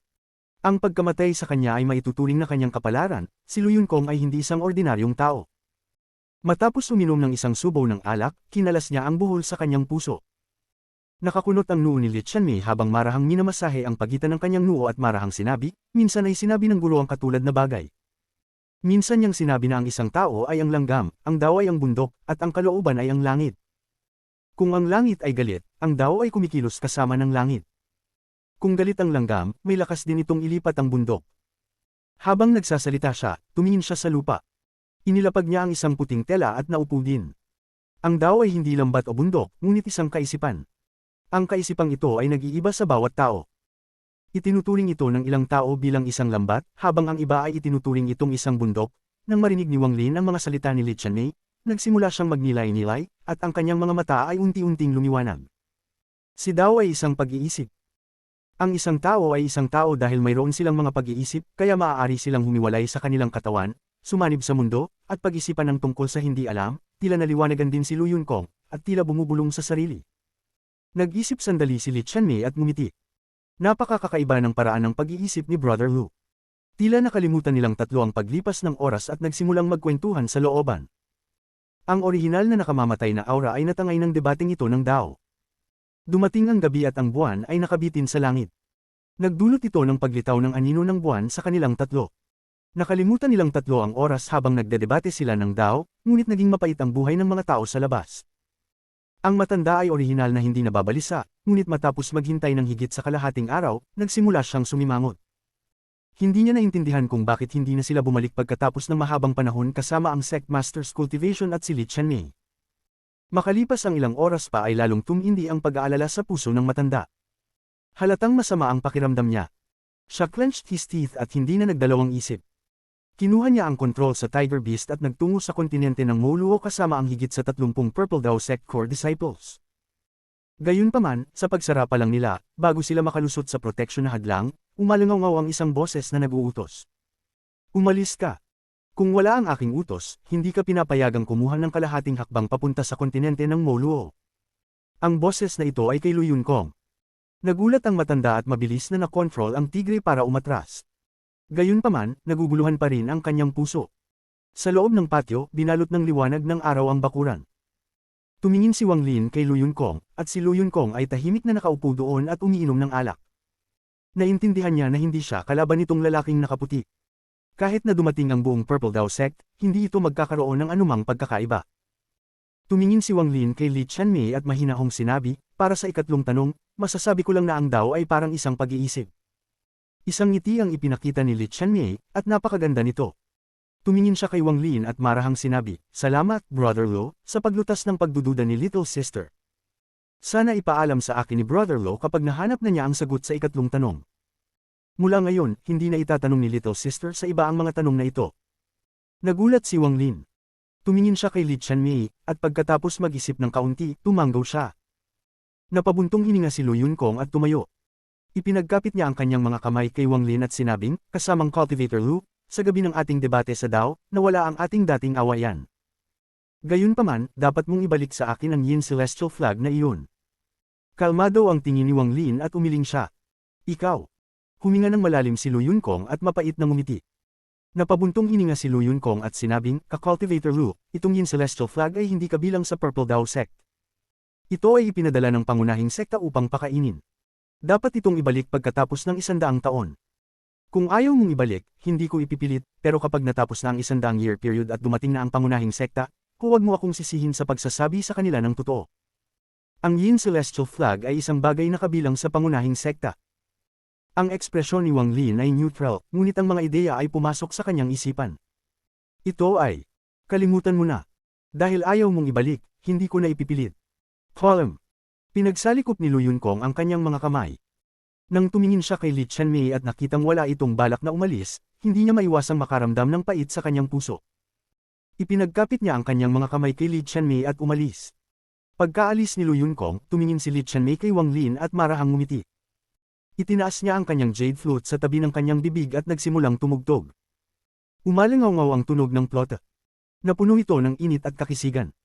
Ang pagkamatay sa kanya ay maituturing na kanyang kapalaran, si Lu Yunkong ay hindi isang ordinaryong tao. Matapos uminom ng isang subaw ng alak, kinalas niya ang buhol sa kanyang puso. Nakakunot ang noo ni Li Qianmei habang marahang minamasahe ang pagitan ng kanyang noo at marahang sinabi, minsan ay sinabi ng gulo ang katulad na bagay. Minsan niyang sinabi na ang isang tao ay ang langgam, ang Dao ay ang bundok, at ang kalooban ay ang langit. Kung ang langit ay galit, ang Dao ay kumikilos kasama ng langit. Kung galit ang langgam, may lakas din itong ilipat ang bundok. Habang nagsasalita siya, tumingin siya sa lupa. Inilapag niya ang isang puting tela at naupo din. Ang Dao ay hindi lambat o bundok, ngunit isang kaisipan. Ang kaisipang ito ay nag-iiba sa bawat tao. Itinuturing ito ng ilang tao bilang isang lambat, habang ang iba ay itinuturing itong isang bundok. Nang marinig ni Wang Lin ang mga salita ni Li Qianmei, nagsimula siyang magnilay-nilay, at ang kanyang mga mata ay unti-unting lumiwanag. Si Dao ay isang pag-iisip. Ang isang tao ay isang tao dahil mayroon silang mga pag-iisip, kaya maaari silang humiwalay sa kanilang katawan, sumanib sa mundo, at pag-isipan ng tungkol sa hindi alam, tila naliwanagan din si Lu Yunkong, at tila bumubulong sa sarili. Nag-isip sandali si Li Qianmei at ngumiti. Napakakakaiba ng paraan ng pag-iisip ni Brother Lu. Tila nakalimutan nilang tatlo ang paglipas ng oras at nagsimulang magkwentuhan sa looban. Ang orihinal na nakamamatay na aura ay natangay ng debating ito ng Dao. Dumating ang gabi at ang buwan ay nakabitin sa langit. Nagdulot ito ng paglitaw ng anino ng buwan sa kanilang tatlo. Nakalimutan nilang tatlo ang oras habang nagdedebate sila ng Dao, ngunit naging mapait ang buhay ng mga tao sa labas. Ang matanda ay orihinal na hindi nababalisa, ngunit matapos maghintay ng higit sa kalahating araw, nagsimula siyang sumimangot. Hindi niya naintindihan kung bakit hindi na sila bumalik pagkatapos ng mahabang panahon kasama ang Sect Masters Cultivation at si Li Qianmei. Makalipas ang ilang oras pa ay lalong tumindi ang pag-aalala sa puso ng matanda. Halatang masama ang pakiramdam niya. Siya clenched his teeth at hindi na nagdalawang isip. Kinuha niya ang kontrol sa Tiger Beast at nagtungo sa kontinente ng Moluo kasama ang higit sa 30 Purple Dao Sect core disciples. Gayunpaman, sa pagsara pa lang nila, bago sila makalusot sa proteksyon na hadlang, umalangaw ang isang boses na nag-uutos. Umalis ka. Kung wala ang aking utos, hindi ka pinapayagang kumuha ng kalahating hakbang papunta sa kontinente ng Moluo. Ang boses na ito ay kay Lu Yunkong. Nagulat ang matanda at mabilis na nakontrol ang tigre para umatras. Gayunpaman, naguguluhan pa rin ang kanyang puso. Sa loob ng patio, binalot ng liwanag ng araw ang bakuran. Tumingin si Wang Lin kay Lu Yunkong, at si Lu Yunkong ay tahimik na nakaupo doon at umiinom ng alak. Naintindihan niya na hindi siya kalaban nitong lalaking nakaputi. Kahit na dumating ang buong Purple Dao Sect, hindi ito magkakaroon ng anumang pagkakaiba. Tumingin si Wang Lin kay Li Qianmei at mahinahong sinabi, para sa ikatlong tanong, masasabi ko lang na ang Dao ay parang isang pag-iisip. Isang ngiti ang ipinakita ni Li Qianmei, at napakaganda nito. Tumingin siya kay Wang Lin at marahang sinabi, "Salamat, Brother Lo, sa paglutas ng pagdududa ni Little Sister. Sana ipaalam sa akin ni Brother Lo kapag nahanap na niya ang sagot sa ikatlong tanong." Mula ngayon, hindi na itatanong ni Little Sister sa iba ang mga tanong na ito. Nagulat si Wang Lin. Tumingin siya kay Li Qianmei, at pagkatapos mag-isip ng kaunti, tumanggaw siya. Napabuntong hininga si Lu Yunkong at tumayo. Ipinagkapit niya ang kanyang mga kamay kay Wang Lin at sinabing, kasamang Cultivator Lu, sa gabi ng ating debate sa Dao, nawala ang ating dating awayan. Gayunpaman, dapat mong ibalik sa akin ang Yin Celestial Flag na iyon. Kalmado ang tingin ni Wang Lin at umiling siya. Ikaw. Huminga ng malalim si Lu Yunkong at mapait na ngumiti. Napabuntong hininga si Lu Yunkong at sinabing, Ka-Cultivator Lu, itong Yin Celestial Flag ay hindi kabilang sa Purple Dao Sect. Ito ay ipinadala ng pangunahing sekta upang pakainin. Dapat itong ibalik pagkatapos ng 100 taon. Kung ayaw mong ibalik, hindi ko ipipilit, pero kapag natapos na ang 100-year period at dumating na ang pangunahing sekta, huwag mo akong sisihin sa pagsasabi sa kanila ng totoo. Ang Yin Celestial Flag ay isang bagay na kabilang sa pangunahing sekta. Ang ekspresyon ni Wang Lin ay neutral, ngunit ang mga ideya ay pumasok sa kanyang isipan. Ito ay, kalimutan mo na. Dahil ayaw mong ibalik, hindi ko na ipipilit. Column. Pinagsalikop ni Lu Yunkong ang kanyang mga kamay. Nang tumingin siya kay Li Qianmei at nakitang wala itong balak na umalis, hindi niya maiwasang makaramdam ng pait sa kanyang puso. Ipinagkapit niya ang kanyang mga kamay kay Li Qianmei at umalis. Pagkaalis ni Lu Yunkong, tumingin si Li Qianmei kay Wang Lin at marahang ngumiti. Itinaas niya ang kanyang jade flute sa tabi ng kanyang bibig at nagsimulang tumugtog. Umalangaw ang tunog ng flauta. Napuno ito ng init at kakisigan.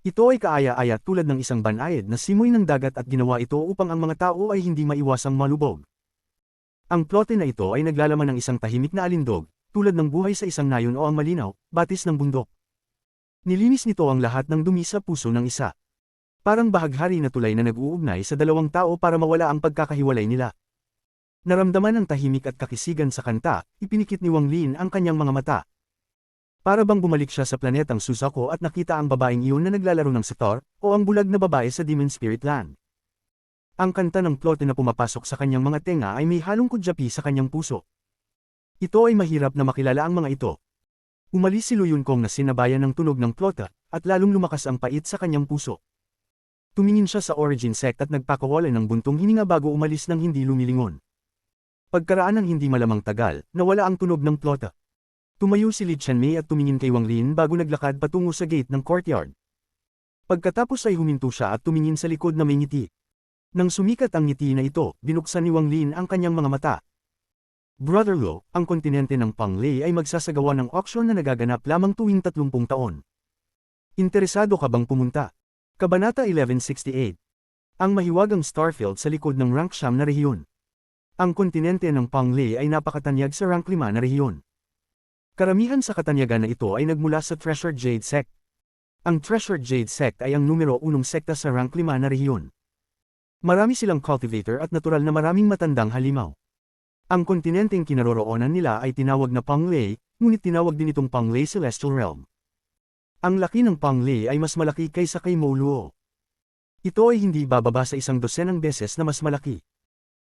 Ito ay kaaya-aya tulad ng isang banayad na simoy ng dagat at ginawa ito upang ang mga tao ay hindi maiwasang malubog. Ang plote na ito ay naglalaman ng isang tahimik na alindog, tulad ng buhay sa isang nayon o ang malinaw, batis ng bundok. Nilinis nito ang lahat ng dumi sa puso ng isa. Parang bahaghari na tulay na nag-uugnay sa dalawang tao para mawala ang pagkakahiwalay nila. Naramdaman ang tahimik at kakisigan sa kanta, ipinikit ni Wang Lin ang kanyang mga mata. Para bang bumalik siya sa planetang Susako at nakita ang babaeng iyon na naglalaro ng sitar, o ang bulag na babae sa Demon Spirit Land. Ang kanta ng plote na pumapasok sa kanyang mga tenga ay may halong kudyapi sa kanyang puso. Ito ay mahirap na makilala ang mga ito. Umalis si Lu Yunkong na sinabayan ng tunog ng plote, at lalong lumakas ang pait sa kanyang puso. Tumingin siya sa Origin Sect at nagpakawala ng buntong hininga bago umalis ng hindi lumilingon. Pagkaraan ng hindi malamang tagal, nawala ang tunog ng plote. Tumayo si Li Qianmei at tumingin kay Wang Lin bago naglakad patungo sa gate ng courtyard. Pagkatapos ay huminto siya at tumingin sa likod na may ngiti. Nang sumikat ang ngiti na ito, binuksan ni Wang Lin ang kanyang mga mata. Brother Lo, ang kontinente ng Panglei ay magsasagawa ng auction na nagaganap lamang tuwing 30 taon. Interesado ka bang pumunta? Kabanata 1168. Ang mahiwagang starfield sa likod ng rank 9 na rehiyon. Ang kontinente ng Panglei ay napakatanyag sa rank 5 na rehiyon. Karamihan sa katanyagan na ito ay nagmula sa Treasured Jade Sect. Ang Treasured Jade Sect ay ang numero 1 sekta sa rank 5 na rehiyon. Marami silang cultivator at natural na maraming matandang halimaw. Ang kontinenteng kinaroroonan nila ay tinawag na Panglei, ngunit tinawag din itong Panglei Celestial Realm. Ang laki ng Panglei ay mas malaki kaysa kay Moluo. Ito ay hindi bababa sa 100 beses na mas malaki.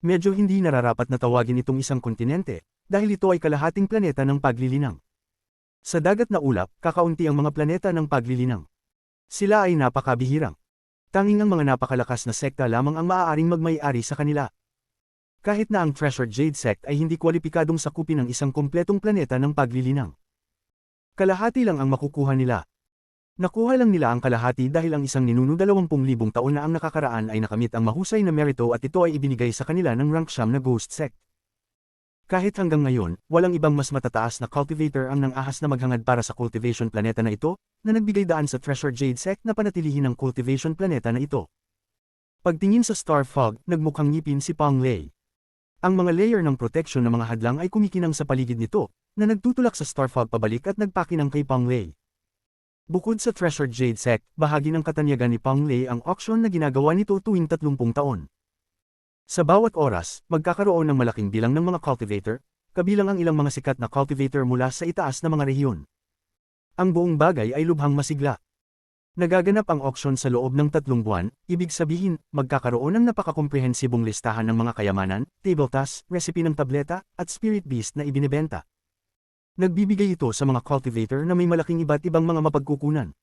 Medyo hindi nararapat na tawagin itong isang kontinente, dahil ito ay kalahating planeta ng paglilinang. Sa dagat na ulap, kakaunti ang mga planeta ng paglilinang. Sila ay napakabihirang. Tanging ang mga napakalakas na sekta lamang ang maaaring magmay-ari sa kanila. Kahit na ang Treasured Jade Sect ay hindi kwalipikadong sakupin ang isang kumpletong planeta ng paglilinang. Kalahati lang ang makukuha nila. Nakuha lang nila ang kalahati dahil ang isang ninuno 20,000 taon na ang nakakaraan ay nakamit ang mahusay na merito at ito ay ibinigay sa kanila ng rank siyam na Ghost Sect. Kahit hanggang ngayon, walang ibang mas matataas na cultivator ang nang-ahas na maghangad para sa cultivation planeta na ito, na nagbigay daan sa Treasure Jade Sect na panatilihin ang cultivation planeta na ito. Pagtingin sa Star Fog, nagmukhang ngipin si Pang Lei. Ang mga layer ng protection ng mga hadlang ay kumikinang sa paligid nito, na nagtutulak sa Star Fog pabalik at nagpakinang kay Pang Lei. Bukod sa Treasure Jade Sect, bahagi ng katanyagan ni Pang Lei ang auction na ginagawa nito tuwing 30 taon. Sa bawat oras, magkakaroon ng malaking bilang ng mga cultivator, kabilang ang ilang mga sikat na cultivator mula sa itaas na mga rehiyon. Ang buong bagay ay lubhang masigla. Nagaganap ang auction sa loob ng 3 buwan, ibig sabihin, magkakaroon ng napakakomprehensibong listahan ng mga kayamanan, table tasks, recipe ng tableta, at spirit beast na ibinebenta. Nagbibigay ito sa mga cultivator na may malaking iba't ibang mga mapagkukunan.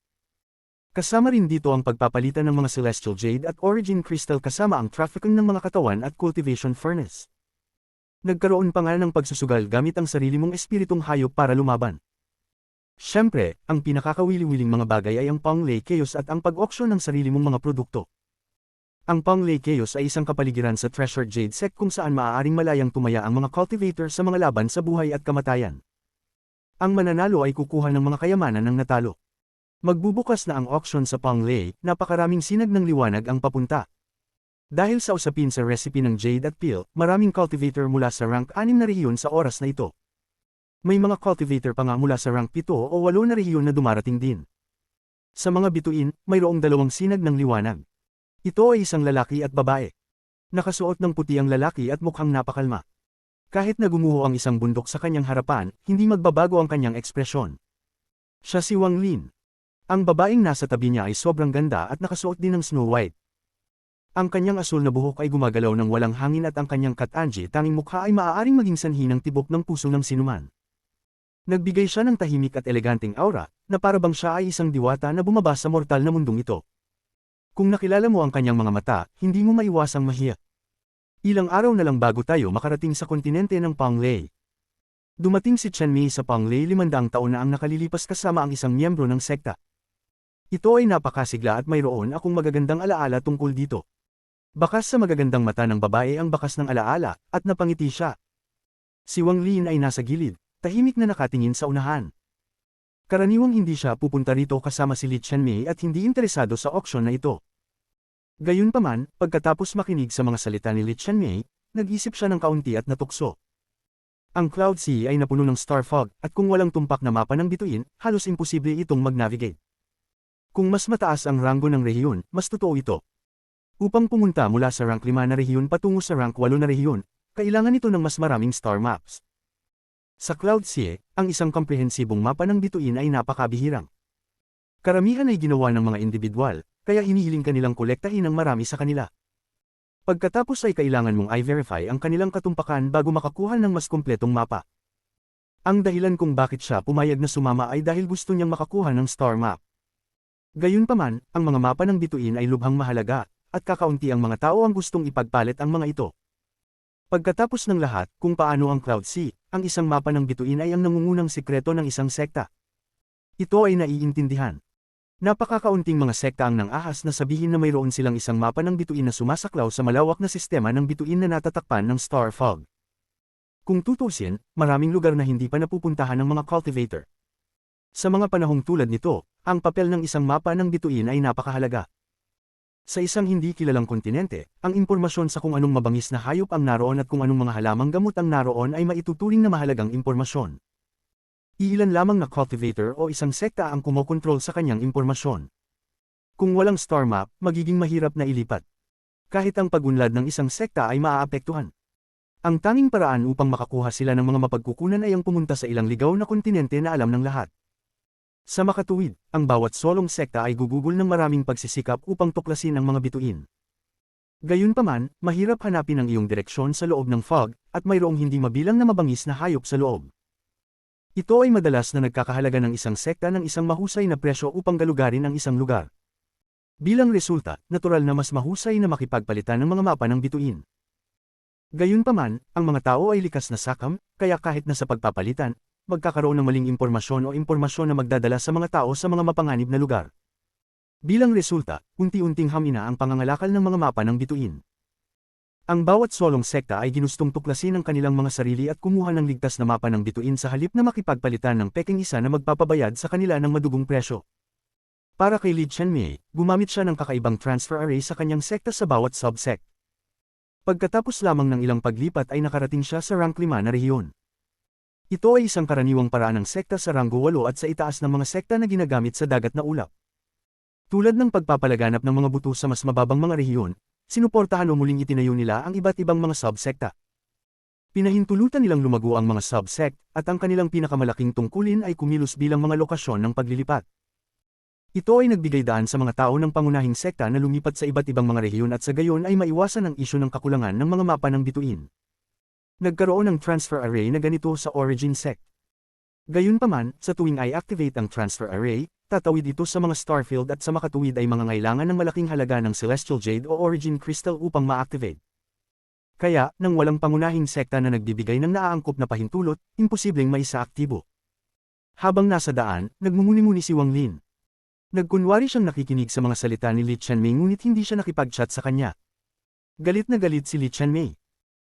Kasama rin dito ang pagpapalitan ng mga Celestial Jade at Origin Crystal kasama ang trafficking ng mga katawan at cultivation furnace. Nagkaroon pa nga ng pagsusugal gamit ang sarili mong espiritong hayop para lumaban. Siyempre, ang pinakakawili-wiling mga bagay ay ang Pang Lei Chaos at ang pag-auction ng sarili mong mga produkto. Ang Pang Lei Chaos ay isang kapaligiran sa Treasure Jade Sect kung saan maaaring malayang tumaya ang mga cultivator sa mga laban sa buhay at kamatayan. Ang mananalo ay kukuha ng mga kayamanan ng natalo. Magbubukas na ang auction sa Pang Lei, napakaraming sinag ng liwanag ang papunta. Dahil sa usapin sa recipe ng Jade at Peel, maraming cultivator mula sa rank 6 na rehiyon sa oras na ito. May mga cultivator pa nga mula sa rank 7 o 8 na rehiyon na dumarating din. Sa mga bituin, mayroong 2 sinag ng liwanag. Ito ay isang lalaki at babae. Nakasuot ng puti ang lalaki at mukhang napakalma. Kahit na gumuho ang isang bundok sa kanyang harapan, hindi magbabago ang kanyang ekspresyon. Siya si Wang Lin. Ang babaeng nasa tabi niya ay sobrang ganda at nakasuot din ng Snow White. Ang kanyang asul na buhok ay gumagalaw ng walang hangin at ang kanyang Kat-Anji tanging mukha ay maaaring maging sanhi ng tibok ng puso ng sinuman. Nagbigay siya ng tahimik at eleganteng aura, na parabang siya ay isang diwata na bumaba sa mortal na mundong ito. Kung nakilala mo ang kanyang mga mata, hindi mo maiwasang mahiya. Ilang araw na lang bago tayo makarating sa kontinente ng Pang Lei. Dumating si Chen Mei sa Pang Lei 500 taon na ang nakalilipas kasama ang isang miyembro ng sekta. Ito ay napakasigla at mayroon akong magagandang alaala tungkol dito. Bakas sa magagandang mata ng babae ang bakas ng alaala, at napangiti siya. Si Wang Lin ay nasa gilid, tahimik na nakatingin sa unahan. Karaniwang hindi siya pupunta rito kasama si Li Chen Mei at hindi interesado sa auction na ito. Gayunpaman, pagkatapos makinig sa mga salita ni Li Chen Mei, nag-isip siya ng kaunti at natukso. Ang Cloud Sea ay napuno ng Star Fog, at kung walang tumpak na mapa ng bituin, halos imposible itong mag-navigate. Kung mas mataas ang ranggo ng rehiyon, mas totoo ito. Upang pumunta mula sa rank 5 na rehiyon patungo sa rank 8 na rehiyon, kailangan ito ng mas maraming star maps. Sa Cloud Sea, ang isang komprehensibong mapa ng bituin ay napakabihirang. Karamihan ay ginawa ng mga individual, kaya hinihiling kanilang kolektahin ang marami sa kanila. Pagkatapos ay kailangan mong i-verify ang kanilang katumpakan bago makakuha ng mas kumpletong mapa. Ang dahilan kung bakit siya pumayag na sumama ay dahil gusto niyang makakuha ng star map. Gayunpaman, ang mga mapa ng bituin ay lubhang mahalaga, at kakaunti ang mga tao ang gustong ipagpalit ang mga ito. Pagkatapos ng lahat, kung paano ang Cloud Sea, ang isang mapa ng bituin ay ang nangungunang sikreto ng isang sekta. Ito ay naiintindihan. Napakakaunting mga sekta ang nang-ahas na sabihin na mayroon silang isang mapa ng bituin na sumasaklaw sa malawak na sistema ng bituin na natatakpan ng Star Fog. Kung tutusin, maraming lugar na hindi pa napupuntahan ng mga cultivator. Sa mga panahong tulad nito, ang papel ng isang mapa ng bituin ay napakahalaga. Sa isang hindi kilalang kontinente, ang impormasyon sa kung anong mabangis na hayop ang naroon at kung anong mga halamang gamot ang naroon ay maituturing na mahalagang impormasyon. Iilan lamang na cultivator o isang sekta ang kumokontrol sa kanyang impormasyon. Kung walang star map, magiging mahirap na ilipat. Kahit ang pagunlad ng isang sekta ay maaapektuhan. Ang tanging paraan upang makakuha sila ng mga mapagkukunan ay ang pumunta sa ilang ligaw na kontinente na alam ng lahat. Sa makatuwid, ang bawat solong sekta ay gugugol ng maraming pagsisikap upang tuklasin ang mga bituin. Gayunpaman, mahirap hanapin ang iyong direksyon sa loob ng fog, at mayroong hindi mabilang na mabangis na hayop sa loob. Ito ay madalas na nagkakahalaga ng isang sekta ng isang mahusay na presyo upang galugarin ang isang lugar. Bilang resulta, natural na mas mahusay na makipagpalitan ng mga mapa ng bituin. Gayunpaman, ang mga tao ay likas na sakam, kaya kahit na sa pagpapalitan, magkakaroon ng maling impormasyon o impormasyon na magdadala sa mga tao sa mga mapanganib na lugar. Bilang resulta, unti-unting hamina ang pangangalakal ng mga mapa ng bituin. Ang bawat solong sekta ay ginustong tuklasin ang kanilang mga sarili at kumuha ng ligtas na mapa ng bituin sa halip na makipagpalitan ng peking isa na magpapabayad sa kanila ng madugong presyo. Para kay Li Qianmei, gumamit siya ng kakaibang transfer array sa kanyang sekta sa bawat subsect. Pagkatapos lamang ng ilang paglipat ay nakarating siya sa rank 5 na rehiyon. Ito ay isang karaniwang paraan ng sekta sa ranggo 8 at sa itaas ng mga sekta na ginagamit sa dagat na ulap. Tulad ng pagpapalaganap ng mga buto sa mas mababang mga rehiyon, sinuportahan o muling itinayo nila ang iba't ibang mga subsekta. Pinahintulutan nilang lumago ang mga subsect, at ang kanilang pinakamalaking tungkulin ay kumilos bilang mga lokasyon ng paglilipat. Ito ay nagbigay daan sa mga tao ng pangunahing sekta na lumipat sa iba't ibang mga rehiyon at sa gayon ay maiwasan ang isyu ng kakulangan ng mga mapa ng bituin. Nagkaroon ng transfer array na ganito sa origin sect. Gayunpaman, sa tuwing i-activate ang transfer array, tatawid ito sa mga starfield at sa makatuwid ay mangangailangan ng malaking halaga ng celestial jade o origin crystal upang ma-activate. Kaya, nang walang pangunahing sekta na nagbibigay ng naaangkop na pahintulot, imposibleng maisaaktibo. Habang nasa daan, nagmumuni-muni si Wang Lin. Nagkunwari siyang nakikinig sa mga salita ni Li Qianmei ngunit hindi siya nakipag-chat sa kanya. Galit na galit si Li Qianmei.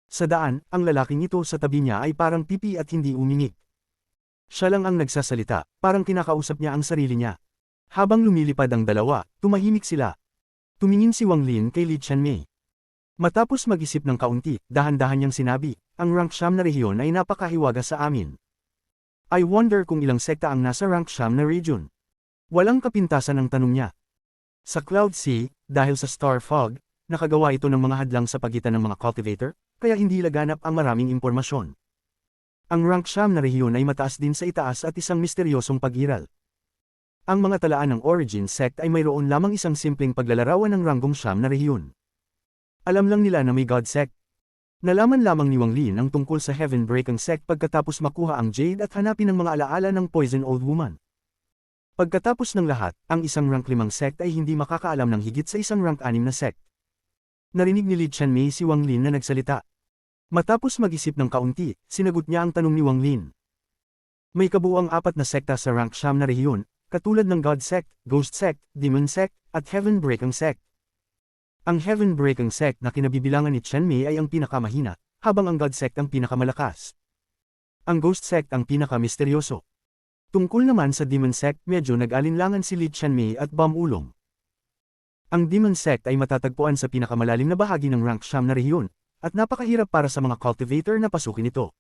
Sa daan, ang lalaking ito sa tabi niya ay parang pipi at hindi umingik. Siya lang ang nagsasalita, parang kinakausap niya ang sarili niya. Habang lumilipad ang dalawa, tumahimik sila. Tumingin si Wang Lin kay Li Qianmei. Matapos mag-isip ng kaunti, dahan-dahan niyang sinabi, ang rank 9 na rehiyon ay napakahiwaga sa amin. I wonder kung ilang sekta ang nasa rank 9 na region. Walang kapintasan ang tanong niya. Sa Cloud Sea, dahil sa Star Fog, nakagawa ito ng mga hadlang sa pagitan ng mga cultivator, kaya hindi laganap ang maraming impormasyon. Ang rank 9 na rehiyon ay mataas din sa itaas at isang misteryosong pag-iral. Ang mga talaan ng origin sect ay mayroon lamang isang simpleng paglalarawan ng ranggong 9 na rehiyon. Alam lang nila na may God sect. Nalaman lamang ni Wang Lin ang tungkol sa Heaven Breaking sect pagkatapos makuha ang Jade at hanapin ang mga alaala ng Poison Old Woman. Pagkatapos ng lahat, ang isang rank 5 sect ay hindi makakaalam ng higit sa isang rank 6 na sect. Narinig ni Li Qianmei si Wang Lin na nagsalita. Matapos mag-isip ng kaunti, sinagot niya ang tanong ni Wang Lin. May kabuuang 4 na sekta sa rank 9 na rehiyon, katulad ng God sect, Ghost sect, Demon sect, at Heaven Breaking sect. Ang Heaven Breaking sect na kinabibilangan ni Qianmei ay ang pinakamahina, habang ang God sect ang pinakamalakas. Ang Ghost sect ang pinakamisteryoso. Tungkol naman sa Demon sect, medyo nag-alinlangan si Li Qianmei at Bam Ulong. Ang Demon sect ay matatagpuan sa pinakamalalim na bahagi ng rank 9 na rehiyon, at napakahirap para sa mga cultivator na pasukin ito.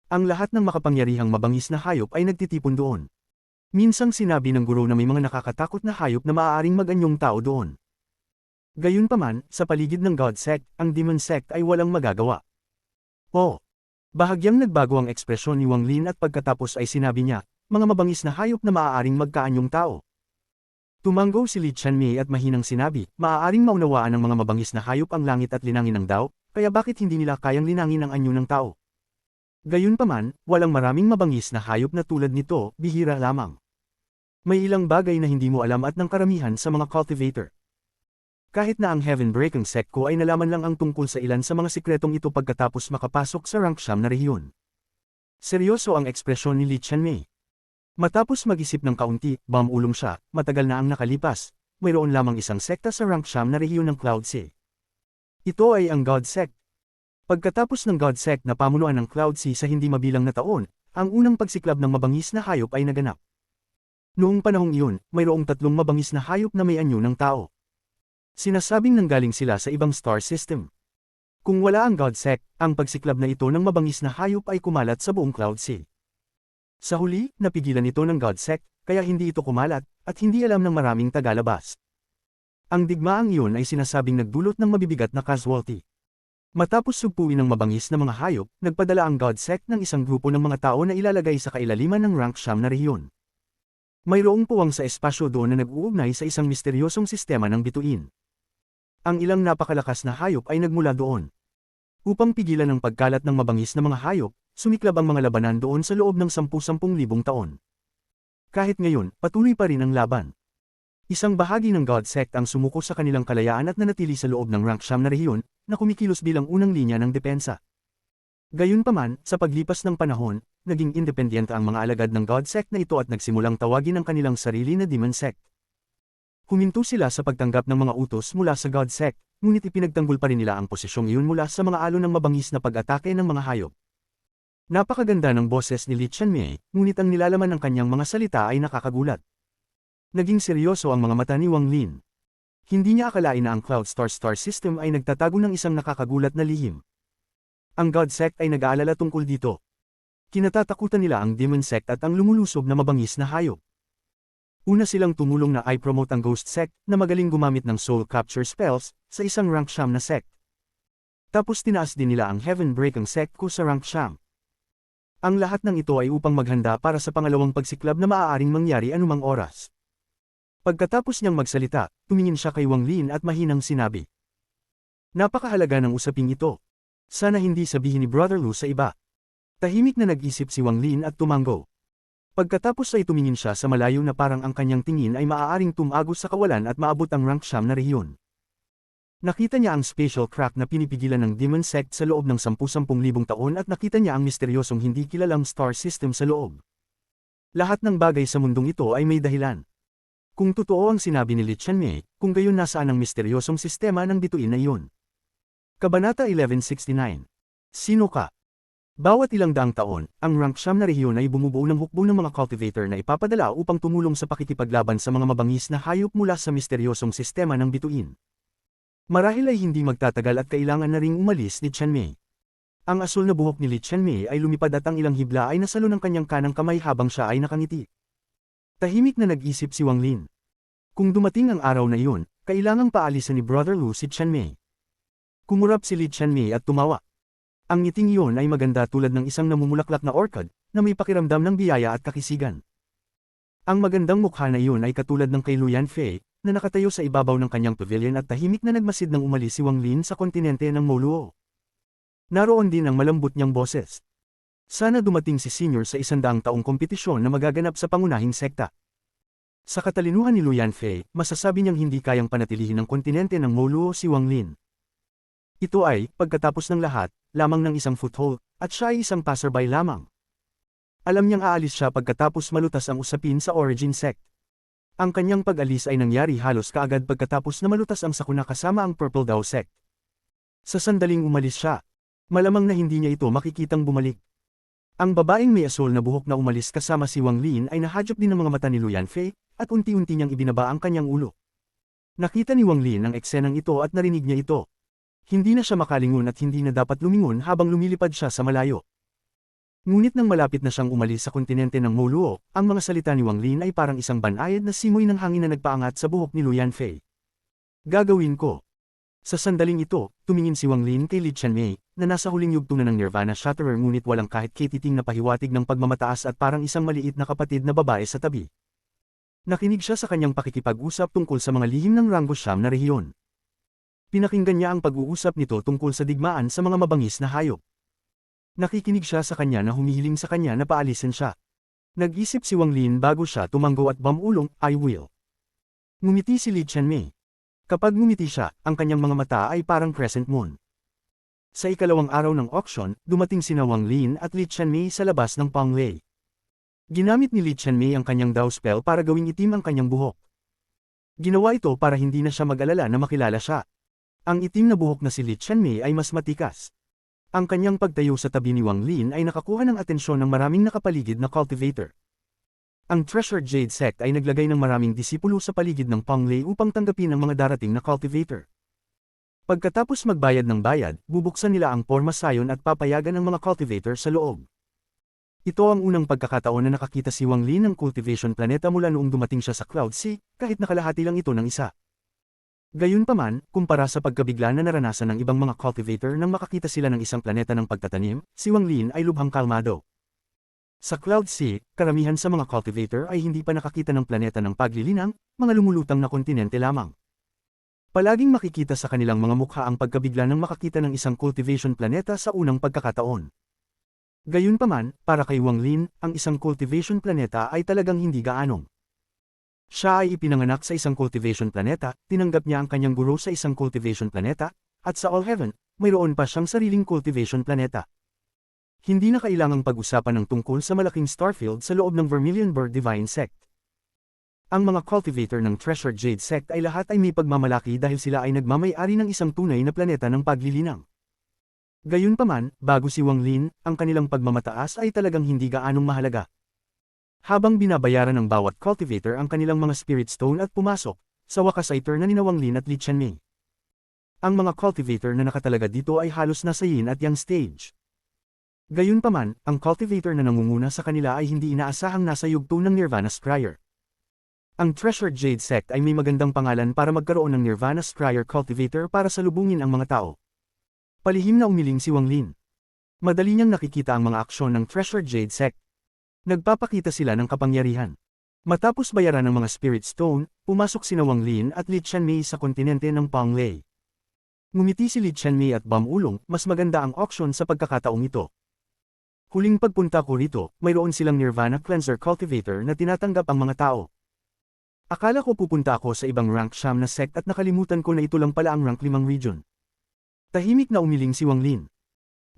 Ang lahat ng makapangyarihang mabangis na hayop ay nagtitipon doon. Minsang sinabi ng guro na may mga nakakatakot na hayop na maaaring mag-anyong tao doon. Gayunpaman, sa paligid ng God sect, ang Demon sect ay walang magagawa. Oh! Bahagyang nagbago ang ekspresyon ni Wang Lin at pagkatapos ay sinabi niya, mga mabangis na hayop na maaaring magkaanyong tao. Tumanggo si Li Qianmei at mahinang sinabi, maaaring maunawaan ng mga mabangis na hayop ang langit at linangin ng daw, kaya bakit hindi nila kayang linangin ang anyo ng tao? Gayunpaman, walang maraming mabangis na hayop na tulad nito, bihira lamang. May ilang bagay na hindi mo alam at ng karamihan sa mga cultivator. Kahit na ang Heaven Breaking sect ko ay nalaman lang ang tungkol sa ilan sa mga sikretong ito pagkatapos makapasok sa rank 9 na rehiyon. Seryoso ang ekspresyon ni Li Qianmei. Matapos mag-isip ng kaunti, Bam Ulong siya, matagal na ang nakalipas, mayroon lamang isang sekta sa rank 9 na rehiyon ng Cloud Sea. Ito ay ang God sect. Pagkatapos ng God sect na pamunuan ng Cloud Sea sa hindi mabilang na taon, ang unang pagsiklab ng mabangis na hayop ay naganap. Noong panahong iyon, mayroong 3 mabangis na hayop na may anyo ng tao. Sinasabing nanggaling sila sa ibang star system. Kung wala ang God sect, ang pagsiklab na ito ng mabangis na hayop ay kumalat sa buong Cloud Sea. Sa huli, napigilan ito ng God sect, kaya hindi ito kumalat, at hindi alam ng maraming tagalabas. Ang digmaang iyon ay sinasabing nagdulot ng mabibigat na casualty. Matapos sugpuin ng mabangis na mga hayop, nagpadala ang God sect ng isang grupo ng mga tao na ilalagay sa kailaliman ng rank 9 na rehiyon. Mayroong puwang sa espasyo doon na nag-uugnay sa isang misteryosong sistema ng bituin. Ang ilang napakalakas na hayop ay nagmula doon. Upang pigilan ang pagkalat ng mabangis na mga hayop, sumiklab ang mga labanan doon sa loob ng 10,000 taon. Kahit ngayon, patuloy pa rin ang laban. Isang bahagi ng God sect ang sumuko sa kanilang kalayaan at nanatili sa loob ng rank 9 na rehiyon, na kumikilos bilang unang linya ng depensa. Gayunpaman, sa paglipas ng panahon, naging independyente ang mga alagad ng God Sect na ito at nagsimulang tawagin ang kanilang sarili na Demon Sect. Huminto sila sa pagtanggap ng mga utos mula sa God Sect, ngunit ipinagtanggol pa rin nila ang posisyong iyon mula sa mga alon ng mabangis na pag-atake ng mga hayop. Napakaganda ng boses ni Li Qianmei, ngunit ang nilalaman ng kanyang mga salita ay nakakagulat. Naging seryoso ang mga mata ni Wang Lin. Hindi niya akalain na ang Cloud Star System ay nagtatago ng isang nakakagulat na lihim. Ang God Sect ay nag-aalala tungkol dito. Kinatatakutan nila ang Demon Sect at ang lumulusob na mabangis na hayop. Una silang tumulong na i-promote ang Ghost Sect na magaling gumamit ng soul capture spells sa isang rank siyam na sect. Tapos tinaas din nila ang Heaven Breaking Sect ko sa rank siyam. Ang lahat ng ito ay upang maghanda para sa pangalawang pagsiklab na maaaring mangyari anumang oras. Pagkatapos niyang magsalita, tumingin siya kay Wang Lin at mahinang sinabi. Napakahalaga ng usaping ito. Sana hindi sabihin ni Brother Lu sa iba. Tahimik na nag-isip si Wang Lin at tumango. Pagkatapos ay tumingin siya sa malayo na parang ang kanyang tingin ay maaaring tumagos sa kawalan at maabot ang rank siyam na rehiyon. Nakita niya ang spatial crack na pinipigilan ng Demon Sect sa loob ng 10,000 taon at nakita niya ang misteryosong hindi kilalang star system sa loob. Lahat ng bagay sa mundong ito ay may dahilan. Kung totoo ang sinabi ni Li Qianmei, kung gayon nasaan ang misteryosong sistema ng bituin na iyon. Kabanata 1169. Sino ka? Bawat ilang daang taon, ang rank siyam na rehiyon ay bumubuo ng hukbo ng mga cultivator na ipapadala upang tumulong sa pakikipaglaban sa mga mabangis na hayop mula sa misteryosong sistema ng bituin. Marahil ay hindi magtatagal at kailangan na ring umalis ni Qianmei. Ang asul na buhok ni Li Qianmei ay lumipad at ang ilang hibla ay nasalo ng kanyang kanang kamay habang siya ay nakangiti. Tahimik na nag-isip si Wang Lin. Kung dumating ang araw na iyon, kailangang paalisan ni Brother Lu si Qianmei. Kumurap si Li Qianmei at tumawa. Ang ngiting iyon ay maganda tulad ng isang namumulaklak na orchid, na may pakiramdam ng biyaya at kakisigan. Ang magandang mukha na iyon ay katulad ng kay Lu Yanfei, na nakatayo sa ibabaw ng kanyang pavilion at tahimik na nagmasid nang umalis si Wang Lin sa kontinente ng Moluo. Naroon din ang malambot niyang boses. Sana dumating si Senior sa 100 taong kompetisyon na magaganap sa pangunahing sekta. Sa katalinuhan ni Lu Yanfei, masasabi niyang hindi kayang panatilihin ng kontinente ng Moluo si Wang Lin. Ito ay, pagkatapos ng lahat, lamang ng isang foothold, at siya ay isang passerby lamang. Alam niyang aalis siya pagkatapos malutas ang usapin sa Origin Sect. Ang kanyang pag-alis ay nangyari halos kaagad pagkatapos na malutas ang sakuna kasama ang Purple Dao Sect. Sa sandaling umalis siya, malamang na hindi niya ito makikitang bumalik. Ang babaeng may asul na buhok na umalis kasama si Wang Lin ay nahadyop din ng mga mata ni Lu Yanfei, at unti-unti niyang ibinaba ang kanyang ulo. Nakita ni Wang Lin ang eksenang ito at narinig niya ito. Hindi na siya makalingon at hindi na dapat lumingon habang lumilipad siya sa malayo. Ngunit nang malapit na siyang umalis sa kontinente ng Moluo, ang mga salita ni Wang Lin ay parang isang banayad na simoy ng hangin na nagpaangat sa buhok ni Lu Yanfei. Gagawin ko. Sa sandaling ito, tumingin si Wang Lin kay Li Qianmei, na nasa huling yugto na ng Nirvana Shatterer ngunit walang kahit katiting na pahiwatig ng pagmamataas at parang isang maliit na kapatid na babae sa tabi. Nakinig siya sa kanyang pakikipag-usap tungkol sa mga lihim ng Rango Siyam na rehiyon. Pinakinggan niya ang pag-uusap nito tungkol sa digmaan sa mga mabangis na hayop. Nakikinig siya sa kanya na humihiling sa kanya na paalisin siya. Nag-isip si Wang Lin bago siya tumango at bumulong, I will. Ngumiti si Li Qianmei. Kapag ngumiti siya, ang kanyang mga mata ay parang crescent moon. Sa ikalawang araw ng auction, dumating sina Wang Lin at Li Qianmei sa labas ng Panglei. Ginamit ni Li Qianmei ang kanyang Dao spell para gawing itim ang kanyang buhok. Ginawa ito para hindi na siya mag-alala na makilala siya. Ang itim na buhok na si Li Qianmei ay mas matikas. Ang kanyang pagtayo sa tabi ni Wang Lin ay nakakuha ng atensyon ng maraming nakapaligid na cultivator. Ang Treasured Jade Sect ay naglagay ng maraming disipulo sa paligid ng Panglei upang tanggapin ang mga darating na cultivator. Pagkatapos magbayad ng bayad, bubuksan nila ang Porma Sayon at papayagan ang mga cultivator sa loob. Ito ang unang pagkakataon na nakakita si Wang Lin ng cultivation planeta mula noong dumating siya sa Cloud Sea, kahit nakalahati lang ito ng isa. Gayunpaman, kumpara sa pagkabigla na naranasan ng ibang mga cultivator nang makakita sila ng isang planeta ng pagtatanim, si Wang Lin ay lubhang kalmado. Sa Cloud Sea, karamihan sa mga cultivator ay hindi pa nakakita ng planeta ng paglilinang, mga lumulutang na kontinente lamang. Palaging makikita sa kanilang mga mukha ang pagkabigla ng makakita ng isang cultivation planeta sa unang pagkakataon. Gayunpaman, para kay Wang Lin, ang isang cultivation planeta ay talagang hindi gaanong. Siya ay ipinanganak sa isang cultivation planeta, tinanggap niya ang kanyang guro sa isang cultivation planeta, at sa All Heaven, mayroon pa siyang sariling cultivation planeta. Hindi na kailangang pag-usapan ng tungkol sa malaking starfield sa loob ng Vermilion Bird Divine Sect. Ang mga cultivator ng Treasure Jade Sect ay lahat ay may pagmamalaki dahil sila ay nagmamay-ari ng isang tunay na planeta ng paglilinang. Gayunpaman, bago si Wang Lin, ang kanilang pagmamataas ay talagang hindi gaanong mahalaga. Habang binabayaran ng bawat cultivator ang kanilang mga spirit stone at pumasok, sa wakas ay turn na ni Wang Lin at Li Qianmei. Ang mga cultivator na nakatalaga dito ay halos nasa yin at yang stage. Gayunpaman, ang cultivator na nangunguna sa kanila ay hindi inaasahang nasa yugto ng Nirvana Scryer. Ang Treasure Jade Sect ay may magandang pangalan para magkaroon ng Nirvana Scryer cultivator para salubungin ang mga tao. Palihim na umiling si Wang Lin. Madali niyang nakikita ang mga aksyon ng Treasure Jade Sect. Nagpapakita sila ng kapangyarihan. Matapos bayaran ng mga Spirit Stone, pumasok sina Wang Lin at Li Qianmei sa kontinente ng Panglei. Ngumiti si Li Qianmei at Bam Ulong, mas maganda ang auction sa pagkakataong ito. Huling pagpunta ko rito, mayroon silang Nirvana Cleanser Cultivator na tinatanggap ang mga tao. Akala ko pupunta ako sa ibang rank siyam na sect at nakalimutan ko na ito lang pala ang rank 5 region. Tahimik na umiling si Wang Lin.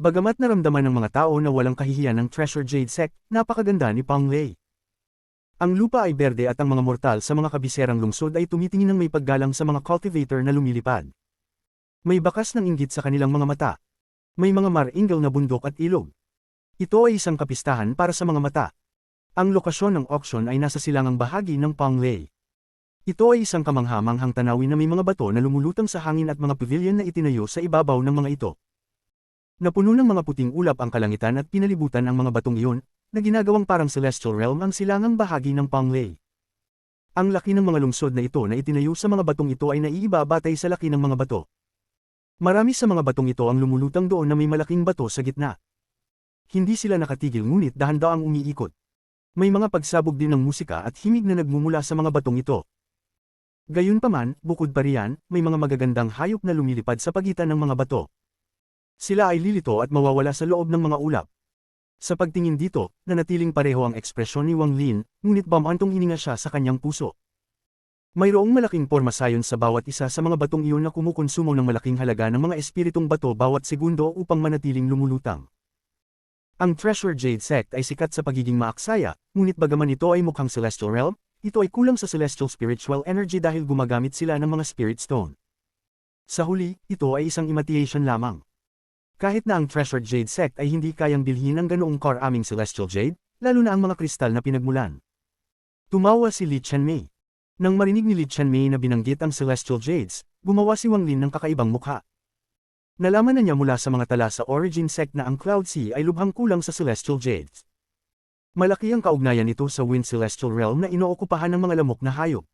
Bagamat naramdaman ng mga tao na walang kahihiyan ng Treasure Jade Sect, napakaganda ni Panglei. Ang lupa ay berde at ang mga mortal sa mga kabiserang lungsod ay tumitingin ng may paggalang sa mga cultivator na lumilipad. May bakas ng inggit sa kanilang mga mata. May mga maringal na bundok at ilog. Ito ay isang kapistahan para sa mga mata. Ang lokasyon ng auction ay nasa silangang bahagi ng Panglei. Ito ay isang kamangha-manghang tanawin na may mga bato na lumulutang sa hangin at mga pavilion na itinayo sa ibabaw ng mga ito. Napuno ng mga puting ulap ang kalangitan at pinalibutan ang mga batong iyon, na ginagawang parang celestial realm ang silangang bahagi ng Panglei. Ang laki ng mga lungsod na ito na itinayo sa mga batong ito ay naiiba batay sa laki ng mga bato. Marami sa mga batong ito ang lumulutang doon na may malaking bato sa gitna. Hindi sila nakatigil ngunit dahan-daang umiikot. May mga pagsabog din ng musika at himig na nagmumula sa mga batong ito. Gayunpaman, bukod pa riyan, may mga magagandang hayop na lumilipad sa pagitan ng mga bato. Sila ay lilito at mawawala sa loob ng mga ulap. Sa pagtingin dito, nanatiling pareho ang ekspresyon ni Wang Lin, ngunit bamantong hininga siya sa kanyang puso. Mayroong malaking pormasayon sa bawat isa sa mga batong iyon na kumukonsumo ng malaking halaga ng mga espiritong bato bawat segundo upang manatiling lumulutang. Ang Treasure Jade Sect ay sikat sa pagiging maaksaya, ngunit bagaman ito ay mukhang celestial realm, ito ay kulang sa celestial spiritual energy dahil gumagamit sila ng mga spirit stone. Sa huli, ito ay isang imitation lamang. Kahit na ang Treasure Jade Sect ay hindi kayang bilhin ng ganoong karaming celestial jade, lalo na ang mga kristal na pinagmulan. Tumawa si Li Qianmei. Nang marinig ni Li Qianmei na binanggit ang celestial jades, gumawa si Wang Lin ng kakaibang mukha. Nalaman na niya mula sa mga tala sa Origin Sect na ang Cloud Sea ay lubhang kulang sa Celestial Jades. Malaki ang kaugnayan nito sa Wind Celestial Realm na inookupahan ng mga lamok na hayop.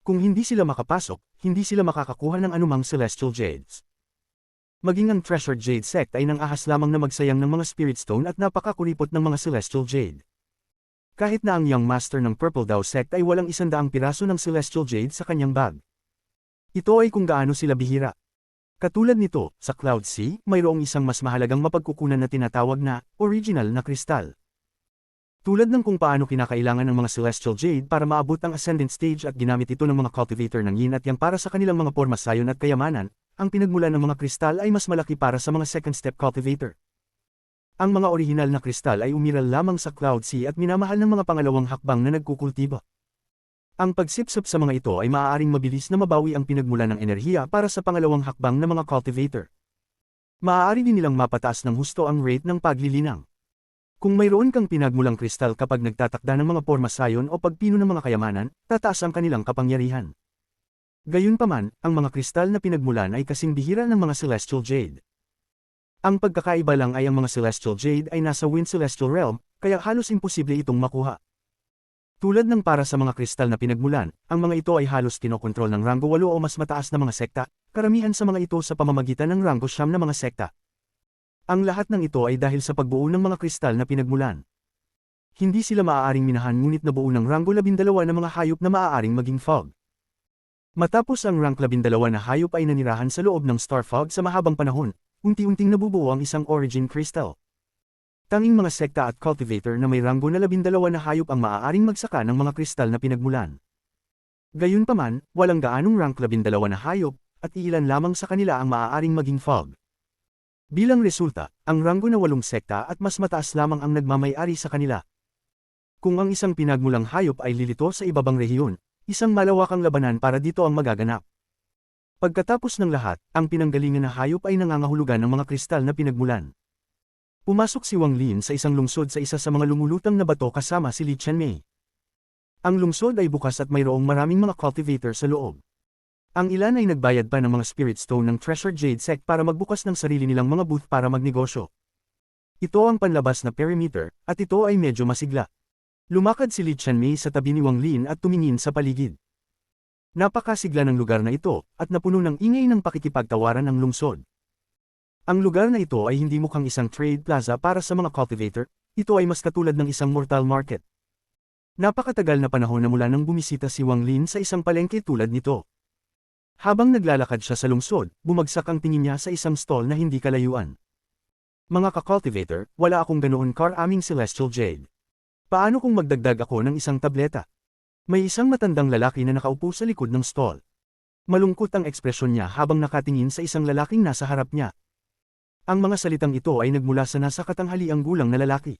Kung hindi sila makapasok, hindi sila makakakuha ng anumang Celestial Jades. Maging ang Treasure Jade Sect ay nang ahas lamang na magsayang ng mga Spirit Stone at napakakuripot ng mga Celestial Jade. Kahit na ang Young Master ng Purple Dao Sect ay walang 100 piraso ng Celestial Jade sa kanyang bag. Ito ay kung gaano sila bihira. Katulad nito, sa Cloud Sea, mayroong isang mas mahalagang mapagkukunan na tinatawag na original na kristal. Tulad ng kung paano kinakailangan ng mga Celestial Jade para maabot ang Ascendant Stage at ginamit ito ng mga cultivator ng yin at yang para sa kanilang mga pormasayon at kayamanan, ang pinagmulan ng mga kristal ay mas malaki para sa mga second step cultivator. Ang mga orihinal na kristal ay umiral lamang sa Cloud Sea at minamahal ng mga pangalawang hakbang na nagkukultiba. Ang pagsipsip sa mga ito ay maaaring mabilis na mabawi ang pinagmulan ng enerhiya para sa pangalawang hakbang ng mga cultivator. Maaari din nilang mapataas ng husto ang rate ng paglilinang. Kung mayroon kang pinagmulang kristal kapag nagtatakda ng mga pormasayon o pagpino ng mga kayamanan, tataas ang kanilang kapangyarihan. Gayunpaman, ang mga kristal na pinagmulan ay kasing bihira ng mga Celestial Jade. Ang pagkakaiba lang ay ang mga Celestial Jade ay nasa Wind Celestial Realm, kaya halos imposible itong makuha. Tulad ng para sa mga kristal na pinagmulan, ang mga ito ay halos kinokontrol ng ranggo 8 o mas mataas na mga sekta, karamihan sa mga ito sa pamamagitan ng ranggo 9 na mga sekta. Ang lahat ng ito ay dahil sa pagbuo ng mga kristal na pinagmulan. Hindi sila maaaring minahan ngunit nabuo ng ranggo 12 na mga hayop na maaaring maging fog. Matapos ang rank 12 na hayop ay nanirahan sa loob ng star fog sa mahabang panahon, unti-unting nabubuo ang isang origin crystal. Tanging mga sekta at cultivator na may ranggo na 12 na hayop ang maaaring magsaka ng mga kristal na pinagmulan. Gayunpaman, walang gaanong rank 12 na hayop, at iilan lamang sa kanila ang maaaring maging fog. Bilang resulta, ang ranggo na 8 sekta at mas mataas lamang ang nagmamay-ari sa kanila. Kung ang isang pinagmulang hayop ay lilito sa ibabang rehiyon, isang malawakang labanan para dito ang magaganap. Pagkatapos ng lahat, ang pinanggalingan na hayop ay nangangahulugan ng mga kristal na pinagmulan. Pumasok si Wang Lin sa isang lungsod sa isa sa mga lumulutang na bato kasama si Li Qianmei. Ang lungsod ay bukas at mayroong maraming mga cultivator sa loob. Ang ilan ay nagbayad pa ng mga spirit stone ng Treasure Jade Sect para magbukas ng sarili nilang mga booth para magnegosyo. Ito ang panlabas na perimeter, at ito ay medyo masigla. Lumakad si Li Qianmei sa tabi ni Wang Lin at tumingin sa paligid. Napakasigla ng lugar na ito, at napuno ng ingay ng pakikipagtawaran ng lungsod. Ang lugar na ito ay hindi mukhang isang trade plaza para sa mga cultivator, ito ay mas katulad ng isang mortal market. Napakatagal na panahon na mula nang bumisita si Wang Lin sa isang palengke tulad nito. Habang naglalakad siya sa lungsod, bumagsak ang tingin niya sa isang stall na hindi kalayuan. Mga ka-cultivator, wala akong ganoon karaming celestial jade. Paano kung magdagdag ako ng isang tableta? May isang matandang lalaki na nakaupo sa likod ng stall. Malungkot ang ekspresyon niya habang nakatingin sa isang lalaking nasa harap niya. Ang mga salitang ito ay nagmula sa nasa katanghaliang gulang na lalaki.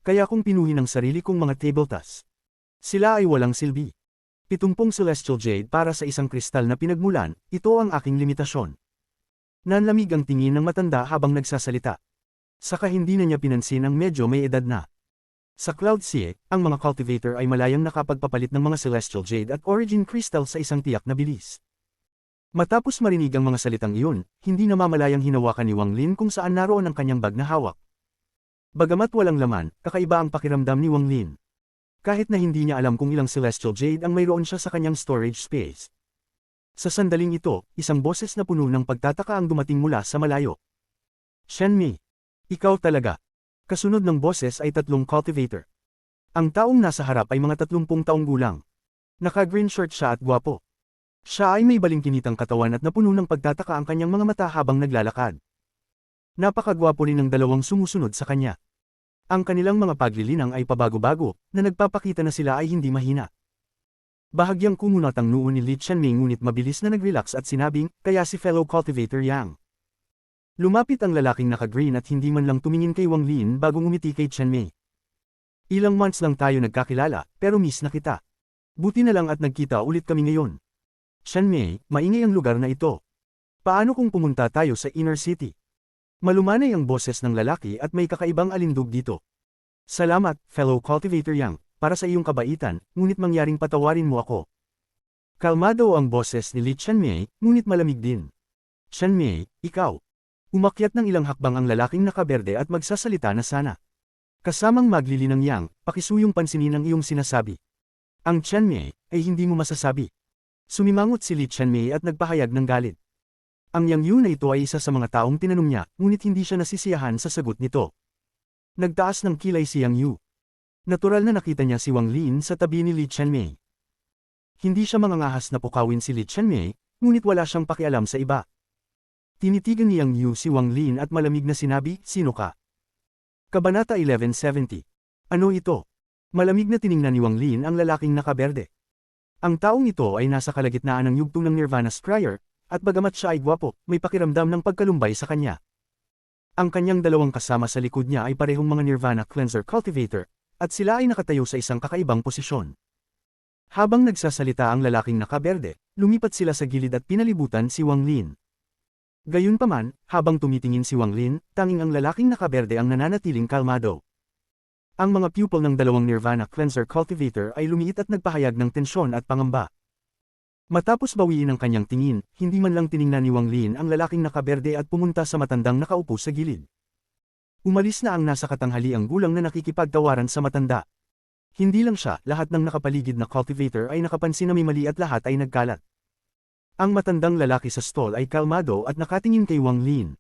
Kaya kung pinuhin ang sarili kong mga tabletas, sila ay walang silbi. 70 celestial jade para sa isang kristal na pinagmulan, ito ang aking limitasyon. Nanlamig ang tingin ng matanda habang nagsasalita. Saka hindi na niya pinansin ang medyo may edad na. Sa Cloud Sea, ang mga cultivator ay malayang nakapagpapalit ng mga celestial jade at origin crystal sa isang tiyak na bilis. Matapos marinig ang mga salitang iyon, hindi namamalayang hinawakan ni Wang Lin kung saan naroon ang kanyang bag na hawak. Bagamat walang laman, kakaiba ang pakiramdam ni Wang Lin. Kahit na hindi niya alam kung ilang celestial jade ang mayroon siya sa kanyang storage space. Sa sandaling ito, isang boses na puno ng pagtataka ang dumating mula sa malayo. Qianmei, ikaw talaga. Kasunod ng boses ay 3 cultivator. Ang taong nasa harap ay mga 30 taong gulang. Naka-green shirt siya at gwapo. Siya ay may balingkinitang katawan at napuno ng pagtataka ang kanyang mga mata habang naglalakad. Napakagwapo rin ng 2 sumusunod sa kanya. Ang kanilang mga paglilinang ay pabago-bago, na nagpapakita na sila ay hindi mahina. Bahagyang kumunat ang noo ni Li Qianmei ngunit mabilis na nag-relax at sinabing, kaya si fellow cultivator Yang. Lumapit ang lalaking naka-green at hindi man lang tumingin kay Wang Lin bago ngumiti kay Qianmei. Ilang months lang tayo nagkakilala, pero miss na kita. Buti na lang at nagkita ulit kami ngayon. Qianmei, maingay ang lugar na ito. Paano kung pumunta tayo sa inner city? Malumanay ang boses ng lalaki at may kakaibang alindog dito. Salamat, fellow cultivator Yang, para sa iyong kabaitan, ngunit mangyaring patawarin mo ako. Kalmado ang boses ni Li Qianmei, ngunit malamig din. Qianmei, ikaw. Umakyat ng ilang hakbang ang lalaking nakaberde at magsasalita na sana. Kasamang maglilinang Yang, pakisuyong pansinin ang iyong sinasabi. Ang Qianmei, ay hindi mo masasabi. Sumimangot si Li Qianmei at nagpahayag ng galit. Ang Yang Yu na ito ay isa sa mga taong tinanong niya, ngunit hindi siya nasisiyahan sa sagot nito. Nagtaas ng kilay si Yang Yu. Natural na nakita niya si Wang Lin sa tabi ni Li Qianmei. Hindi siya mangangahas na pukawin si Li Qianmei, ngunit wala siyang pakialam sa iba. Tinitigan ni Yang Yu si Wang Lin at malamig na sinabi, sino ka? Kabanata 1170. Ano ito? Malamig na tiningnan ni Wang Lin ang lalaking nakaberde. Ang taong ito ay nasa kalagitnaan ng yugtong ng Nirvana Scryer, at bagamat siya ay gwapo, may pakiramdam ng pagkalumbay sa kanya. Ang kanyang 2 kasama sa likod niya ay parehong mga Nirvana Cleanser Cultivator, at sila ay nakatayo sa isang kakaibang posisyon. Habang nagsasalita ang lalaking nakaberde, lumipat sila sa gilid at pinalibutan si Wang Lin. Gayunpaman, habang tumitingin si Wang Lin, tanging ang lalaking nakaberde ang nananatiling kalmado. Ang mga pupil ng 2 Nirvana Cleanser Cultivator ay lumiit at nagpahayag ng tensyon at pangamba. Matapos bawiin ang kanyang tingin, hindi man lang tiningnan ni Wang Lin ang lalaking nakaberde at pumunta sa matandang nakaupo sa gilid. Umalis na ang nasa katanghaliang gulang na nakikipagtawaran sa matanda. Hindi lang siya, lahat ng nakapaligid na cultivator ay nakapansin na may mali at lahat ay nagkalat. Ang matandang lalaki sa stall ay kalmado at nakatingin kay Wang Lin.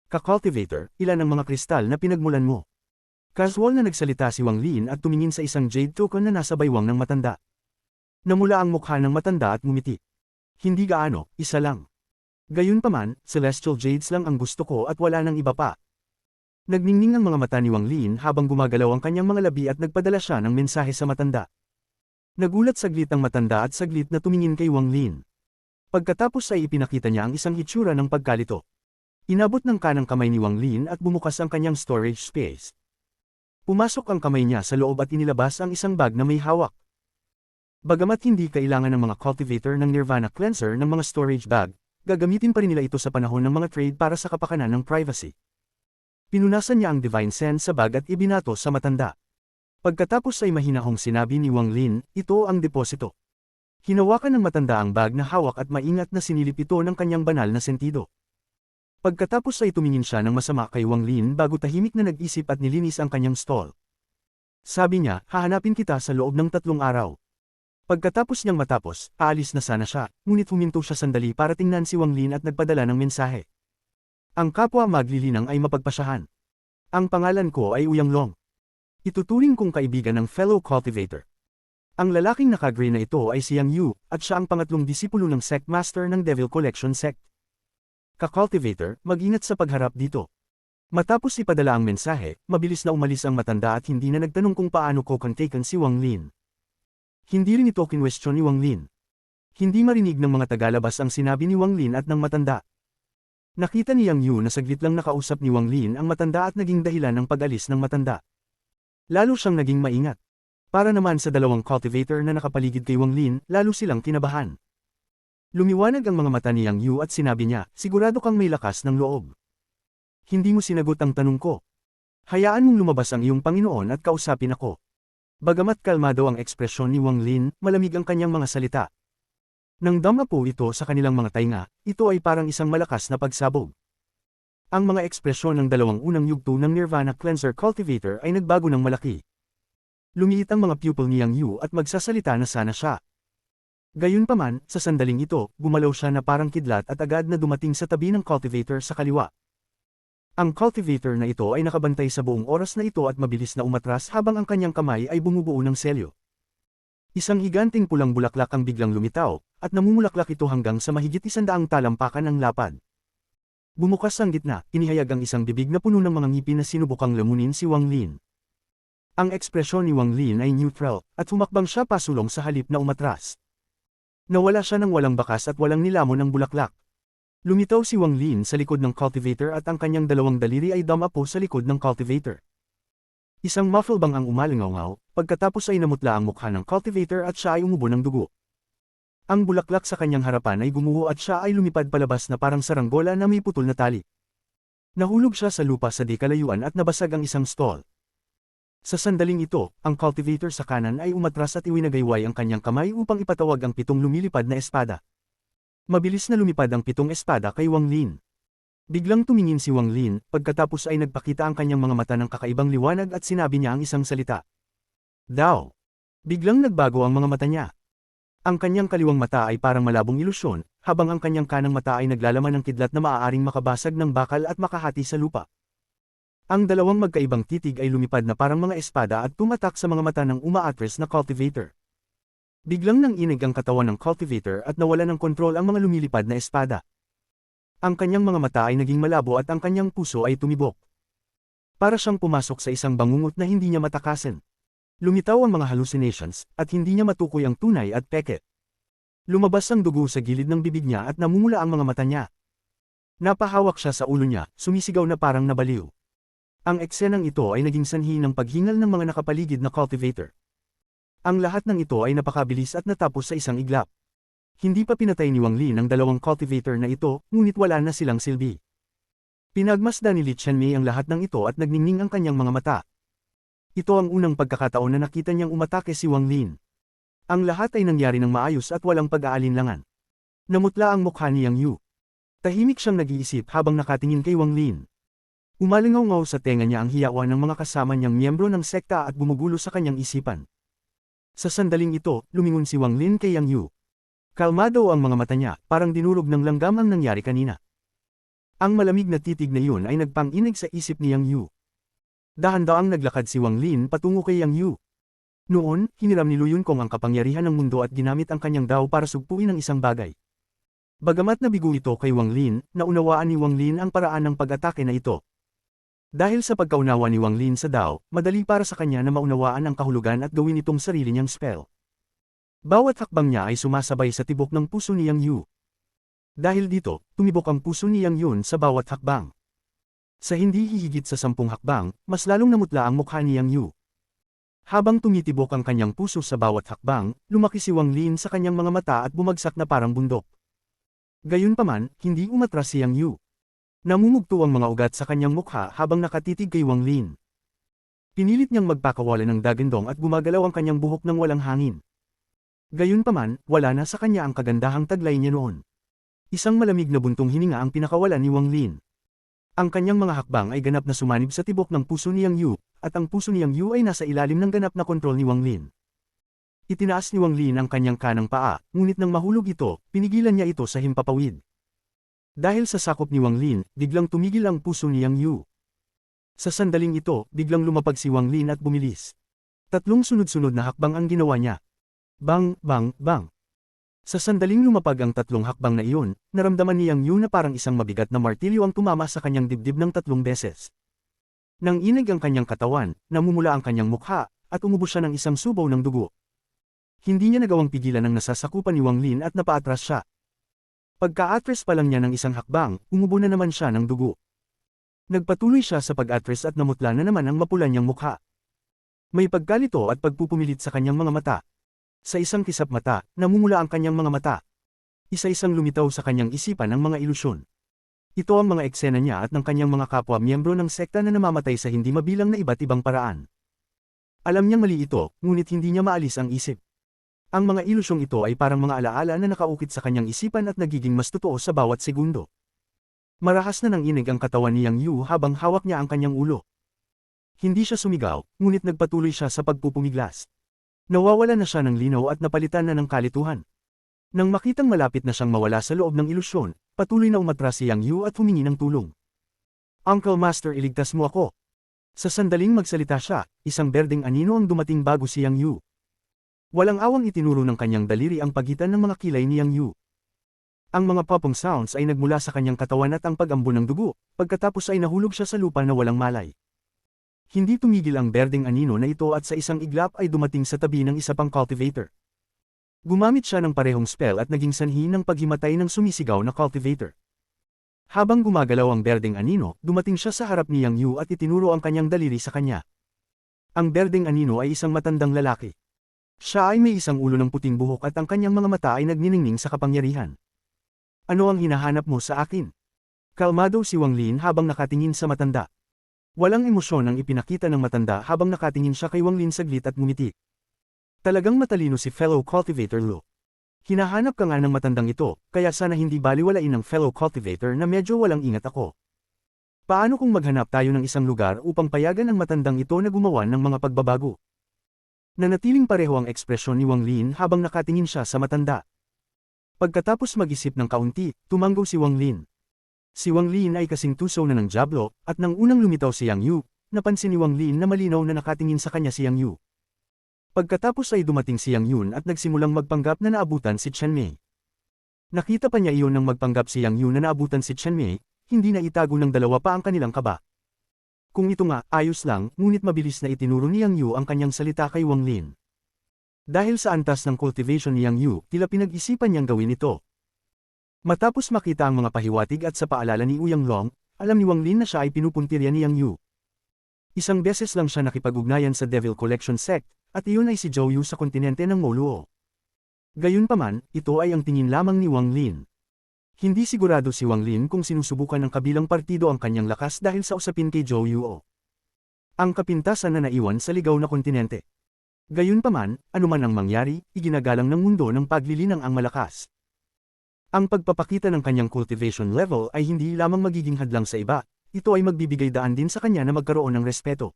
Ka-cultivator, ilan ang mga kristal na pinagmulan mo? Casual na nagsalita si Wang Lin at tumingin sa isang jade token na nasa baywang ng matanda. Namula ang mukha ng matanda at ngumiti. Hindi gaano, isa lang. Gayunpaman, celestial jades lang ang gusto ko at wala nang iba pa. Nagningning ang mga mata ni Wang Lin habang gumagalaw ang kanyang mga labi at nagpadala siya ng mensahe sa matanda. Nagulat saglit ang matanda at saglit na tumingin kay Wang Lin. Pagkatapos ay ipinakita niya ang isang hitsura ng pagkalito. Inabot ng kanang kamay ni Wang Lin at bumukas ang kanyang storage space. Pumasok ang kamay niya sa loob at inilabas ang isang bag na may hawak. Bagamat hindi kailangan ng mga cultivator ng Nirvana Cleanser ng mga storage bag, gagamitin pa rin nila ito sa panahon ng mga trade para sa kapakanan ng privacy. Pinunasan niya ang Divine Sense sa bag at ibinato sa matanda. Pagkatapos ay mahinahong sinabi ni Wang Lin, ito ang deposito. Hinawakan ng matanda ang bag na hawak at maingat na sinilip ito ng kanyang banal na sentido. Pagkatapos ay tumingin siya ng masama kay Wang Lin bago tahimik na nag-isip at nilinis ang kanyang stall. Sabi niya, hahanapin kita sa loob ng 3 araw. Pagkatapos niyang matapos, aalis na sana siya, ngunit huminto siya sandali para tingnan si Wang Lin at nagpadala ng mensahe. Ang kapwa maglilinang ay mapagpasyahan. Ang pangalan ko ay Uyang Long. Ituturing kong kaibigan ng fellow cultivator. Ang lalaking naka-gray na ito ay si Yang Yu, at siya ang pangatlong disipulo ng sect master ng Devil Collection Sect. Ka-cultivator, mag-ingat sa pagharap dito. Matapos ipadala ang mensahe, mabilis na umalis ang matanda at hindi na nagtanong kung paano ko kontaken si Wang Lin. Hindi rin ito kinwestiyon ni Wang Lin. Hindi marinig ng mga tagalabas ang sinabi ni Wang Lin at ng matanda. Nakita ni Yang Yu na saglit lang nakausap ni Wang Lin ang matanda at naging dahilan ng pag-alis ng matanda. Lalo siyang naging maingat. Para naman sa dalawang cultivator na nakapaligid kay Wang Lin, lalo silang kinabahan. Lumiwanag ang mga mata ni Yang Yu at sinabi niya, sigurado kang may lakas ng loob. Hindi mo sinagot ang tanong ko. Hayaan mong lumabas ang iyong Panginoon at kausapin ako. Bagamat kalmado ang ekspresyon ni Wang Lin, malamig ang kanyang mga salita. Nang dama po ito sa kanilang mga tainga, ito ay parang isang malakas na pagsabog. Ang mga ekspresyon ng dalawang unang yugto ng Nirvana Cleanser Cultivator ay nagbago ng malaki. Lumiit ang mga pupil ni Yang Yu at magsasalita na sana siya. Gayunpaman, sa sandaling ito, gumalaw siya na parang kidlat at agad na dumating sa tabi ng cultivator sa kaliwa. Ang cultivator na ito ay nakabantay sa buong oras na ito at mabilis na umatras habang ang kanyang kamay ay bumubuo ng selyo. Isang higanting pulang bulaklak ang biglang lumitaw, at namumulaklak ito hanggang sa mahigit 100 talampakan ng lapad. Bumukas ang gitna, inihayag ang isang bibig na puno ng mga ngipin na sinubukang lamunin si Wang Lin. Ang ekspresyon ni Wang Lin ay neutral, at humakbang siya pasulong sa halip na umatras. Nawala siya ng walang bakas at walang nilamon ng bulaklak. Lumitaw si Wang Lin sa likod ng cultivator at ang kanyang dalawang daliri ay damapo sa likod ng cultivator. Isang muffle bang ang umalingaw-ngaw, pagkatapos ay namutla ang mukha ng cultivator at siya ay umubo ng dugo. Ang bulaklak sa kanyang harapan ay gumuho at siya ay lumipad palabas na parang saranggola na may putol na tali. Nahulog siya sa lupa sa di kalayuan at nabasag ang isang stall. Sa sandaling ito, ang cultivator sa kanan ay umatras at iwinagayway ang kanyang kamay upang ipatawag ang 7 lumilipad na espada. Mabilis na lumipad ang 7 espada kay Wang Lin. Biglang tumingin si Wang Lin, pagkatapos ay nagpakita ang kanyang mga mata ng kakaibang liwanag at sinabi niya ang isang salita. Dao. Biglang nagbago ang mga mata niya. Ang kanyang kaliwang mata ay parang malabong ilusyon, habang ang kanyang kanang mata ay naglalaman ng kidlat na maaaring makabasag ng bakal at makahati sa lupa. Ang dalawang magkaibang titig ay lumipad na parang mga espada at tumatak sa mga mata ng umaatres na cultivator. Biglang nanginig ang katawan ng cultivator at nawala ng kontrol ang mga lumilipad na espada. Ang kanyang mga mata ay naging malabo at ang kanyang puso ay tumibok. Para siyang pumasok sa isang bangungot na hindi niya matakasan. Lumitaw ang mga hallucinations, at hindi niya matukoy ang tunay at peke. Lumabas ang dugo sa gilid ng bibig niya at namumula ang mga mata niya. Napahawak siya sa ulo niya, sumisigaw na parang nabaliw. Ang eksenang ito ay naging sanhi ng paghingal ng mga nakapaligid na cultivator. Ang lahat ng ito ay napakabilis at natapos sa isang iglap. Hindi pa pinatay ni Wang Lin ang dalawang cultivator na ito, ngunit wala na silang silbi. Pinagmasdan ni Li Qianmei ang lahat ng ito at nagningning ang kanyang mga mata. Ito ang unang pagkakataon na nakita niyang umatake si Wang Lin. Ang lahat ay nangyari ng maayos at walang pag-aalinlangan. Namutla ang mukha ni Yang Yu. Tahimik siyang nag-iisip habang nakatingin kay Wang Lin. Umalingaw-ngaw sa tenga niya ang hiyawan ng mga kasama niyang miyembro ng sekta at gumugulo sa kanyang isipan. Sa sandaling ito, lumingon si Wang Lin kay Yang Yu. Kalmado ang mga mata niya, parang dinurog ng langgam ang nangyari kanina. Ang malamig na titig na yun ay nagpang-inig sa isip ni Yang Yu. Dahan-daang naglakad si Wang Lin patungo kay Yang Yu. Noon, hiniram ni Lu Yunkong ang kapangyarihan ng mundo at ginamit ang kanyang dao para sugpuin ang isang bagay. Bagamat nabigo ito kay Wang Lin, naunawaan ni Wang Lin ang paraan ng pag-atake na ito. Dahil sa pagkaunawa ni Wang Lin sa dao, madali para sa kanya na maunawaan ang kahulugan at gawin itong sarili niyang spell. Bawat hakbang niya ay sumasabay sa tibok ng puso ni Yang Yu. Dahil dito, tumibok ang puso ni Yang Yun sa bawat hakbang. Sa hindi hihigit sa 10 hakbang, mas lalong namutla ang mukha ni Yang Yu. Habang tumitibok ang kanyang puso sa bawat hakbang, lumaki si Wang Lin sa kanyang mga mata at bumagsak na parang bundok. Gayunpaman, hindi umatras si Yang Yu. Namumugto ang mga ugat sa kanyang mukha habang nakatitig kay Wang Lin. Pinilit niyang magpakawala ng dagandong at gumagalaw ang kanyang buhok ng walang hangin. Gayunpaman, wala na sa kanya ang kagandahang taglay niya noon. Isang malamig na buntong hininga ang pinakawalan ni Wang Lin. Ang kanyang mga hakbang ay ganap na sumanib sa tibok ng puso ni Yang Yu, at ang puso ni Yang Yu ay nasa ilalim ng ganap na kontrol ni Wang Lin. Itinaas ni Wang Lin ang kanyang kanang paa, ngunit nang mahulog ito, pinigilan niya ito sa himpapawid. Dahil sa sakop ni Wang Lin, biglang tumigil ang puso ni Yang Yu. Sa sandaling ito, biglang lumapag si Wang Lin at bumilis. 3 sunod-sunod na hakbang ang ginawa niya. Bang, bang, bang. Sa sandaling lumapag ang 3 hakbang na iyon, naramdaman ni Yang Yu na parang isang mabigat na martilyo ang tumama sa kanyang dibdib ng 3 beses. Nang inig ang kanyang katawan, namumula ang kanyang mukha, at umubos siya ng isang subaw ng dugo. Hindi niya nagawang pigilan ang nasasakupan ni Wang Lin at napaatras siya. Pagka-atras pa lang niya ng isang hakbang, umubo na naman siya ng dugo. Nagpatuloy siya sa pag-atras at namutla na naman ang mapula niyang mukha. May pagkalito at pagpupumilit sa kanyang mga mata. Sa isang kisap mata, namumula ang kanyang mga mata. Isa-isang lumitaw sa kanyang isipan ang mga ilusyon. Ito ang mga eksena niya at ng kanyang mga kapwa miyembro ng sekta na namamatay sa hindi mabilang na iba't ibang paraan. Alam niyang mali ito, ngunit hindi niya maalis ang isip. Ang mga ilusyong ito ay parang mga alaala na nakaukit sa kanyang isipan at nagiging mas totoo sa bawat segundo. Marahas na nanginig ang katawan ni Yang Yu habang hawak niya ang kanyang ulo. Hindi siya sumigaw, ngunit nagpatuloy siya sa pagpupumiglas. Nawawala na siya ng linaw at napalitan na ng kalituhan. Nang makitang malapit na siyang mawala sa loob ng ilusyon, patuloy na umatras si Yang Yu at humingi ng tulong. Uncle Master, iligtas mo ako. Sa sandaling magsalita siya, isang berdeng anino ang dumating bago si Yang Yu. Walang awang itinuro ng kanyang daliri ang pagitan ng mga kilay ni Yang Yu. Ang mga popong sounds ay nagmula sa kanyang katawan at ang pag-ambon ng dugo, pagkatapos ay nahulog siya sa lupa na walang malay. Hindi tumigil ang berdeng anino na ito at sa isang iglap ay dumating sa tabi ng isa pang cultivator. Gumamit siya ng parehong spell at naging sanhi ng paghimatay ng sumisigaw na cultivator. Habang gumagalaw ang berdeng anino, dumating siya sa harap ni Yang Yu at itinuro ang kanyang daliri sa kanya. Ang berdeng anino ay isang matandang lalaki. Siya ay may isang ulo ng puting buhok at ang kanyang mga mata ay nagniningning sa kapangyarihan. Ano ang hinahanap mo sa akin? Kalmado si Wang Lin habang nakatingin sa matanda. Walang emosyon ang ipinakita ng matanda habang nakatingin siya kay Wang Lin saglit at ngumiti. Talagang matalino si fellow cultivator Lu. Hinahanap ka nga ng matandang ito, kaya sana hindi baliwalain ng fellow cultivator na medyo walang ingat ako. Paano kung maghanap tayo ng isang lugar upang payagan ang matandang ito na gumawa ng mga pagbabago? Nanatiling pareho ang ekspresyon ni Wang Lin habang nakatingin siya sa matanda. Pagkatapos mag-isip ng kaunti, tumanggo si Wang Lin. Si Wang Lin ay kasing tuso na ng Diablo, at nang unang lumitaw si Yang Yu, napansin ni Wang Lin na malinaw na nakatingin sa kanya si Yang Yu. Pagkatapos ay dumating si Yang Yun at nagsimulang magpanggap na naabutan si Chen Mei. Nakita pa niya iyon nang magpanggap si Yang Yun na naabutan si Chen Mei, hindi na itago ng dalawa pa ang kanilang kaba. Kung ito nga, ayos lang, ngunit mabilis na itinuro ni Yang Yu ang kanyang salita kay Wang Lin. Dahil sa antas ng cultivation ni Yang Yu, tila pinag-isipan niyang gawin ito. Matapos makita ang mga pahiwatig at sa paalala ni Ouyang Long, alam ni Wang Lin na siya ay pinupuntirya ni Yang Yu. Isang beses lang siya nakipag-ugnayan sa Devil Collection Sect, at iyon ay si Zhou Yu sa kontinente ng Moluo. Gayunpaman, ito ay ang tingin lamang ni Wang Lin. Hindi sigurado si Wang Lin kung sinusubukan ng kabilang partido ang kanyang lakas dahil sa usapin kay Zhou Yu. Ang kapintasan na naiwan sa ligaw na kontinente. Gayunpaman, anuman ang mangyari, iginagalang ng mundo ng paglilinang ang malakas. Ang pagpapakita ng kanyang cultivation level ay hindi lamang magiging hadlang sa iba, ito ay magbibigay daan din sa kanya na magkaroon ng respeto.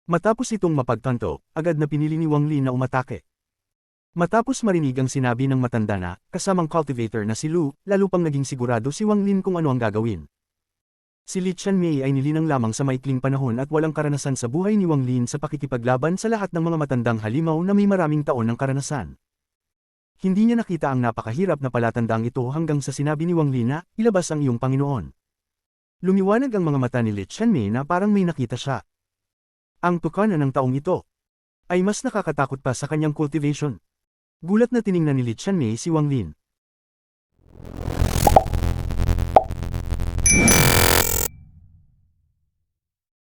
Matapos itong mapagtanto, agad na pinili ni Wang Lin na umatake. Matapos marinig ang sinabi ng matanda na, kasamang cultivator na si Lu, lalo pang naging sigurado si Wang Lin kung ano ang gagawin. Si Li Qianmei ay nilinang lamang sa maikling panahon at walang karanasan sa buhay ni Wang Lin sa pakikipaglaban sa lahat ng mga matandang halimaw na may maraming taon ng karanasan. Hindi niya nakita ang napakahirap na palatandang ito hanggang sa sinabi ni Wang Lin na, ilabas ang iyong Panginoon. Lumiwanag ang mga mata ni Li Qianmei na parang may nakita siya. Ang tukana ng taong ito ay mas nakakatakot pa sa kanyang cultivation. Gulat na tiningnan ni Li Qianmei si Wang Lin.